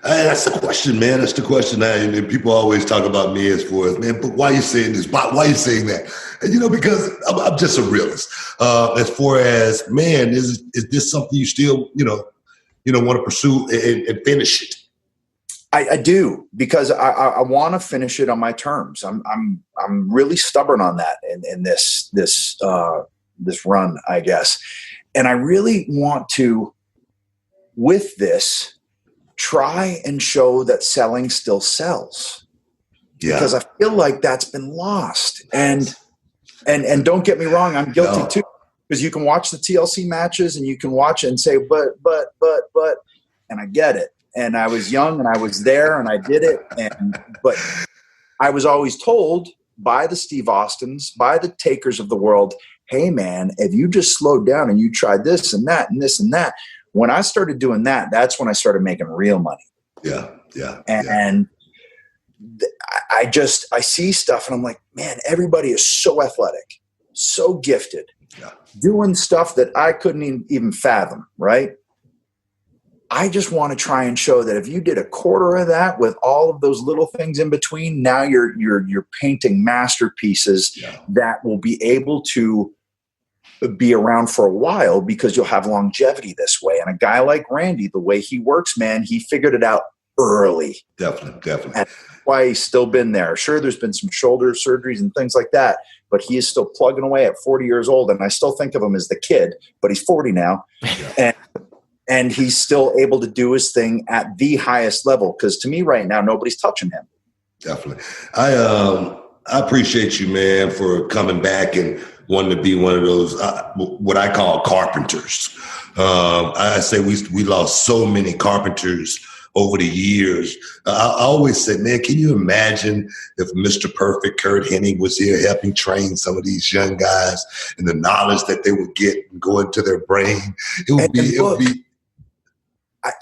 That's the question, man. That's the question. And people always talk about me as far as, man, but why are you saying this? Why are you saying that? And, because I'm just a realist. As far as, man, is this something you still, want to pursue and finish it? I do, because I want to finish it on my terms. I'm really stubborn on that in this run, I guess. And I really want to, with this, try and show that selling still sells. Because I feel like that's been lost. And don't get me wrong, I'm guilty too. Because you can watch the TLC matches and you can watch it and say, but, and I get it. And I was young and I was there and I did it. But I was always told by the Steve Austins, by the Takers of the world, hey man, if you just slowed down and you tried this and that and this and that. When I started doing that, that's when I started making real money. And I see stuff and I'm like, man, everybody is so athletic, so gifted, doing stuff that I couldn't even fathom, right? I just want to try and show that if you did a quarter of that with all of those little things in between, now you're painting masterpieces that will be able to be around for a while because you'll have longevity this way. And a guy like Randy, the way he works, man, he figured it out early. Definitely. And that's why he's still been there. Sure, there's been some shoulder surgeries and things like that, but he is still plugging away at 40 years old. And I still think of him as the kid, but he's 40 now. And he's still able to do his thing at the highest level. Because to me right now, nobody's touching him. Definitely. I appreciate you, man, for coming back and wanting to be one of those, what I call carpenters. I say we lost so many carpenters over the years. I always say, man, can you imagine if Mr. Perfect, Kurt Hennig, was here helping train some of these young guys and the knowledge that they would get and go into their brain? It would be.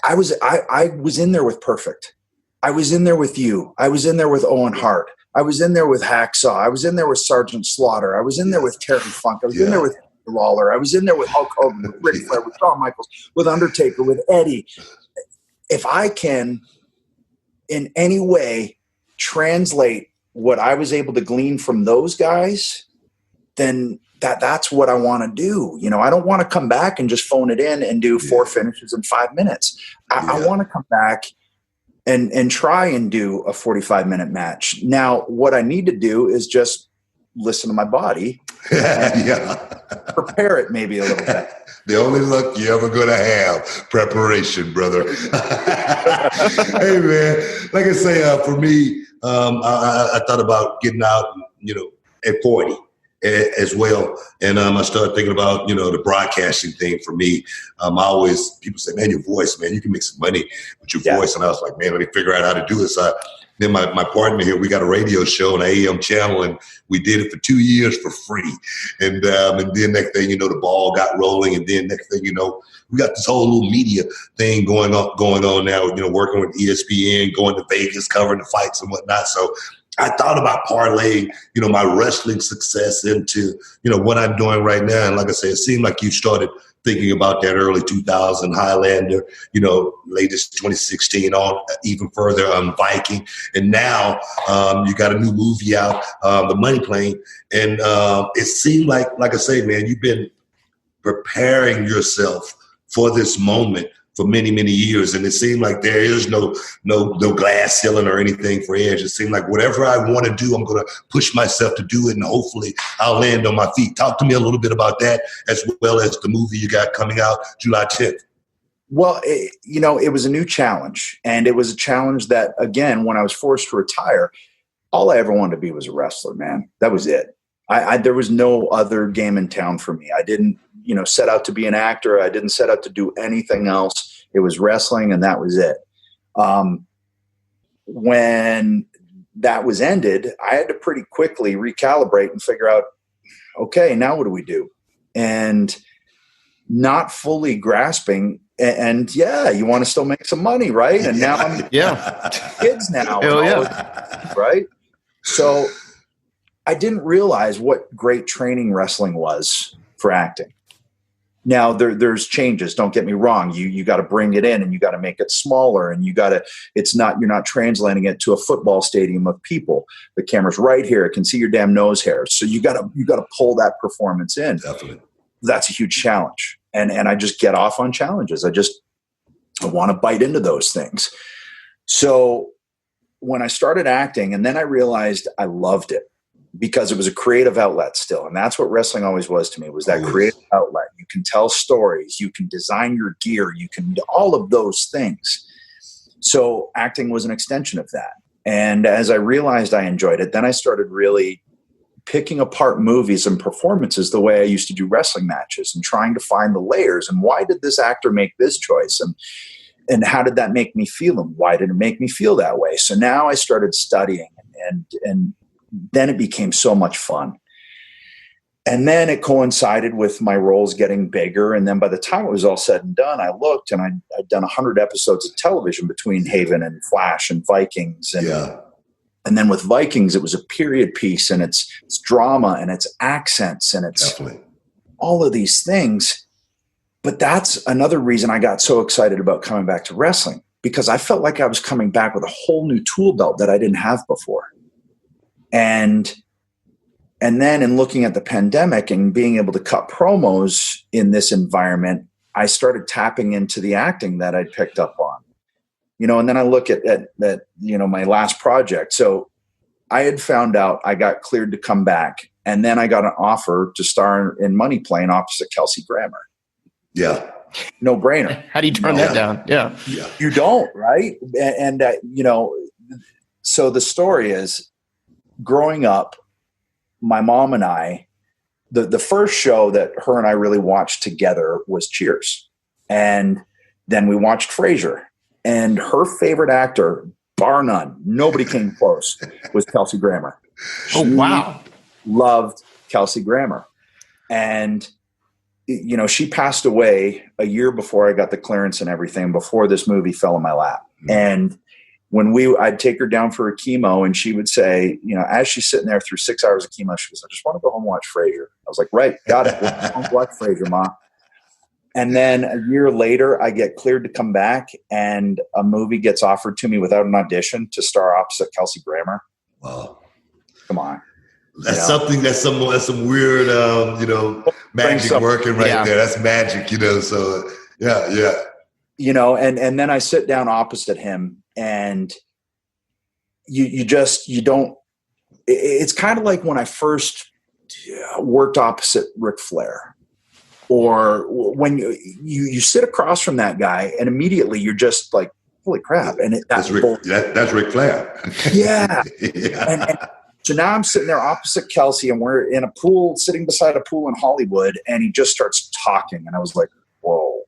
I was in there with Perfect. I was in there with you. I was in there with Owen Hart. I was in there with Hacksaw. I was in there with Sergeant Slaughter. I was in there with Terry Funk. I was in there with Lawler. I was in there with Hulk Hogan, with Ric Flair, with Shawn Michaels, with Undertaker, with Eddie. If I can, in any way, translate what I was able to glean from those guys, then that's what I want to do. I don't want to come back and just phone it in and do 4 finishes in 5 minutes. I want to come back and try and do a 45-minute match. Now, what I need to do is just listen to my body and prepare it maybe a little bit. The only luck you're ever going to have, preparation, brother. Hey, man, like I say, for me, I thought about getting out, at 40 as well. And I started thinking about, the broadcasting thing for me. People say, man, your voice, man, you can make some money with your voice. And I was like, man, let me figure out how to do this. Then my partner here, we got a radio show on an AM channel, and we did it for 2 years for free. And then next thing you know, the ball got rolling, and then next thing you know, we got this whole little media thing going on now. You know, working with ESPN, going to Vegas, covering the fights and whatnot. So I thought about parlaying, you know, my wrestling success into, you know, what I'm doing right now. And like I said, it seemed like you started thinking about that early 2000 Highlander, you know, latest 2016 on even further Viking. And now you got a new movie out, The Money Plane. And it seemed like I say, man, you've been preparing yourself for this moment for many, many years. And it seemed like there is no glass ceiling or anything for Edge. It seemed like whatever I want to do, I'm going to push myself to do it, and hopefully I'll land on my feet. Talk to me a little bit about that, as well as the movie you got coming out July 10th. Well, it was a new challenge, and it was a challenge that, again, when I was forced to retire, all I ever wanted to be was a wrestler, man. That was it. There was no other game in town for me. I didn't, set out to be an actor. I didn't set out to do anything else. It was wrestling, and that was it. When that was ended, I had to pretty quickly recalibrate and figure out, okay, now what do we do? And not fully grasping. And yeah, you want to still make some money, right? And now I'm kids now, right? So I didn't realize what great training wrestling was for acting. Now there's changes. Don't get me wrong. You got to bring it in, and you got to make it smaller, and you're not translating it to a football stadium of people. The camera's right here. It can see your damn nose hairs. So you got to pull that performance in. Definitely. That's a huge challenge. And I just get off on challenges. I want to bite into those things. So when I started acting, and then I realized I loved it because it was a creative outlet still. And that's what wrestling always was to me, was that creative outlet. You can tell stories, you can design your gear, you can do all of those things. So acting was an extension of that. And as I realized I enjoyed it, then I started really picking apart movies and performances the way I used to do wrestling matches, and trying to find the layers, and why did this actor make this choice, and how did that make me feel, and why did it make me feel that way? So now I started studying, and then it became so much fun. And then it coincided with my roles getting bigger. And then by the time it was all said and done, I looked, and I'd done 100 episodes of television between Haven and Flash and Vikings. And then with Vikings, it was a period piece, and it's drama, and it's accents, and it's all of these things. But that's another reason I got so excited about coming back to wrestling, because I felt like I was coming back with a whole new tool belt that I didn't have before. And then in looking at the pandemic and being able to cut promos in this environment, I started tapping into the acting that I'd picked up on. And then I look at my last project. So I had found out I got cleared to come back, and then I got an offer to star in Money Plane opposite Kelsey Grammer. Yeah. No brainer. How do you turn that down? Yeah. You don't, right? And so the story is, growing up, my mom and I, the first show that her and I really watched together was Cheers. And then we watched Frasier. And her favorite actor, bar none, nobody came close, was Kelsey Grammer. Oh, wow. Loved Kelsey Grammer. And, she passed away a year before I got the clearance and everything, before this movie fell in my lap. Mm-hmm. And when I'd take her down for a chemo, and she would say, as she's sitting there through 6 hours of chemo, she goes, "I just want to go home and watch Frasier." I was like, "Right, got it. Watch Frasier, Ma." And then a year later, I get cleared to come back, and a movie gets offered to me without an audition to star opposite Kelsey Grammer. Wow. Come on. That's something, that's some weird, magic working right there. That's magic, so yeah. And then I sit down opposite him, and you don't, it's kind of like when I first worked opposite Ric Flair, or when you sit across from that guy, and immediately you're just like, holy crap. And that's Ric Flair. Yeah. And so now I'm sitting there opposite Kelsey, and we're in a pool, sitting beside a pool in Hollywood, and he just starts talking. And I was like, whoa.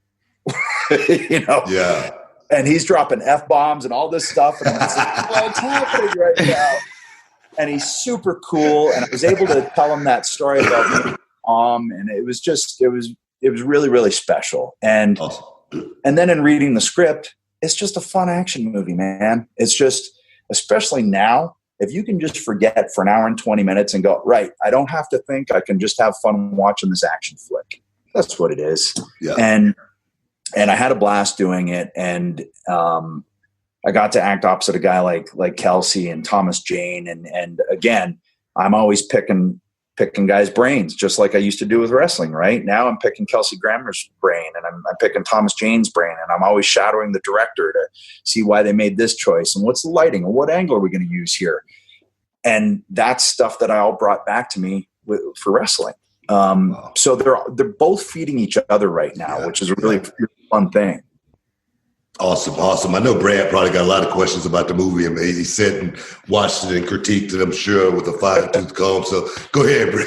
Yeah. And he's dropping F-bombs and all this stuff. And I'm just like, what's happening right now? And he's super cool. And I was able to tell him that story about me, and it was really, really special. And then in reading the script, it's just a fun action movie, man. It's just, especially now, if you can just forget for an hour and 20 minutes and go, right, I don't have to think, I can just have fun watching this action flick. That's what it is. Yeah. And I had a blast doing it. And I got to act opposite a guy like Kelsey and Thomas Jane. And again, I'm always picking guys' brains, just like I used to do with wrestling, right? Now I'm picking Kelsey Grammer's brain, and I'm picking Thomas Jane's brain, and I'm always shadowing the director to see why they made this choice, and what's the lighting, and what angle are we going to use here? And that's stuff that I all brought back to me for wrestling. So they're both feeding each other right now, which is a really fun thing. Awesome. I know Brad probably got a lot of questions about the movie. I mean, he sat and watched it and critiqued it, I'm sure, with a fine-tooth comb. So go ahead, Brad.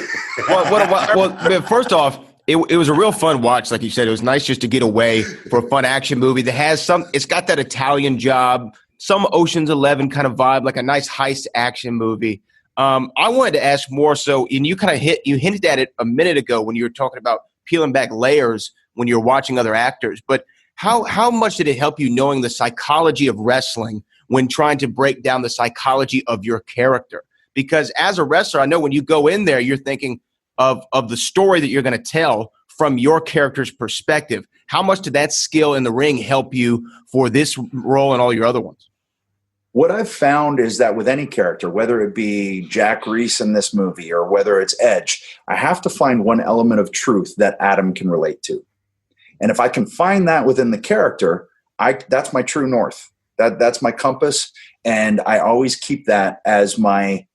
Well, first off, it was a real fun watch. Like you said, it was nice just to get away for a fun action movie that has it's got that Italian job, some Ocean's 11 kind of vibe, like a nice heist action movie. I wanted to ask more so, and you hinted at it a minute ago when you were talking about peeling back layers when you're watching other actors, but how much did it help you knowing the psychology of wrestling when trying to break down the psychology of your character? Because as a wrestler, I know when you go in there, you're thinking of the story that you're going to tell from your character's perspective. How much did that skill in the ring help you for this role and all your other ones? What I've found is that with any character, whether it be Jack Reese in this movie or whether it's Edge, I have to find one element of truth that Adam can relate to. And if I can find that within the character, that's my true north. That's my compass. And I always keep that as my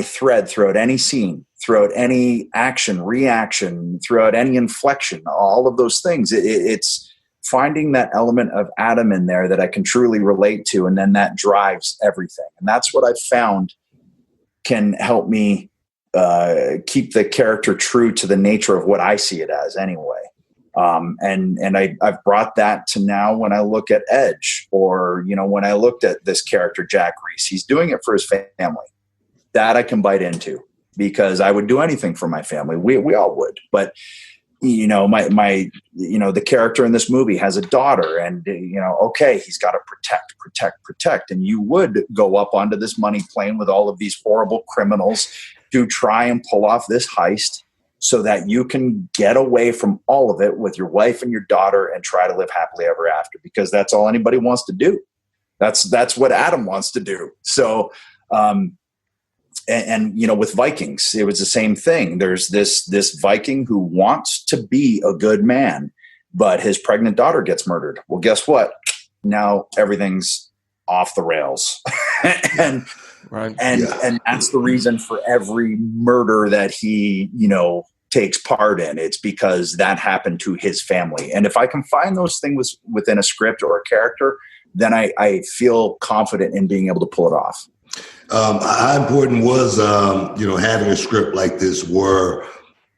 thread throughout any scene, throughout any action, reaction, throughout any inflection, all of those things. It's finding that element of Adam in there that I can truly relate to. And then that drives everything. And that's what I've found can help me keep the character true to the nature of what I see it as anyway. And I've brought that to now when I look at Edge, or, when I looked at this character, Jack Reese, he's doing it for his family. That I can bite into, because I would do anything for my family. We all would, but the character in this movie has a daughter, and, okay, he's got to protect. And you would go up onto this money plane with all of these horrible criminals to try and pull off this heist, so that you can get away from all of it with your wife and your daughter and try to live happily ever after, because that's all anybody wants to do. That's what Adam wants to do. So, with Vikings, it was the same thing. There's this Viking who wants to be a good man, but his pregnant daughter gets murdered. Well, guess what? Now everything's off the rails. and that's the reason for every murder that he, takes part in. It's because that happened to his family. And if I can find those things within a script or a character, then I feel confident in being able to pull it off. How important was, having a script like this where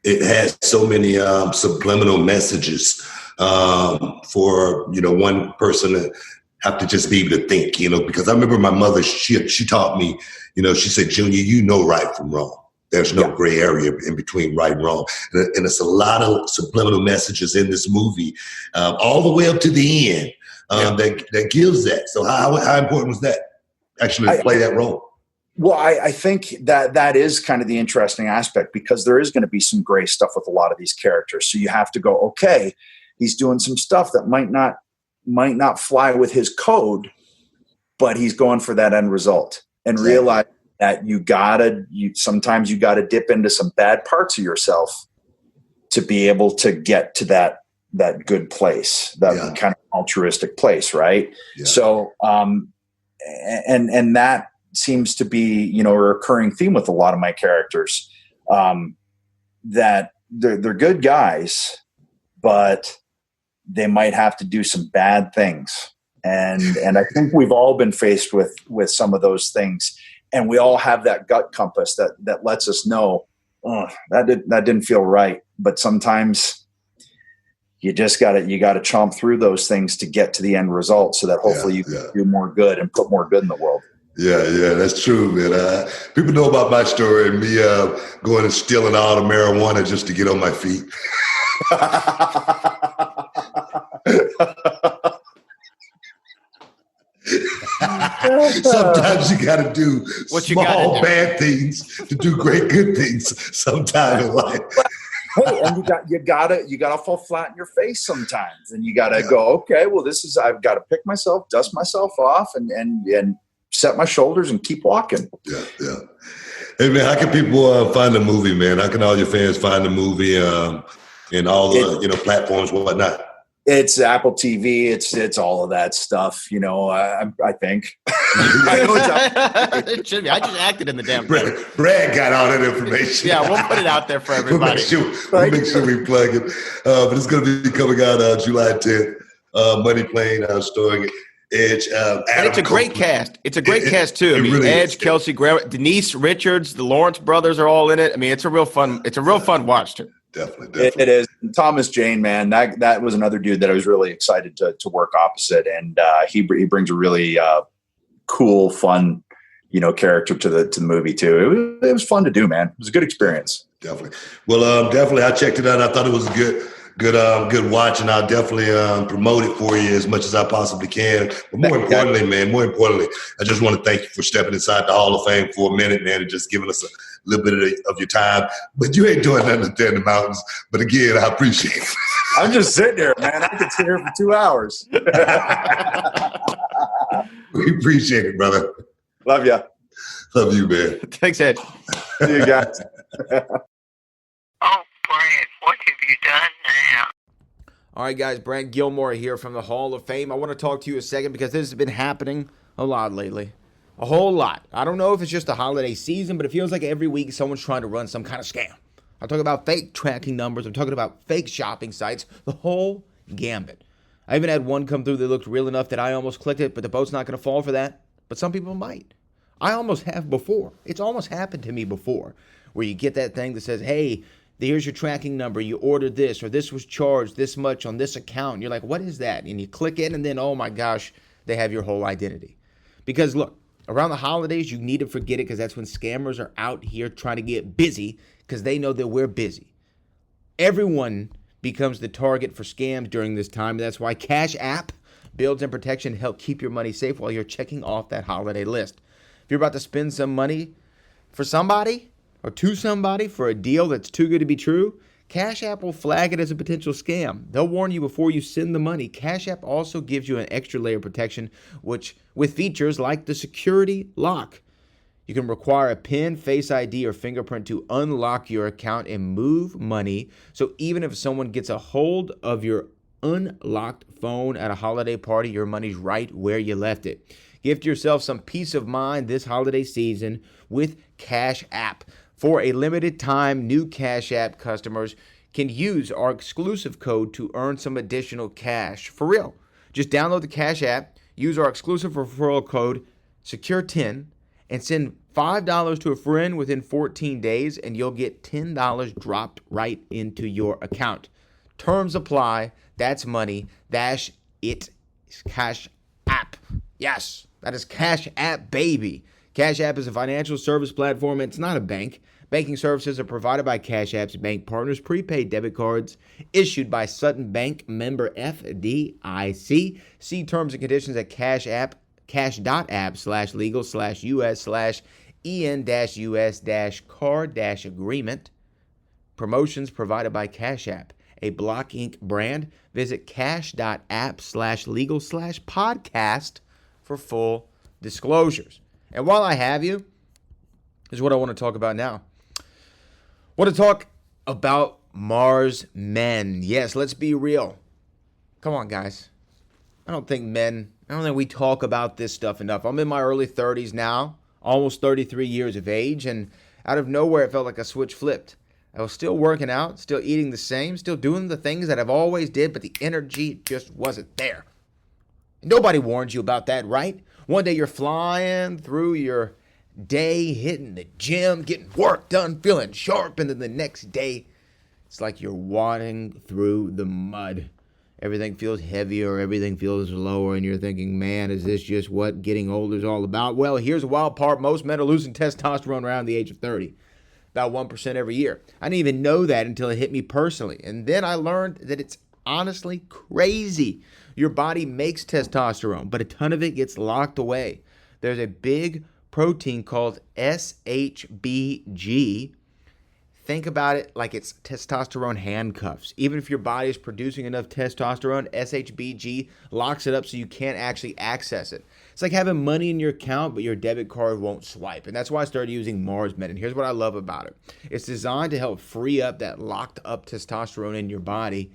it has so many subliminal messages for, one person to have to just be able to think, because I remember my mother, she taught me, she said, Junior, right from wrong. There's no gray area in between right and wrong. And it's a lot of subliminal messages in this movie, all the way up to the end, that gives that. So how important was that, actually, to play that role? Well, I think that is kind of the interesting aspect, because there is going to be some gray stuff with a lot of these characters. So you have to go, okay, he's doing some stuff that might not fly with his code, but he's going for that end result, and realize that sometimes you gotta dip into some bad parts of yourself to be able to get to that good place, that kind of altruistic place. Right. Yeah. So, and that seems to be, a recurring theme with a lot of my characters, that they're good guys, but they might have to do some bad things. And I think we've all been faced with some of those things, and we all have that gut compass that lets us know, that didn't feel right. But sometimes, you just got to chomp through those things to get to the end result, so that hopefully you can do more good and put more good in the world. Yeah, that's true, man. People know about my story and me going and stealing all the marijuana just to get on my feet. Sometimes you got to do small bad things to do great good things sometime in life. Hey, and you gotta fall flat in your face sometimes, and you gotta go, okay, well, I've got to pick myself, dust myself off, and set my shoulders and keep walking. Yeah. Hey man, how can people find the movie, man? How can all your fans find the movie in all the platforms, whatnot? It's Apple TV. It's all of that stuff. I think. It should be. I just acted in the damn thing. Brad got all that information. Yeah, we'll put it out there for everybody. We'll make sure we plug it. But it's going to be coming out July 10th. Money Plane starring Edge. And it's a great cast. It's a great cast too. I mean, really Edge, Kelsey Grammer, Denise Richards, the Lawrence brothers are all in it. I mean, it's a real fun watch too. Definitely. It is. Thomas Jane, man, that was another dude that I was really excited to work opposite, and he brings a really cool, fun, character to the movie too. It was fun to do, man. It was a good experience. Definitely. Well, definitely, I checked it out. I thought it was a good watch, and I'll definitely promote it for you as much as I possibly can. But more importantly, I just want to thank you for stepping inside the Hall of Fame for a minute, man, and just giving us a little bit of your time. But you ain't doing nothing up there in the mountains. But again, I appreciate it. I'm just sitting here, man. I could sit here for 2 hours. We appreciate it, brother. Love you. Love you, man. Thanks, Ed. See you guys. Oh, Brad, what have you done now? All right, guys, Brad Gilmore here from the Hall of Fame. I want to talk to you a second because this has been happening a lot lately. A whole lot. I don't know if it's just the holiday season, but it feels like every week someone's trying to run some kind of scam. I'm talking about fake tracking numbers. I'm talking about fake shopping sites. The whole gambit. I even had one come through that looked real enough that I almost clicked it, but the boat's not going to fall for that. But some people might. I almost have before. It's almost happened to me before, where you get that thing that says, hey, here's your tracking number. You ordered this, or this was charged this much on this account. And you're like, what is that? And you click it, and then, oh my gosh, they have your whole identity. Because look, around the holidays, you need to forget it because that's when scammers are out here trying to get busy because they know that we're busy. Everyone becomes the target for scams during this time. That's why Cash App builds in protection to help keep your money safe while you're checking off that holiday list. If you're about to spend some money for somebody or to somebody for a deal that's too good to be true, Cash App will flag it as a potential scam. They'll warn you before you send the money. Cash App also gives you an extra layer of protection, with features like the security lock. You can require a PIN, Face ID, or fingerprint to unlock your account and move money. So even if someone gets a hold of your unlocked phone at a holiday party, your money's right where you left it. Gift yourself some peace of mind this holiday season with Cash App. For a limited time, new Cash App customers can use our exclusive code to earn some additional cash. For real. Just download the Cash App, use our exclusive referral code, SECURE10, and send $5 to a friend within 14 days, and you'll get $10 dropped right into your account. Terms apply. That's money. That's it. It's Cash App. Yes, that is Cash App, baby. Cash App is a financial service platform. It's not a bank. Banking services are provided by Cash App's bank partners. Prepaid debit cards issued by Sutton Bank, member FDIC. See terms and conditions at cash.app/legal/US/EN-US-card-agreement. Promotions provided by Cash App, a Block Inc. brand. Visit cash.app/legal/podcast for full disclosures. And while I have you, is what I want to talk about now. I want to talk about Mars men. Yes, let's be real. Come on, guys. I don't think we talk about this stuff enough. I'm in my early 30s now, almost 33 years of age, and out of nowhere, it felt like a switch flipped. I was still working out, still eating the same, still doing the things that I've always did, but the energy just wasn't there. Nobody warned you about that, right? One day you're flying through your day, hitting the gym, getting work done, feeling sharp, and then the next day, it's like you're wading through the mud. everything feels heavier, everything feels lower, and you're thinking, man, is this just what getting older is all about? Well, here's the wild part. Most men are losing testosterone around the age of 30, about 1% every year. I didn't even know that until it hit me personally. And then I learned that it's honestly crazy. Your body makes testosterone, but a ton of it gets locked away. There's a big protein called SHBG. Think about it like it's testosterone handcuffs. Even if your body is producing enough testosterone, SHBG locks it up so you can't actually access it. It's like having money in your account, but your debit card won't swipe. And that's why I started using Mars Med. And here's what I love about it. It's designed to help free up that locked up testosterone in your body.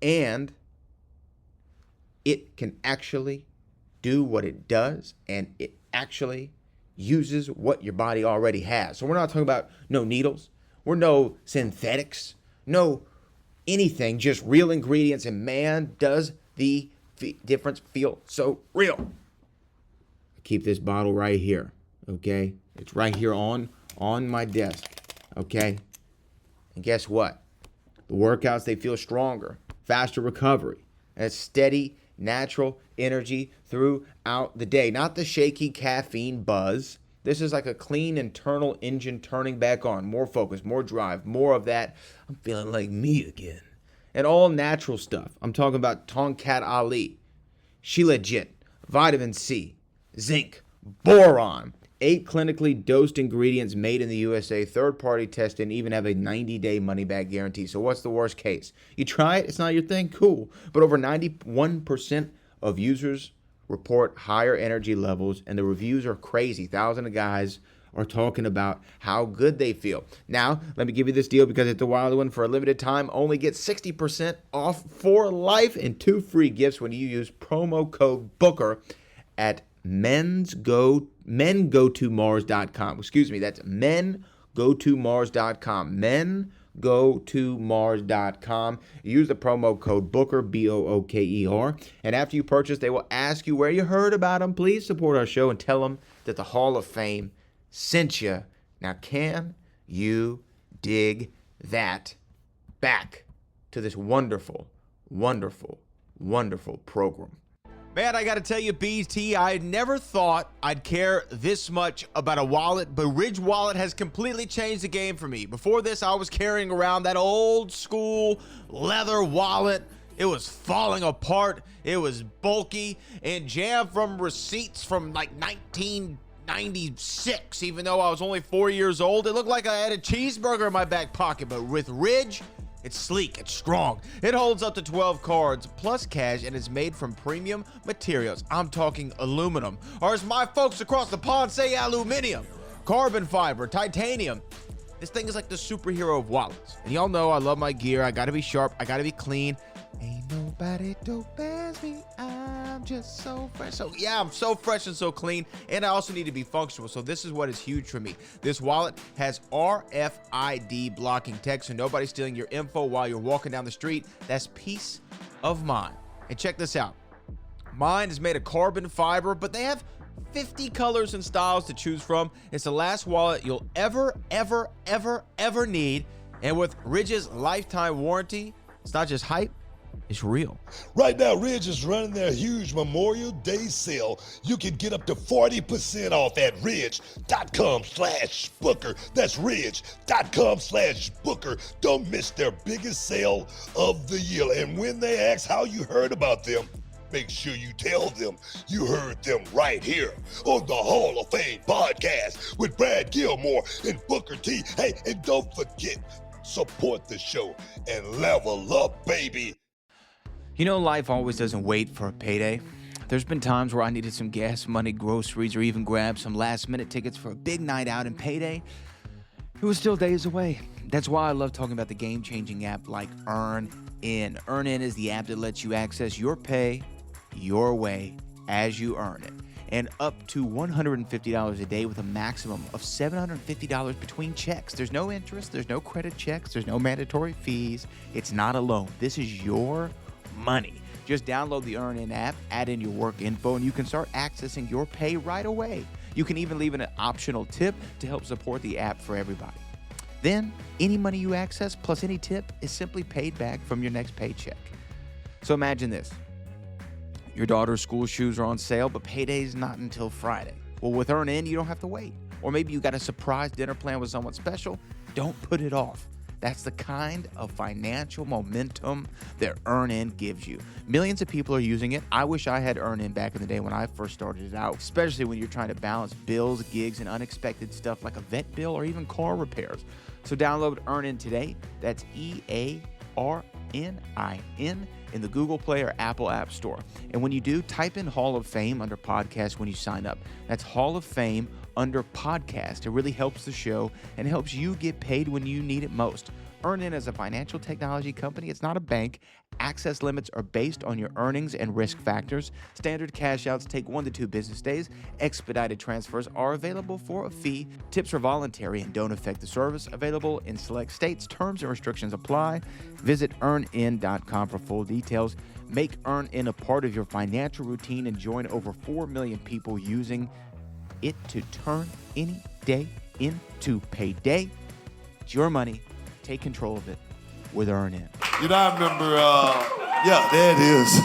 And it can actually do what it does. And it actually uses what your body already has. So we're not talking about no needles. We're no synthetics, no anything, just real ingredients. And man, does the difference feel so real. I keep this bottle right here, okay? It's right here on my desk, okay? And guess what? The workouts, they feel stronger, faster recovery, and it's steady, natural energy throughout the day. Not the shaky caffeine buzz. This is like a clean internal engine turning back on. More focus, more drive, more of that. I'm feeling like me again. And all natural stuff. I'm talking about Tongkat Ali, Shilajit, vitamin C, zinc, boron. 8 clinically dosed ingredients made in the USA, third-party tested, and even have a 90-day money-back guarantee. So what's the worst case? You try it, it's not your thing, cool. But over 91% of users report higher energy levels, and the reviews are crazy. Thousands of guys are talking about how good they feel. Now, let me give you this deal because it's a wild one. For a limited time, only get 60% off for life and 2 free gifts when you use promo code Booker at mengotomars.com. Excuse me, that's mengotomars.com. mengotomars.com. Use the promo code Booker, Booker. And after you purchase, they will ask you where you heard about them. Please support our show and tell them that the Hall of Fame sent you. Now, can you dig that? Back to this wonderful, wonderful, wonderful program. Man, I got to tell you, BT, I never thought I'd care this much about a wallet, but Ridge Wallet has completely changed the game for me. Before this, I was carrying around that old school leather wallet. It was falling apart. It was bulky and jammed from receipts from like 1996. Even though I was only 4 years old, it looked like I had a cheeseburger in my back pocket. But with Ridge, it's sleek, it's strong. It holds up to 12 cards plus cash and is made from premium materials. I'm talking aluminum, or as my folks across the pond say, aluminium, carbon fiber, titanium. This thing is like the superhero of wallets. And y'all know I love my gear. I gotta be sharp, I gotta be clean. Ain't nobody dope as me. I'm just so fresh. So yeah, I'm so fresh and so clean. And I also need to be functional. So this is what is huge for me. This wallet has RFID blocking tech, so nobody's stealing your info while you're walking down the street. That's peace of mind. And check this out. Mine is made of carbon fiber, but they have 50 colors and styles to choose from. It's the last wallet you'll ever need. And with Ridge's lifetime warranty, it's not just hype, it's real. Right now, Ridge is running their huge Memorial Day sale. You can get up to 40% off at ridge.com/Booker. That's ridge.com/Booker. Don't miss their biggest sale of the year. And when they ask how you heard about them, make sure you tell them you heard them right here on the Hall of Fame podcast with Brad Gilmore and Booker T. Hey, and don't forget, support the show and level up, baby. You know, life always doesn't wait for a payday. There's been times where I needed some gas money, groceries, or even grab some last-minute tickets for a big night out, and payday, it was still days away. That's why I love talking about the game-changing app like EarnIn. EarnIn is the app that lets you access your pay your way as you earn it, and up to $150 a day with a maximum of $750 between checks. There's no interest, there's no credit checks, there's no mandatory fees. It's not a loan. This is your money. Just download the EarnIn app, add in your work info, and you can start accessing your pay right away. You can even leave an optional tip to help support the app for everybody. Then, any money you access plus any tip is simply paid back from your next paycheck. So imagine this. Your daughter's school shoes are on sale, but payday's not until Friday. Well, with EarnIn, you don't have to wait. Or maybe you got a surprise dinner plan with someone special. Don't put it off. That's the kind of financial momentum that EarnIn gives you. Millions of people are using it. I wish I had EarnIn back in the day when I first started it out, especially when you're trying to balance bills, gigs, and unexpected stuff like a vet bill or even car repairs. So download EarnIn today. That's EARNIN in the Google Play or Apple App Store. And when you do, type in Hall of Fame under podcast when you sign up. That's Hall of Fame under podcast. It really helps the show and helps you get paid when you need it most. EarnIn is a financial technology company. It's not a bank. Access limits are based on your earnings and risk factors. Standard cash outs take 1 to 2 business days. Expedited transfers are available for a fee. Tips are voluntary and don't affect the service. Available in select states. Terms and restrictions apply. Visit earnin.com for full details. Make EarnIn a part of your financial routine and join over 4 million people using it to turn any day into payday. It's your money. Take control of it with EarnIn. You know, I remember, yeah, there it is.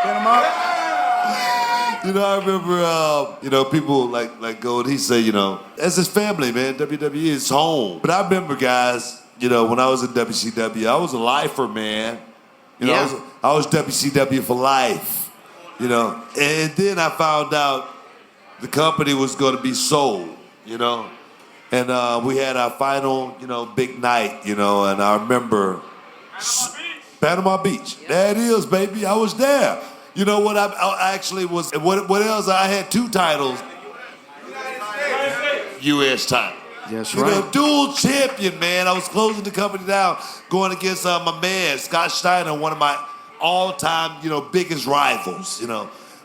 Get him up. You know, I remember, people like Gold, he say, as his family, man, WWE is home. But I remember, guys, when I was in WCW, I was a lifer, man. I was WCW for life. And then I found out the company was going to be sold, and we had our final, big night, and I remember Panama Beach. There it is, baby. I was there. You know what? I actually was. What else? I had 2 titles. U.S. title. Yes, right. Dual champion, man. I was closing the company down, going against my man Scott Steiner, one of my all-time, biggest rivals,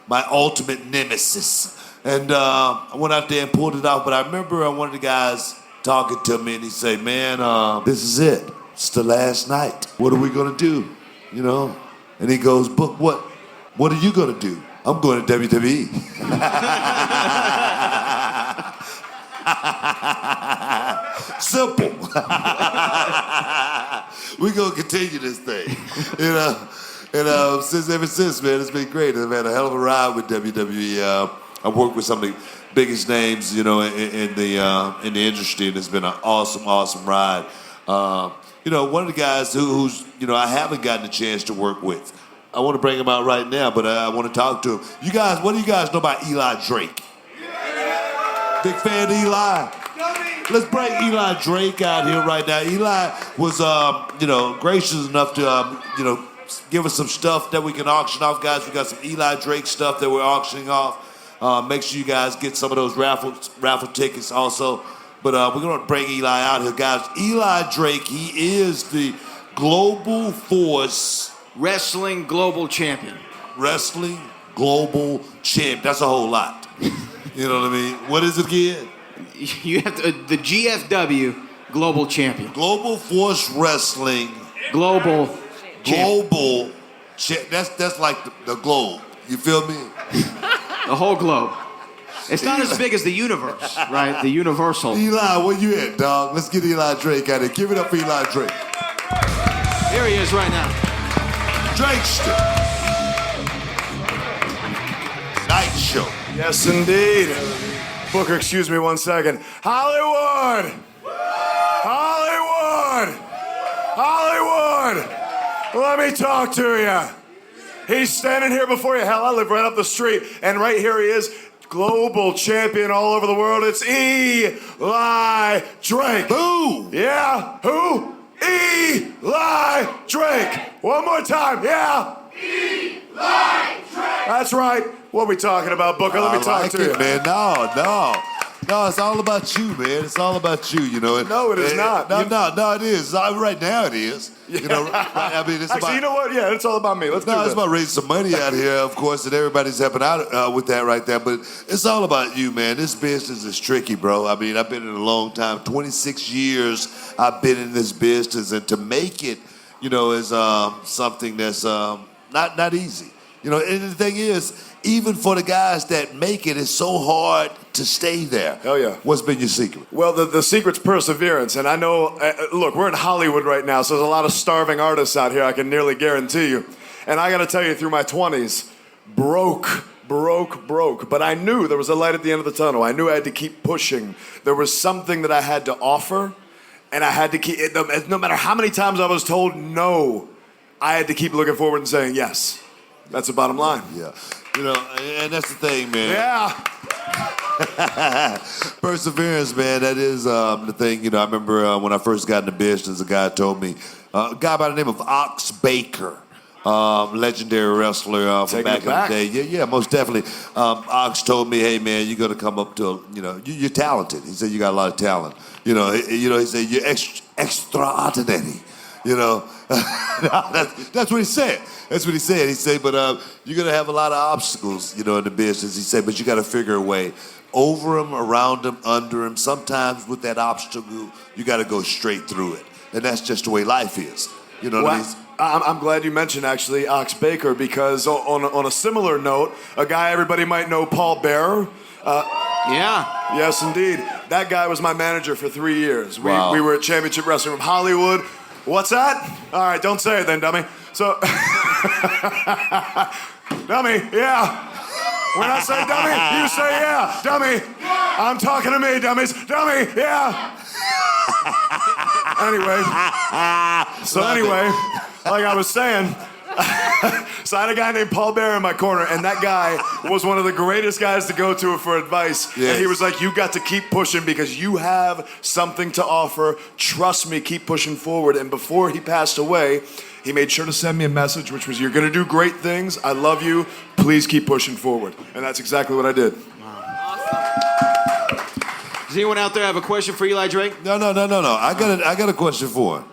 my ultimate nemesis. And I went out there and pulled it off. But I remember one of the guys talking to me, and he said, man, this is it. It's the last night. What are we going to do? And he goes, Book, what are you going to do? I'm going to WWE. Simple. We're going to continue this thing, And ever since, man, it's been great. I've had a hell of a ride with WWE. I've worked with some of the biggest names, in the industry, and it's been an awesome ride. One of the guys who's I haven't gotten a chance to work with. I want to bring him out right now, but I want to talk to him. You guys, what do you guys know about Eli Drake? Big fan of Eli? Let's bring Eli Drake out here right now. Eli was, gracious enough to, give us some stuff that we can auction off, guys. We got some Eli Drake stuff that we're auctioning off. Make sure you guys get some of those raffle tickets also. But we're going to bring Eli out here, guys. Eli Drake, he is the Global Force Wrestling Global Champion. Wrestling Global Champ. That's a whole lot. You know what I mean? What is it again? You have to, the GFW Global Champion. Global Force Wrestling. Global. That's like the globe. You feel me? The whole globe. It's not as big as the universe, right? The universal. Eli, where you at, dog? Let's get Eli Drake out here. Give it up for Eli Drake. Here he is right now. Drakester. Night show. Yes, indeed. Booker, excuse me 1 second. Hollywood! Hollywood! Hollywood! Let me talk to you. He's standing here before you. Hell, I live right up the street. And right here he is, global champion all over the world. It's Eli Drake. Who? Yeah, who? Eli Drake. One more time, yeah. Eli Drake. That's right. What are we talking about, Booker? Let me talk to you. Man. No, it's all about you, man. It's all about you, No, it is not. No, it is. Right now it is. Yeah. I mean, it's Actually, about, you know what? Yeah, it's all about me. Let's do this. It's about raising some money out here, of course, and everybody's helping out with that right there. But it's all about you, man. This business is tricky, bro. I mean, I've been in it a long time. 26 years I've been in this business, and to make it, is something that's not easy. And the thing is, even for the guys that make it, it's so hard to stay there. Hell yeah. What's been your secret? Well, the secret's perseverance. And I know, look, we're in Hollywood right now, so there's a lot of starving artists out here, I can nearly guarantee you. And I got to tell you, through my 20s, broke. But I knew there was a light at the end of the tunnel. I knew I had to keep pushing. There was something that I had to offer, and I had to keep, no matter how many times I was told no, I had to keep looking forward and saying yes. That's the bottom line. Yeah. You know, and that's the thing, man. Yeah. Perseverance, man. That is the thing. You know, I remember when I first got into business, a guy told me, a guy by the name of Ox Baker, legendary wrestler from back in the day. Yeah, most definitely. Ox told me, hey, man, you're going to come up to, you're talented. He said, you got a lot of talent. He said, you're extraordinary. That's what he said. That's what he said. He said, but you're going to have a lot of obstacles, in the business. He said, but you got to figure a way. Over him, around him, under him. Sometimes with that obstacle, you got to go straight through it. And that's just the way life is. You know what I mean? I'm glad you mentioned, actually, Ox Baker, because on a similar note, a guy everybody might know, Paul Bearer. Yeah. Yes, indeed. That guy was my manager for 3 years. We were at Championship Wrestling from Hollywood. What's that? All right, don't say it then, dummy. So, dummy, yeah. When I say dummy, you say yeah. Dummy, I'm talking to me, dummies. Dummy, yeah. Anyway, like I was saying, so I had a guy named Paul Bear in my corner, and that guy was one of the greatest guys to go to for advice. Yes. And he was like, you got to keep pushing because you have something to offer. Trust me, keep pushing forward. And before he passed away, he made sure to send me a message, which was, you're going to do great things. I love you. Please keep pushing forward. And that's exactly what I did. Does anyone out there have a question for Eli Drake? No. I got a question for him.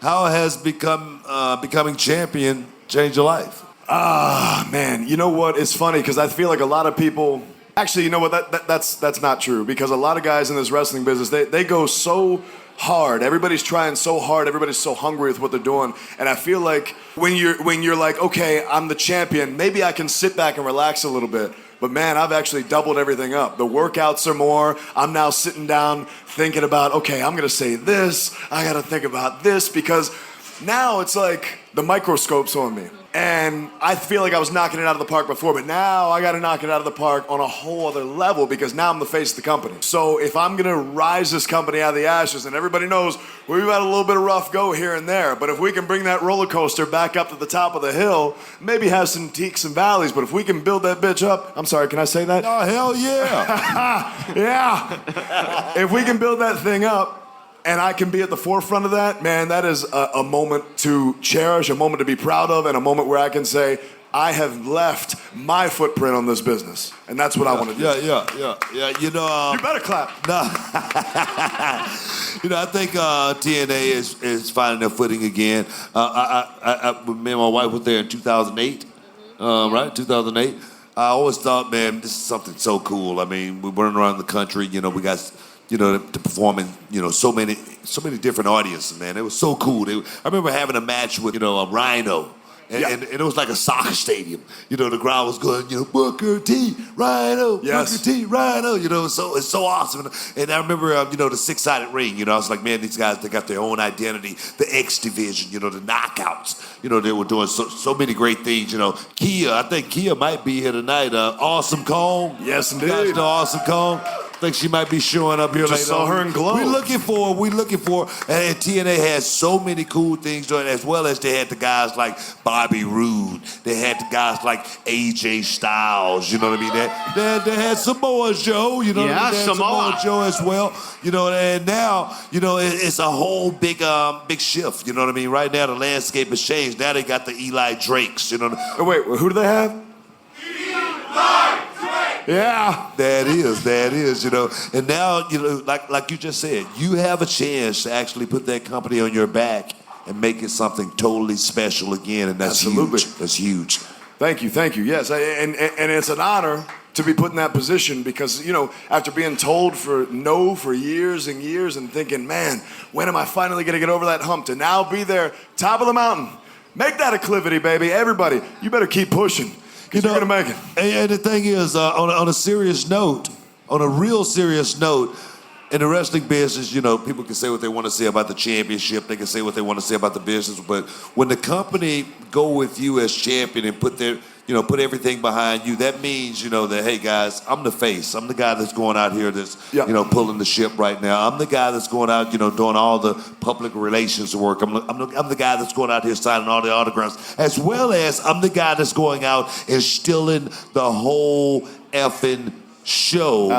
How has becoming champion changed your life? Man, you know what? It's funny because I feel like a lot of people. Actually, you know what? That's not true because a lot of guys in this wrestling business they go so hard. Everybody's trying so hard. Everybody's so hungry with what they're doing. And I feel like when you're like, okay, I'm the champion. Maybe I can sit back and relax a little bit. But man, I've actually doubled everything up. The workouts are more. I'm now sitting down thinking about, okay, I'm going to say this. I got to think about this because now it's like the microscope's on me. And I feel like I was knocking it out of the park before, but now I got to knock it out of the park on a whole other level because now I'm the face of the company. So if I'm going to rise this company out of the ashes, and everybody knows we've had a little bit of rough go here and there, but if we can bring that roller coaster back up to the top of the hill, maybe have some peaks and valleys, but if we can build that bitch up, I'm sorry, can I say that? Oh, hell yeah. Yeah. If we can build that thing up, and I can be at the forefront of that, man, that is a moment to cherish, a moment to be proud of, and a moment where I can say, I have left my footprint on this business. And that's what I want to do. Yeah. You better clap. No. I think TNA is finding their footing again. Me and my wife were there in 2008, right? 2008. I always thought, man, this is something so cool. I mean, we went around the country, we got... to perform in, so many different audiences, man. It was so cool. I remember having a match with, a Rhino. And it was like a soccer stadium. The crowd was going, Booker T, Rhino, yes. Booker T, Rhino. So it's so awesome. And I remember, the six-sided ring. I was like, man, these guys, they got their own identity. The X Division, the knockouts. They were doing so many great things. Kia, I think Kia might be here tonight. Awesome Kong. Yes, indeed. You guys know Awesome Kong. I think she might be showing up here later. Just saw her in glow. We're looking for, and TNA has so many cool things doing, as well as they had the guys like Bobby Roode. They had the guys like AJ Styles, you know what I mean? They had Samoa Joe, you know what I mean? Samoa Joe as well, and now, it's a whole big shift, you know what I mean? Right now, the landscape has changed. Now they got the Eli Drakes, you know. Wait, who do they have? Eli Drake! Yeah. That is, And now, like you just said, you have a chance to actually put that company on your back and make it something totally special again, and that's Absolutely. Huge. That's huge. Thank you. Yes, and it's an honor to be put in that position because, after being told for years and years and thinking, man, when am I finally going to get over that hump to now be there, top of the mountain. Make that acclivity, baby. Everybody, you better keep pushing. Because you're going to make it. And the thing is, on a serious note, on a real serious note, in the wrestling business, you know, people can say what they want to say about the championship. They can say what they want to say about the business. But when the company go with you as champion and put everything behind you, that means, you know, that, hey, guys, I'm the face. I'm the guy that's going out here that's, you know, pulling the ship right now. I'm the guy that's going out, you know, doing all the public relations work. I'm the guy that's going out here signing all the autographs, as well as I'm the guy that's going out and stealing the whole effing show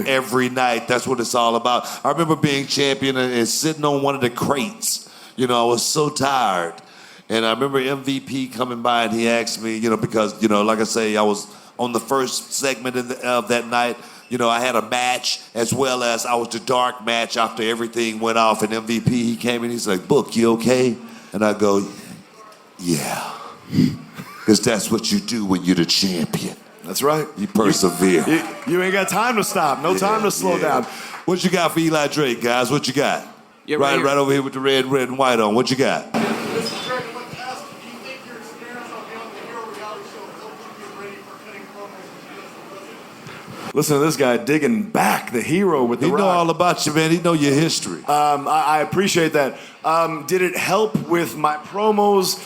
every night. That's what it's all about. I remember being champion and sitting on one of the crates. You know, I was so tired. And I remember MVP coming by and he asked me, you know, because, you know, like I say, I was on the first segment of that night. You know, I had a match as well as I was the dark match after everything went off. And MVP, he came in, he's like, Book, you okay? And I go, yeah. Because that's what you do when you're the champion. That's right. You persevere. You ain't got time to stop. No time to slow down. What you got for Eli Drake, guys? What you got? Yeah, right over here with the red and white on. What you got? Listen to this guy digging back, the hero with the rock. He know all about you, man. He know your history. I appreciate that. Did it help with my promos?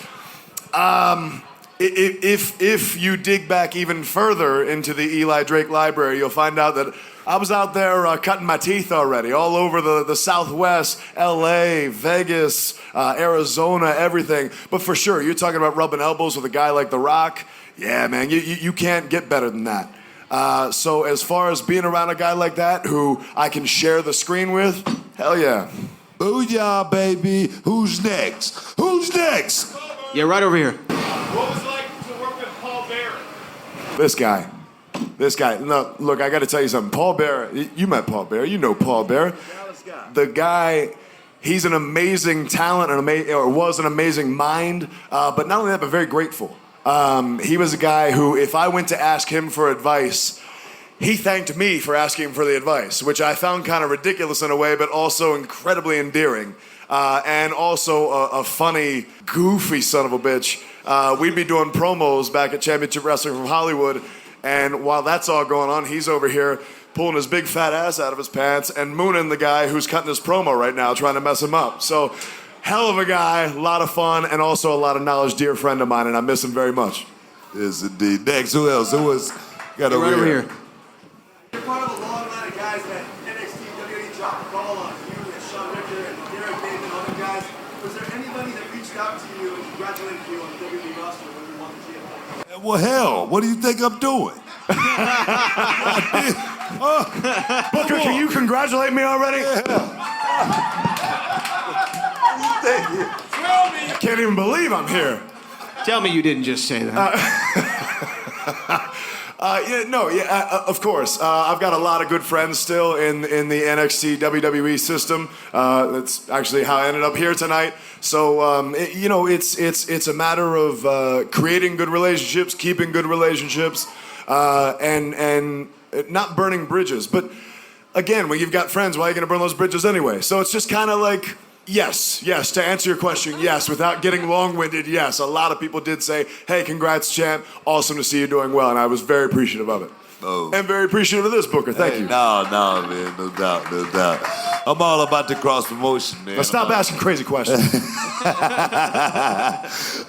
If you dig back even further into the Eli Drake library, you'll find out that I was out there cutting my teeth already, all over the Southwest, L.A., Vegas, Arizona, everything. But for sure, you're talking about rubbing elbows with a guy like The Rock. Yeah, man, you can't get better than that. So as far as being around a guy like that who I can share the screen with, hell yeah. Booyah, baby. Who's next? Who's next? Yeah, right over here. What was it like to work with Paul Bearer? This guy. No, look, I got to tell you something. Paul Bearer, you met Paul Bearer. You know Paul Bearer. The guy, he's an amazing talent, or was an amazing mind. But not only that, but very grateful. He was a guy who, if I went to ask him for advice, he thanked me for asking him for the advice, which I found kind of ridiculous in a way, but also incredibly endearing. And also a funny, goofy son of a bitch. We'd be doing promos back at Championship Wrestling from Hollywood, and while that's all going on, he's over here pulling his big fat ass out of his pants and mooning the guy who's cutting his promo right now, trying to mess him up. So, hell of a guy, a lot of fun, and also a lot of knowledge, dear friend of mine, and I miss him very much. Yes, indeed. Next, who else? Who was got right over here? You're part of a long line of guys that NXT, WWE dropped the ball on. You and Sean Richter and Derek Bateman and other guys. Was there anybody that reached out to you and congratulated you on the WWE roster when you won the championship? Well, hell, what do you think I'm doing? Booker, can you congratulate me already? I can't even believe I'm here. Tell me you didn't just say that. Of course. I've got a lot of good friends still in the NXT WWE system. That's actually how I ended up here tonight. So it's a matter of creating good relationships, keeping good relationships, and not burning bridges. But again, when you've got friends, why are you going to burn those bridges anyway? So it's just kind of like. Yes, to answer your question, yes, without getting long-winded, yes. A lot of people did say, hey, congrats, champ. Awesome to see you doing well, and I was very appreciative of it. Oh. And very appreciative of this, Booker. Thank you. No, man, no doubt. I'm all about the cross-promotion, man. Now stop asking crazy questions.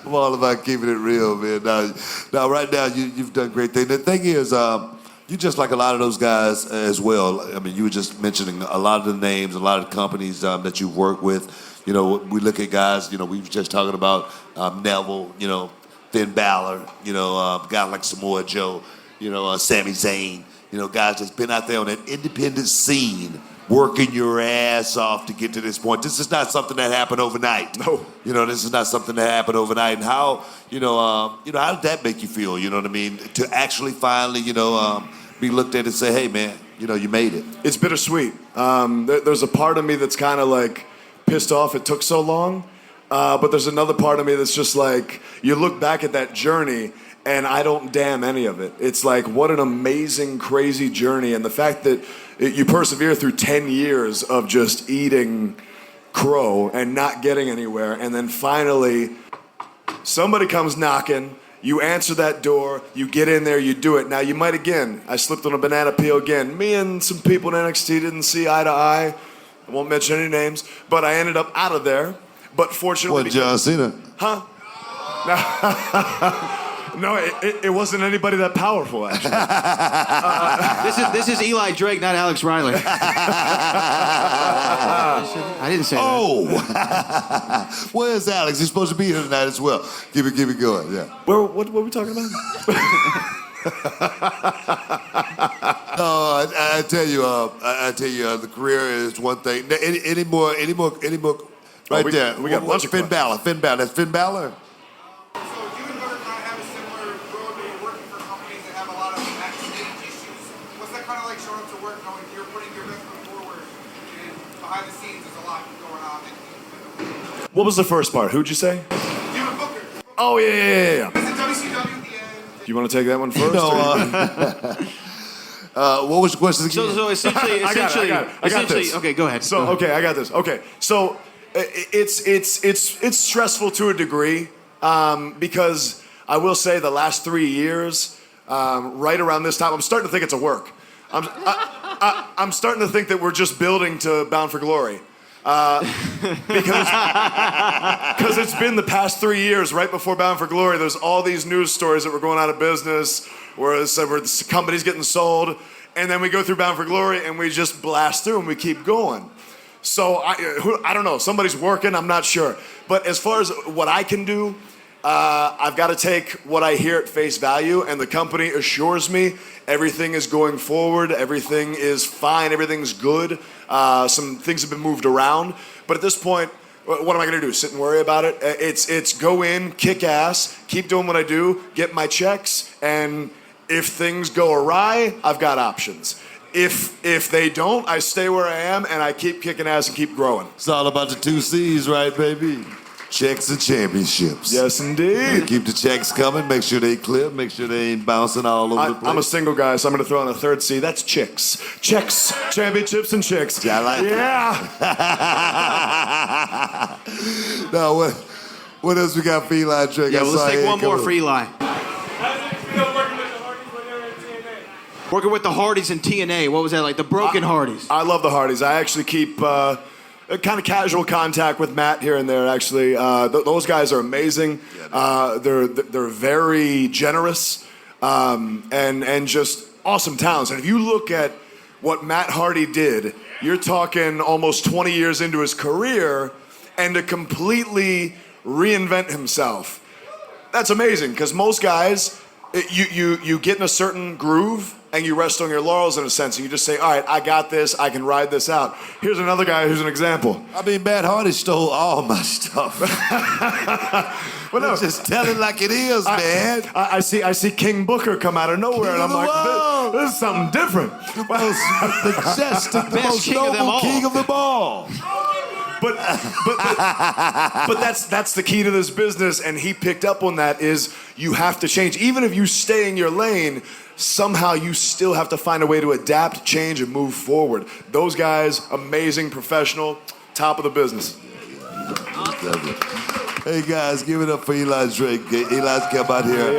I'm all about keeping it real, man. Now right now, you've done great things. The thing is, you just like a lot of those guys as well. I mean, you were just mentioning a lot of the names, a lot of the companies that you've worked with. You know, we look at guys, you know, we were just talking about Neville, you know, Finn Balor, you know, guys like Samoa Joe, you know, Sami Zayn, you know, guys that's been out there on an independent scene working your ass off to get to this point. This is not something that happened overnight. No. You know, this is not something that happened overnight. And how, how did that make you feel? You know what I mean? To actually finally, be looked at and say, hey, man, you made it. It's bittersweet. There's a part of me that's kind of like pissed off it took so long. But there's another part of me that's just like, you look back at that journey and I don't damn any of it. It's like, what an amazing, crazy journey. And the fact that you persevere through 10 years of just eating crow and not getting anywhere. And then finally, somebody comes knocking. You answer that door, you get in there, you do it. Now, you might again, I slipped on a banana peel again. Me and some people in NXT didn't see eye to eye. I won't mention any names, but I ended up out of there. But fortunately... What, John Cena? Huh? No, it wasn't anybody that powerful, actually. This is Eli Drake, not Alex Riley. I didn't say that. Oh! Where's Alex? He's supposed to be here tonight as well. Keep it going, yeah. What were we talking about? No, I tell you, the career is one thing. Any more? Right there. We got a bunch of Finn Balor. That's Finn Balor. What was the first part? Who'd you say? Oh, yeah. Do you want to take that one first? What was the question again? So essentially, I got this. Okay, go ahead. So, okay, I got this. Okay, so it's stressful to a degree because I will say the last 3 years, right around this time, I'm starting to think it's a work. I'm starting to think that we're just building to Bound for Glory. Because it's been the past 3 years right before Bound for Glory. There's all these news stories that we're going out of business, where the company's getting sold, and then we go through Bound for Glory and we just blast through and we keep going. So I don't know. Somebody's working. I'm not sure. But as far as what I can do, I've got to take what I hear at face value, and the company assures me everything is going forward, everything is fine, everything's good. Some things have been moved around, but at this point, what am I going to do? Sit and worry about it? It's go in, kick ass, keep doing what I do, get my checks, and if things go awry, I've got options. If they don't, I stay where I am and I keep kicking ass and keep growing. It's all about the 2 C's, right, baby? Checks and championships. Yes, indeed. Keep the checks coming. Make sure they clear. Make sure they ain't bouncing all over the place. I'm a single guy, so I'm going to throw in a third C. That's chicks. Checks, championships, and chicks. Yeah, I like Yeah. Now, what else we got for Eli Drake? Yeah, well, let's take one more for Eli. Working with the Hardys in TNA. What was that like? The Broken Hardys. I love the Hardys. I actually keep kind of casual contact with Matt here and there. Actually, those guys are amazing. They're very generous and just awesome talents. And if you look at what Matt Hardy did, you're talking almost 20 years into his career, and to completely reinvent himself. That's amazing, because most guys, you get in a certain groove and you rest on your laurels in a sense, and you just say, all right, I got this, I can ride this out. Here's another guy who's an example. I mean, Matt Hardy stole all my stuff. Well, no, just tell it like it is, man. I see King Booker come out of nowhere, and I'm like, this is something different. The most noble king of them all. But that's the key to this business, and he picked up on that, is you have to change. Even if you stay in your lane, somehow you still have to find a way to adapt, change, and move forward. Those guys, amazing, professional, top of the business. Hey guys, give it up for Eli Drake. Eli's come out here,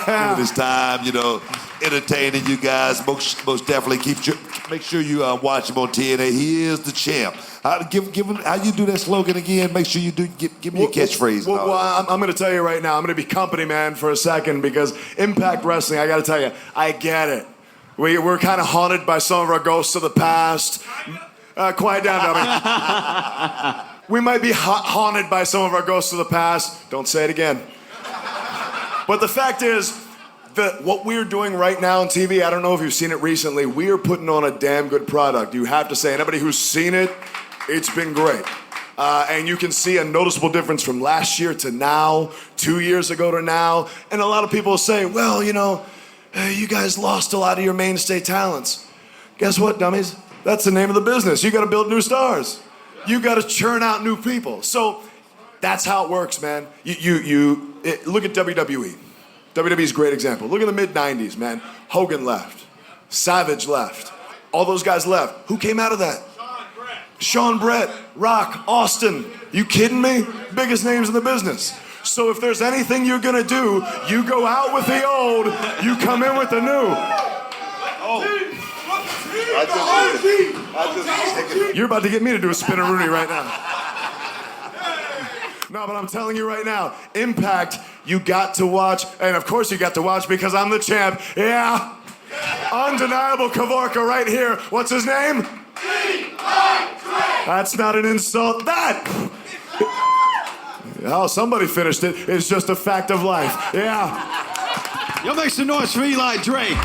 giving his time, entertaining you guys. Most definitely make sure you watch him on TNA. He is the champ. Give him how you do that slogan again. Make sure you do give me a catchphrase. Well, I'm going to tell you right now. I'm going to be company man for a second, because Impact Wrestling, I got to tell you, I get it. We're kind of haunted by some of our ghosts of the past. Quiet down, dummy. We might be haunted by some of our ghosts of the past. Don't say it again. But the fact is, what we're doing right now on TV, I don't know if you've seen it recently, we are putting on a damn good product. You have to say, anybody who's seen it, it's been great. And you can see a noticeable difference from last year to now, 2 years ago to now. And a lot of people say, well, you guys lost a lot of your mainstay talents. Guess what, dummies? That's the name of the business. You got to build new stars. You got to churn out new people. So that's how it works, man. Look at WWE. WWE's a great example. Look at the mid-90s, man. Hogan left. Savage left. All those guys left. Who came out of that? Sean Brett, Rock, Austin. You kidding me? Biggest names in the business. So if there's anything you're gonna do, you go out with the old, you come in with the new. You're about to get me to do a spin-a-rooney right now. No, but I'm telling you right now, Impact, you got to watch, and of course you got to watch because I'm the champ. Yeah. Undeniable Kavorka right here. What's his name? That's not an insult. That! Oh, somebody finished it. It's just a fact of life. Yeah. Y'all make some noise for Eli Drake.